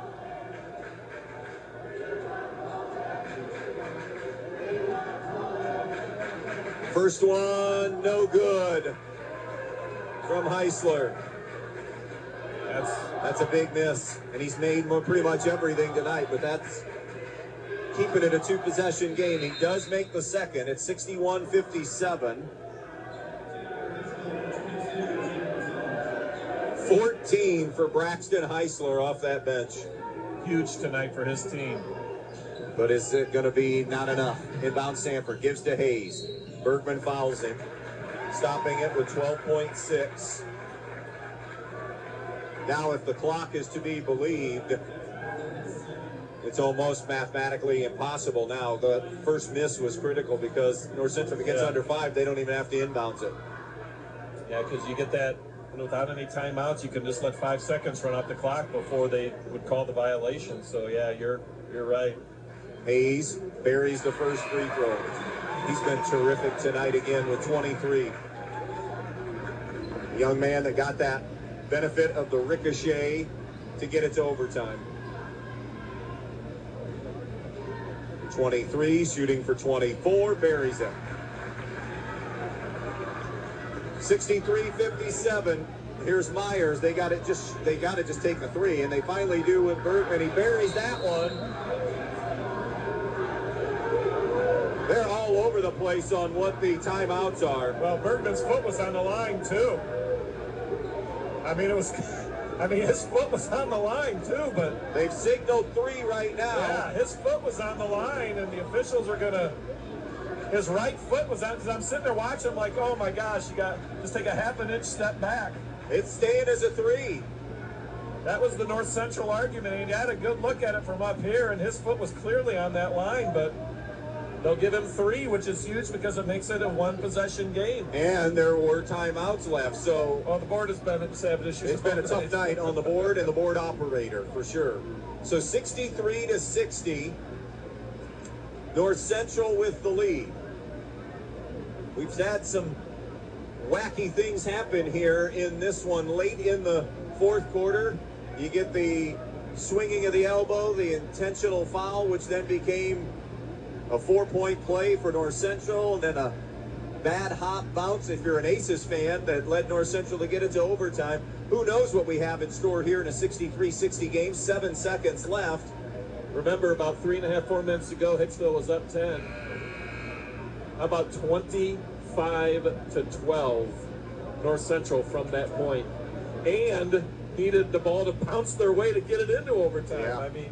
First one, no good from Heisler. That's a big miss, and he's made pretty much everything tonight, but that's keeping it a 2-possession game. He does make the second at 61-57. 14 for Braxton Heisler off that bench. Huge tonight for his team. But is it going to be not enough? Inbound Sanford gives to Hayes. Bergman fouls him, stopping it with 12.6. Now, if the clock is to be believed, it's almost mathematically impossible now. The first miss was critical because North Central, if it gets under 5, they don't even have to inbounds it. Yeah, because you get that without any timeouts, you can just let 5 seconds run off the clock before they would call the violation. So, yeah, you're right. Hayes buries the first free throw. He's been terrific tonight again with 23. The young man that got that benefit of the ricochet to get it to overtime. 23, shooting for 24, buries it. 63-57. Here's Myers. They got to just take the three, and they finally do with Burt, and he buries that one. They're all over the place on what the timeouts are. Well, Bergman's foot was on the line, too. His foot was on the line, too, but... They've signaled 3 right now. Yeah, his foot was on the line, and the officials are going to... His right foot was on, because I'm sitting there watching, I'm like, oh, my gosh, you got just take a half an inch step back. It's staying as a 3. That was the North Central argument, and he had a good look at it from up here, and his foot was clearly on that line, but... They'll give him 3, which is huge because it makes it a one-possession game. And there were timeouts left, so... Well, the board has been having issues. It's been a tough night on the board and the board operator, for sure. So 63-60, North Central with the lead. We've had some wacky things happen here in this one late in the fourth quarter. You get the swinging of the elbow, the intentional foul, which then became a 4-point play for North Central, and then a bad hop bounce if you're an Aces fan that led North Central to get it to overtime. Who knows what we have in store here in a 63-60 game. 7 seconds left. Remember, about 4 minutes ago, Hicksville was up 10. How about 25-12 North Central from that point, and needed the ball to bounce their way to get it into overtime. Yeah. I mean,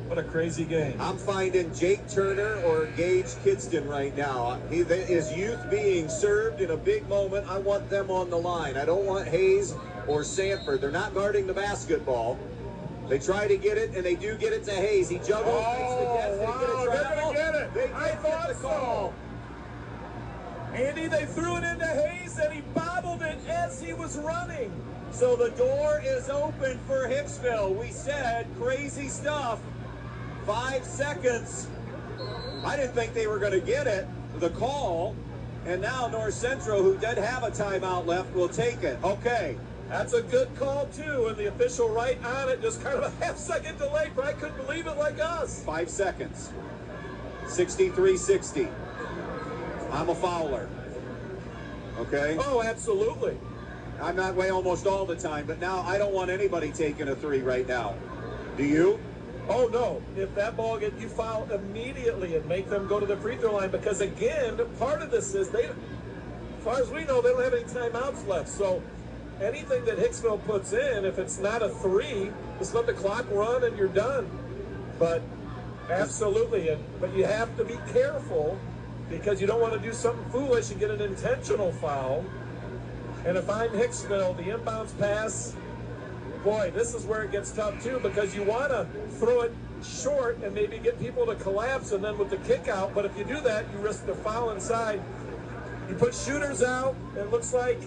what a crazy game. I'm finding Jake Turner or Gage Kidston right now. His youth being served in a big moment. I want them on the line. I don't want Hayes or Sanford. They're not guarding the basketball. They try to get it, and they do get it to Hayes. He juggles, makes the guess, they get a travel. They're gonna get it. I thought the call. Andy, they threw it into Hayes, and he bobbled it as he was running. So the door is open for Hicksville. We said crazy stuff. 5 seconds. I didn't think they were going to get it, the call. And now North Central, who did have a timeout left, will take it. Okay. That's a good call, too. And the official right on it, just kind of a half-second delay. Probably couldn't believe it like us. 5 seconds. 63-60. I'm a fouler. Okay? Oh, absolutely. I'm that way almost all the time, but now I don't want anybody taking a 3 right now. Do you? Oh, no. If that ball you foul immediately and make them go to the free throw line, because, again, part of this is as far as we know, they don't have any timeouts left. So anything that Hicksville puts in, if it's not a 3, just let the clock run and you're done. But absolutely, but you have to be careful because you don't want to do something foolish and get an intentional foul. And if I'm Hicksville, the inbounds pass, boy, this is where it gets tough, too, because you want to throw it short and maybe get people to collapse and then with the kick out. But if you do that, you risk the foul inside. You put shooters out. It looks like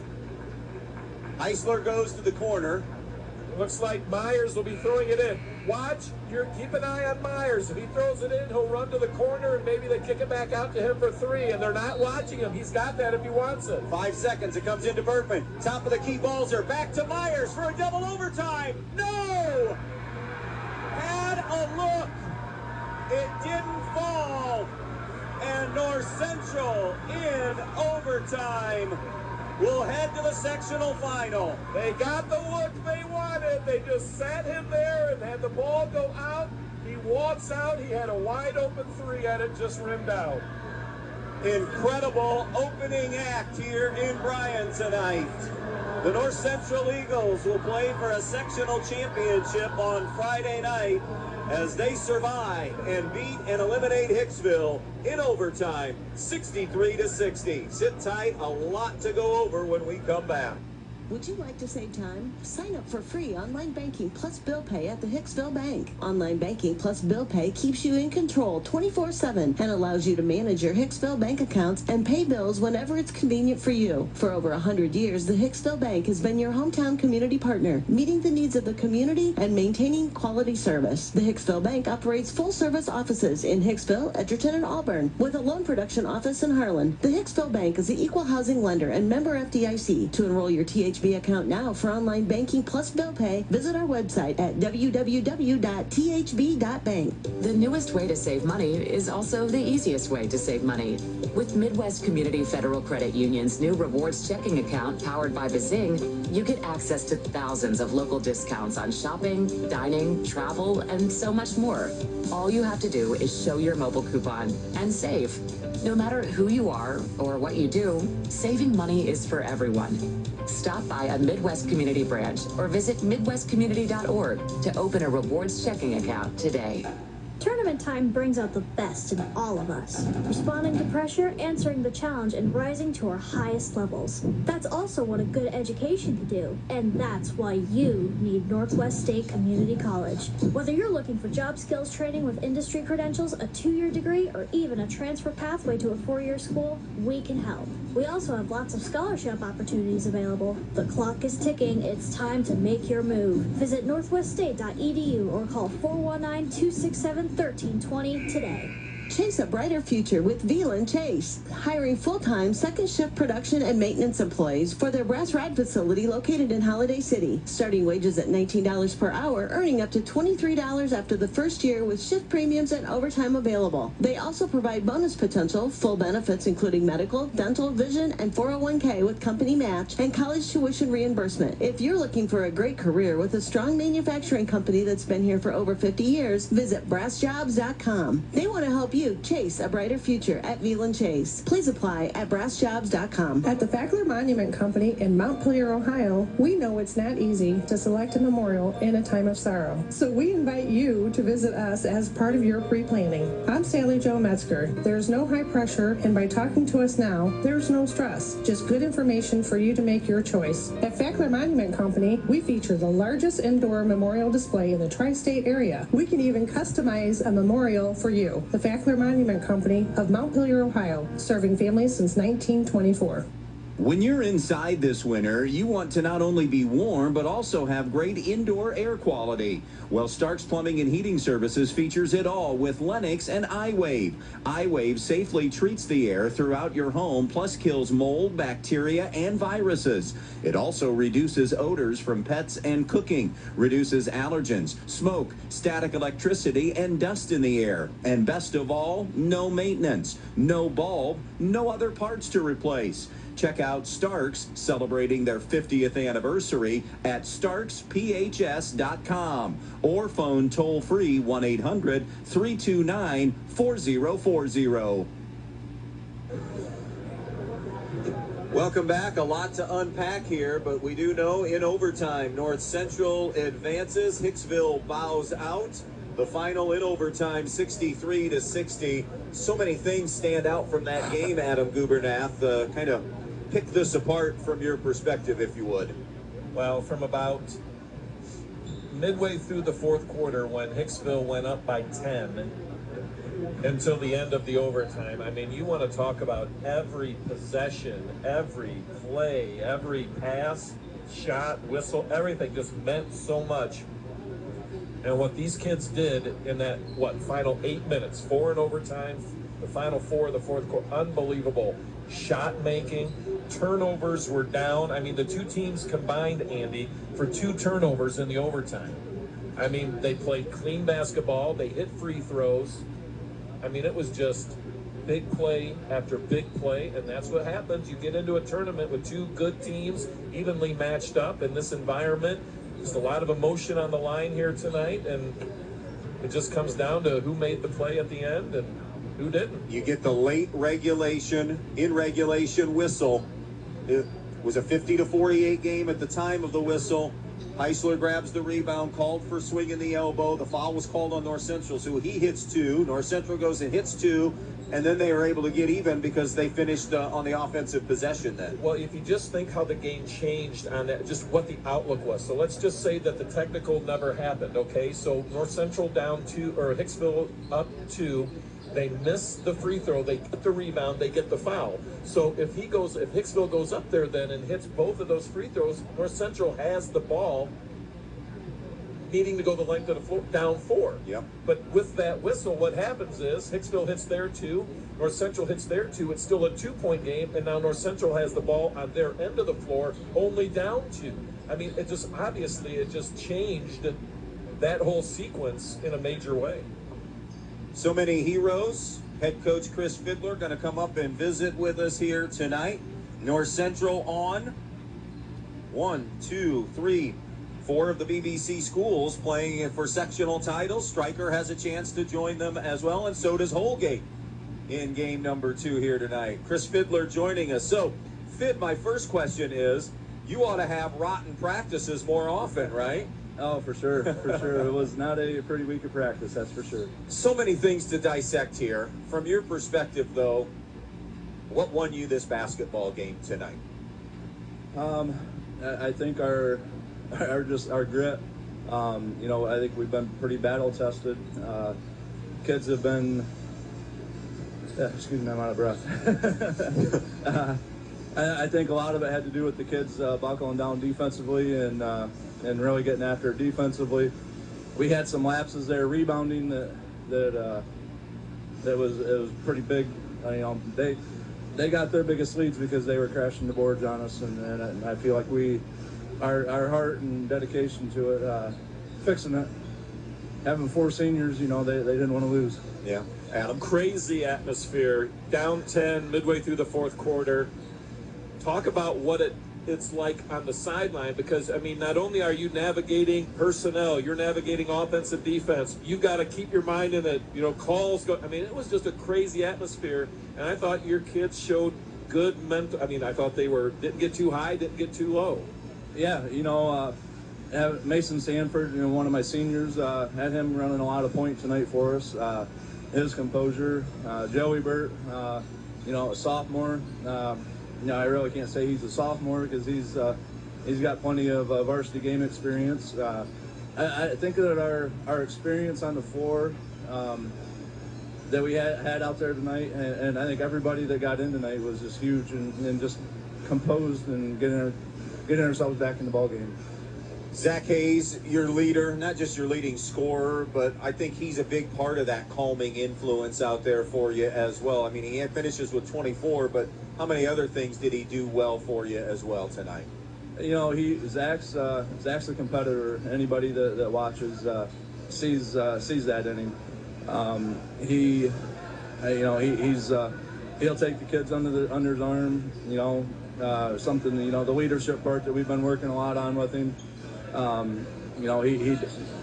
Heisler goes to the corner. It looks like Myers will be throwing it in. Watch, keep an eye on Myers. If he throws it in, he'll run to the corner and maybe they kick it back out to him for 3, and they're not watching him. He's got that if he wants it. 5 seconds, it comes into Bergman. Top of the key, Balzer, back to Myers for a double overtime. No! Had a look. It didn't fall. And North Central in overtime will head to the sectional final. They got the look they wanted. They just sat him there and had the ball go out. He walks out. He had a wide open 3 and it just rimmed out. incredible opening act here in Bryan tonight. The North Central Eagles will play for a sectional championship on Friday night as they survive and beat and eliminate Hicksville in overtime, 63-60. Sit tight, a lot to go over when we come back. Would you like to save time? Sign up for free online banking plus bill pay at the Hicksville Bank. Online banking plus bill pay keeps you in control 24/7 and allows you to manage your Hicksville bank accounts and pay bills whenever it's convenient for you. For over 100 years, the Hicksville Bank has been your hometown community partner, meeting the needs of the community and maintaining quality service. The Hicksville Bank operates full-service offices in Hicksville, Edgerton, and Auburn, with a loan production office in Harlan. The Hicksville Bank is the equal housing lender and member FDIC. To enroll your THB account now for online banking plus bill pay, visit our website at www.thb.bank. The newest way to save money is also the easiest way to save money. With Midwest Community Federal Credit Union's new rewards checking account powered by Bazing, you get access to thousands of local discounts on shopping, dining, travel, and so much more. All you have to do is show your mobile coupon and save. No matter who you are or what you do, saving money is for everyone. Stop by a Midwest Community branch or visit midwestcommunity.org to open a rewards checking account today. Tournament time brings out the best in all of us, responding to pressure, answering the challenge, and rising to our highest levels. That's also what a good education can do, and that's why you need Northwest State Community College. Whether you're looking for job skills training with industry credentials, a 2-year degree, or even a transfer pathway to a 4-year school, we can help. We also have lots of scholarship opportunities available. The clock is ticking. It's time to make your move. Visit northweststate.edu or call 419-267-1320 today. Chase a brighter future with Veland Chase, hiring full-time second shift production and maintenance employees for their brass rod facility located in Holiday City. Starting wages at $19 per hour, earning up to $23 after the first year with shift premiums and overtime available. They also provide bonus potential, full benefits including medical, dental, vision, and 401k with company match and college tuition reimbursement. If you're looking for a great career with a strong manufacturing company that's been here for over 50 years, visit brassjobs.com. They want to help you chase a brighter future at Veland Chase. Please apply at brassjobs.com. At the Fackler Monument Company in Montpelier, Ohio, we know it's not easy to select a memorial in a time of sorrow. So we invite you to visit us as part of your pre-planning. I'm Sally Jo Metzger. There's no high pressure, and by talking to us now, there's no stress. Just good information for you to make your choice. At Fackler Monument Company, we feature the largest indoor memorial display in the tri-state area. We can even customize a memorial for you. The Fackler Monument Company of Montpelier, Ohio, serving families since 1924. When you're inside this winter, you want to not only be warm, but also have great indoor air quality. Well, Stark's Plumbing and Heating Services features it all with Lennox and iWave. iWave safely treats the air throughout your home, plus kills mold, bacteria, and viruses. It also reduces odors from pets and cooking, reduces allergens, smoke, static electricity, and dust in the air. And best of all, no maintenance, no bulb, no other parts to replace. Check out Starks, celebrating their 50th anniversary at starksphs.com or phone toll-free 1-800-329-4040. Welcome back. A lot to unpack here, but we do know in overtime, North Central advances. Hicksville bows out. The final in overtime, 63-60. So many things stand out from that game, Adam Gubernath. Kind of pick this apart from your perspective, if you would. Well, from about midway through the fourth quarter when Hicksville went up by 10 until the end of the overtime, I mean, you want to talk about every possession, every play, every pass, shot, whistle, everything just meant so much. And what these kids did in that, final 8 minutes, 4 in overtime, the final 4 of the fourth quarter, unbelievable. Shot making, turnovers were down. I mean, the two teams combined, Andy, for 2 turnovers in the overtime. I mean, they played clean basketball. They hit free throws. I mean, it was just big play after big play, and that's what happens. You get into a tournament with 2 good teams, evenly matched up in this environment. Just a lot of emotion on the line here tonight, and it just comes down to who made the play at the end and Who didn't? You get the late regulation whistle. It was a 50-48 game at the time of the whistle. Heisler grabs the rebound, called for swinging the elbow. The foul was called on North Central, so he hits two. North Central goes and hits two, and then they were able to get even because they finished on the offensive possession then. Well, if you just think how the game changed on that, just what the outlook was. So let's just say that the technical never happened, okay? So North Central down two, or Hicksville up two. They miss the free throw, they get the rebound, they get the foul. So if Hicksville goes up there then and hits both of those free throws, North Central has the ball, needing to go the length of the floor, down four. Yep. But with that whistle, what happens is Hicksville hits their two, North Central hits their two. It's still a 2-point game, and now North Central has the ball on their end of the floor, only down two. I mean, it just changed that whole sequence in a major way. So many heroes. Head coach Chris Fiddler going to come up and visit with us here tonight. North Central on 1, 2, 3, 4 of the BBC schools playing for sectional titles. Stryker has a chance to join them as well, and so does Holgate in game number 2 here tonight. Chris Fiddler joining us. So, Fid, my first question is, you ought to have rotten practices more often, right? Oh, for sure, for sure. It was not a pretty week of practice, that's for sure. So many things to dissect here. From your perspective, though, what won you this basketball game tonight? I think our grit. I think we've been pretty battle tested. Kids have been. Excuse me, I'm out of breath. I think a lot of it had to do with the kids buckling down defensively and really getting after it defensively. We had some lapses there rebounding that was pretty big. They got their biggest leads because they were crashing the boards on us, and I feel like our heart and dedication to it, fixing it, having 4 seniors, they didn't want to lose. Yeah, Adam. Crazy atmosphere, down 10 midway through the fourth quarter. Talk about what it's like on the sideline, because I mean, not only are you navigating personnel, you're navigating offensive, defense. You got to keep your mind in it. Calls go. I mean, it was just a crazy atmosphere, and I thought your kids showed good mental. I mean, I thought they didn't get too high, didn't get too low. Yeah, Mason Sanford, one of my seniors, had him running a lot of point tonight for us. His composure, Joey Burt, a sophomore. I really can't say he's a sophomore because he's got plenty of varsity game experience. I think that our experience on the floor that we had out there tonight, and I think everybody that got in tonight was just huge and just composed and getting ourselves back in the ball game. Zach Hayes, your leader, not just your leading scorer, but I think he's a big part of that calming influence out there for you as well. I mean, he finishes with 24, but how many other things did he do well for you as well tonight? Zach's a competitor. Anybody that watches sees that in him. He'll take the kids under his arm. Something. The leadership part that we've been working a lot on with him. He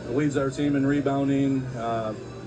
leads our team in rebounding.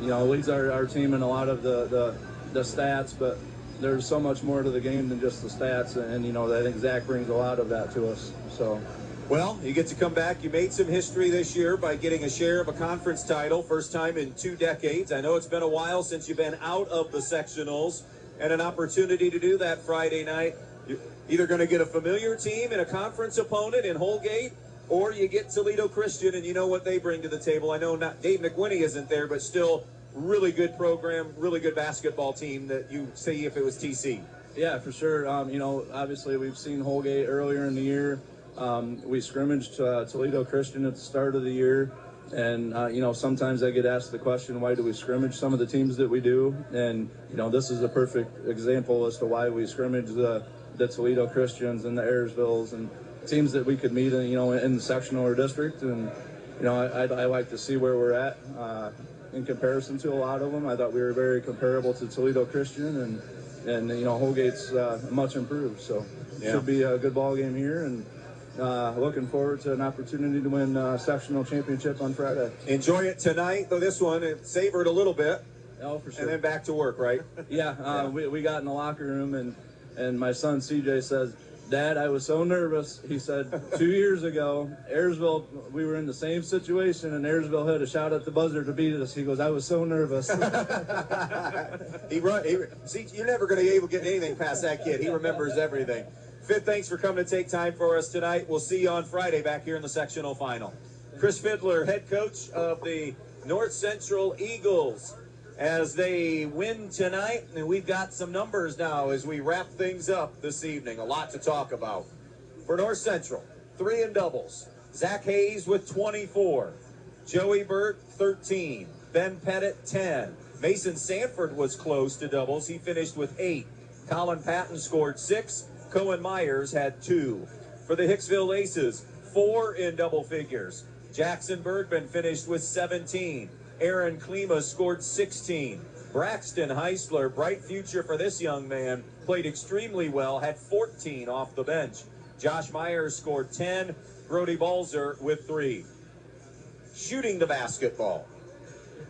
Leads our team in a lot of the stats, but there's so much more to the game than just the stats, and I think Zach brings a lot of that to us. So, well, you get to come back. You made some history this year by getting a share of a conference title, first time in 2 decades. I know it's been a while since you've been out of the sectionals, and an opportunity to do that Friday night. You're either going to get a familiar team and a conference opponent in Holgate, or you get Toledo Christian, and you know what they bring to the table. I know not Dave McWhinney isn't there, but still really good program, really good basketball team that you say if it was TC. Yeah, for sure. Obviously we've seen Holgate earlier in the year. We scrimmaged Toledo Christian at the start of the year. And, sometimes I get asked the question, why do we scrimmage some of the teams that we do? And, this is a perfect example as to why we scrimmage the Toledo Christians and the Ayersvilles and teams that we could meet in the sectional or district. And, I like to see where we're at in comparison to a lot of them. I thought we were very comparable to Toledo Christian, and Holgate's much improved. So it should be a good ball game here, and looking forward to an opportunity to win sectional championship on Friday. Enjoy it tonight, though this one, it savored a little bit. Oh, for sure. And then back to work, right? Yeah, we got in the locker room, and my son CJ says, "Dad, I was so nervous." He said, 2 years ago, Ayersville, we were in the same situation, and Ayersville had a shot at the buzzer to beat us. He goes, "I was so nervous." See, you're never going to be able to get anything past that kid. He remembers everything. Fid, thanks for coming to take time for us tonight. We'll see you on Friday back here in the sectional final. Chris Fiddler, head coach of the North Central Eagles, as they win tonight. And we've got some numbers now as we wrap things up this evening. A lot to talk about. For North Central, 3 in doubles. Zach Hayes with 24. Joey Burt, 13. Ben Pettit, 10. Mason Sanford was close to doubles. He finished with 8. Colin Patton scored 6. Cohen Myers had 2. For the Hicksville Aces, 4 in double figures. Jackson Bergman finished with 17. Aaron Klima scored 16. Braxton Heisler, bright future for this young man, played extremely well, had 14 off the bench. Josh Myers scored 10. Brody Balzer with 3. Shooting the basketball.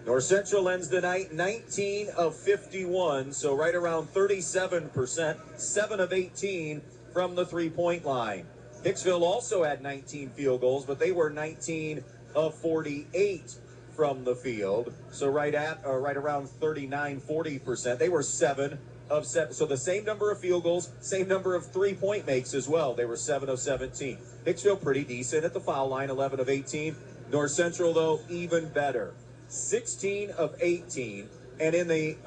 North Central ends the night 19 of 51, so right around 37%, 7 of 18 from the three-point line. Hicksville also had 19 field goals, but they were 19 of 48 from the field, so right around 39-40%. They were 7 of 7, so the same number of field goals, same number of three-point makes as well. They were 7 of 17. Hicksville pretty decent at the foul line, 11 of 18. North Central, though, even better, 16 of 18, and in the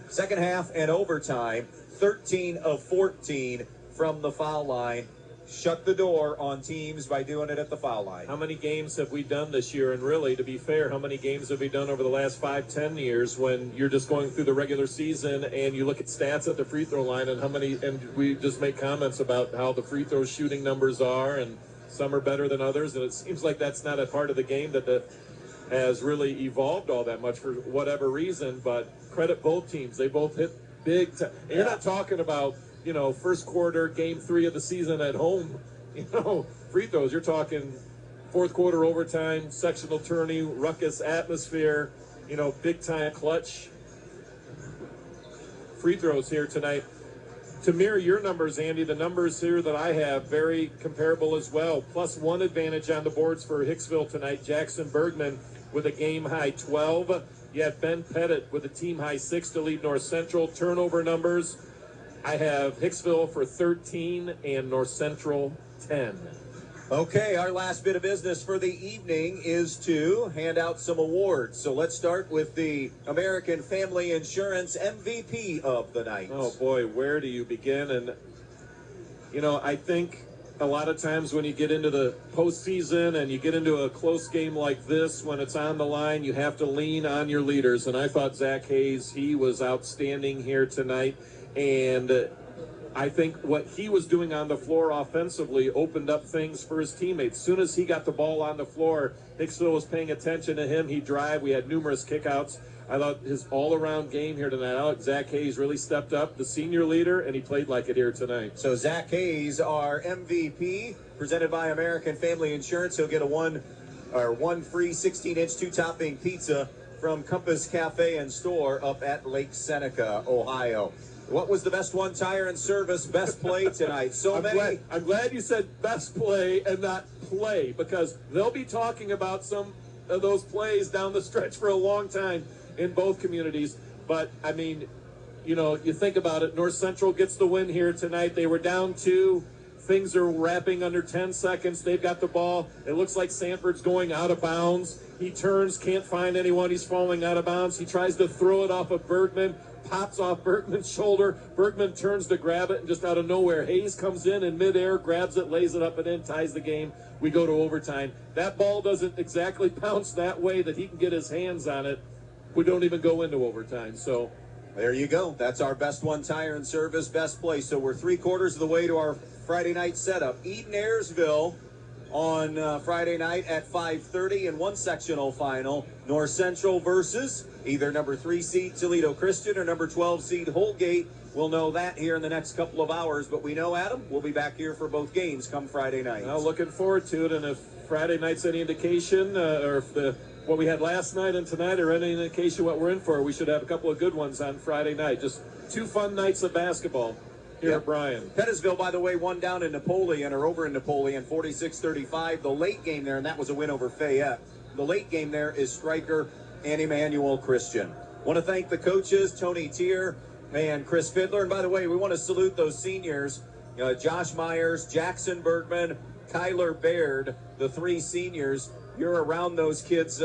second half and overtime, 13 of 14 from the foul line. Shut the door on teams by doing it at the foul line. How many games have we done this year? And really, to be fair, how many games have we done over the last 5-10 years when you're just going through the regular season and you look at stats at the free throw line and we just make comments about how the free throw shooting numbers are, and some are better than others, and it seems like that's not a part of the game that has really evolved all that much for whatever reason. But credit both teams. They both hit big time. Yeah. You're not talking about, first quarter, game 3 of the season at home, free throws. You're talking fourth quarter overtime, sectional tourney, ruckus atmosphere, big time clutch free throws here tonight. To mirror your numbers, Andy, the numbers here that I have, very comparable as well. +1 advantage on the boards for Hicksville tonight. Jackson Bergman with a game-high 12. You had Ben Pettit with a team-high 6 to lead North Central. Turnover numbers, I have Hicksville for 13 and North Central 10. Okay, our last bit of business for the evening is to hand out some awards. So let's start with the American Family Insurance MVP of the night. Oh boy, where do you begin? And, I think a lot of times when you get into the postseason and you get into a close game like this, when it's on the line, you have to lean on your leaders. And I thought Zach Hayes, he was outstanding here tonight. And I think what he was doing on the floor offensively opened up things for his teammates. As soon as he got the ball on the floor, Hicksville was paying attention to him. He'd drive. We had numerous kickouts. I thought his all-around game here tonight, Zach Hayes really stepped up, the senior leader, and he played like it here tonight. So Zach Hayes, our MVP, presented by American Family Insurance. He'll get one free 16-inch two-topping pizza from Compass Cafe and Store up at Lake Seneca, Ohio. What was the best one tire and service, best play tonight? I'm glad you said best play and not play, because they'll be talking about some of those plays down the stretch for a long time in both communities. But, you think about it, North Central gets the win here tonight. They were down 2. Things are wrapping under 10 seconds. They've got the ball. It looks like Sanford's going out of bounds. He turns, can't find anyone. He's falling out of bounds. He tries to throw it off of Bergman. Pops off Bergman's shoulder. Bergman turns to grab it, and just out of nowhere, Hayes comes in midair, grabs it, lays it up and in, ties the game. We go to overtime. That ball doesn't exactly bounce that way that he can get his hands on it. We don't even go into overtime. So there you go. That's our best one tire and service, best play. So we're 3/4 of the way to our Friday night setup. Eden Ayersville on Friday night at 5:30 in one sectional final. North Central versus either number 3 seed Toledo Christian or number 12 seed Holgate. We'll know that here in the next couple of hours. But we know, Adam, we'll be back here for both games come Friday night. Well, looking forward to it. And if Friday night's any indication, or if the what we had last night and tonight are any indication what we're in for, we should have a couple of good ones on Friday night. Just 2 fun nights of basketball here at Bryan. Pettisville, by the way, won down in Napoleon, or over in Napoleon, 46-35. The late game there, and that was a win over Fayette. The late game there is Stryker and Emmanuel Christian. Want to thank the coaches, Tony Tier and Chris Fiddler. And by the way, we want to salute those seniors, Josh Myers, Jackson Bergman, Kyler Baird, the 3 seniors. You're around those kids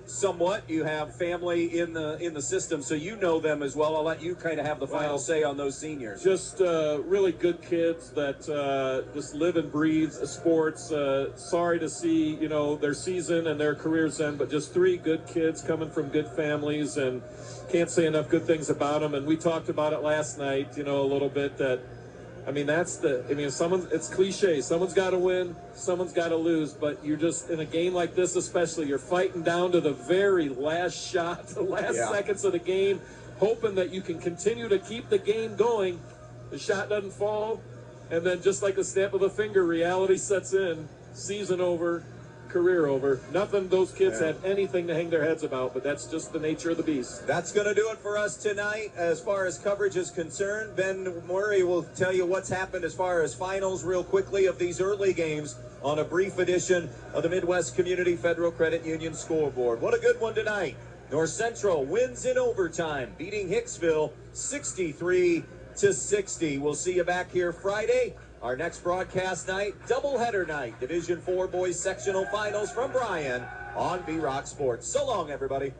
somewhat. You have family in the system, so you know them as well. I'll let you kind of have the final say on those seniors. Just really good kids that just live and breathe sports. Sorry to see, their season and their careers end, but just 3 good kids coming from good families, and can't say enough good things about them. And we talked about it last night, a little bit, that it's cliche. Someone's got to win, someone's got to lose, but you're just, in a game like this especially, you're fighting down to the very last shot, the last seconds of the game, hoping that you can continue to keep the game going. The shot doesn't fall, and then just like the snap of a finger, reality sets in. Season over, career over. Nothing those kids had anything to hang their heads about, but that's just the nature of the beast. That's going to do it for us tonight as far as coverage is concerned. Ben Murray will tell you what's happened as far as finals real quickly of these early games on a brief edition of the Midwest Community Federal Credit Union scoreboard. What a good one tonight. North Central wins in overtime, beating Hicksville 63-60. We'll see you back here Friday. Our next broadcast night, doubleheader night, Division IV Boys Sectional Finals from Bryan on B-Rock Sports. So long, everybody.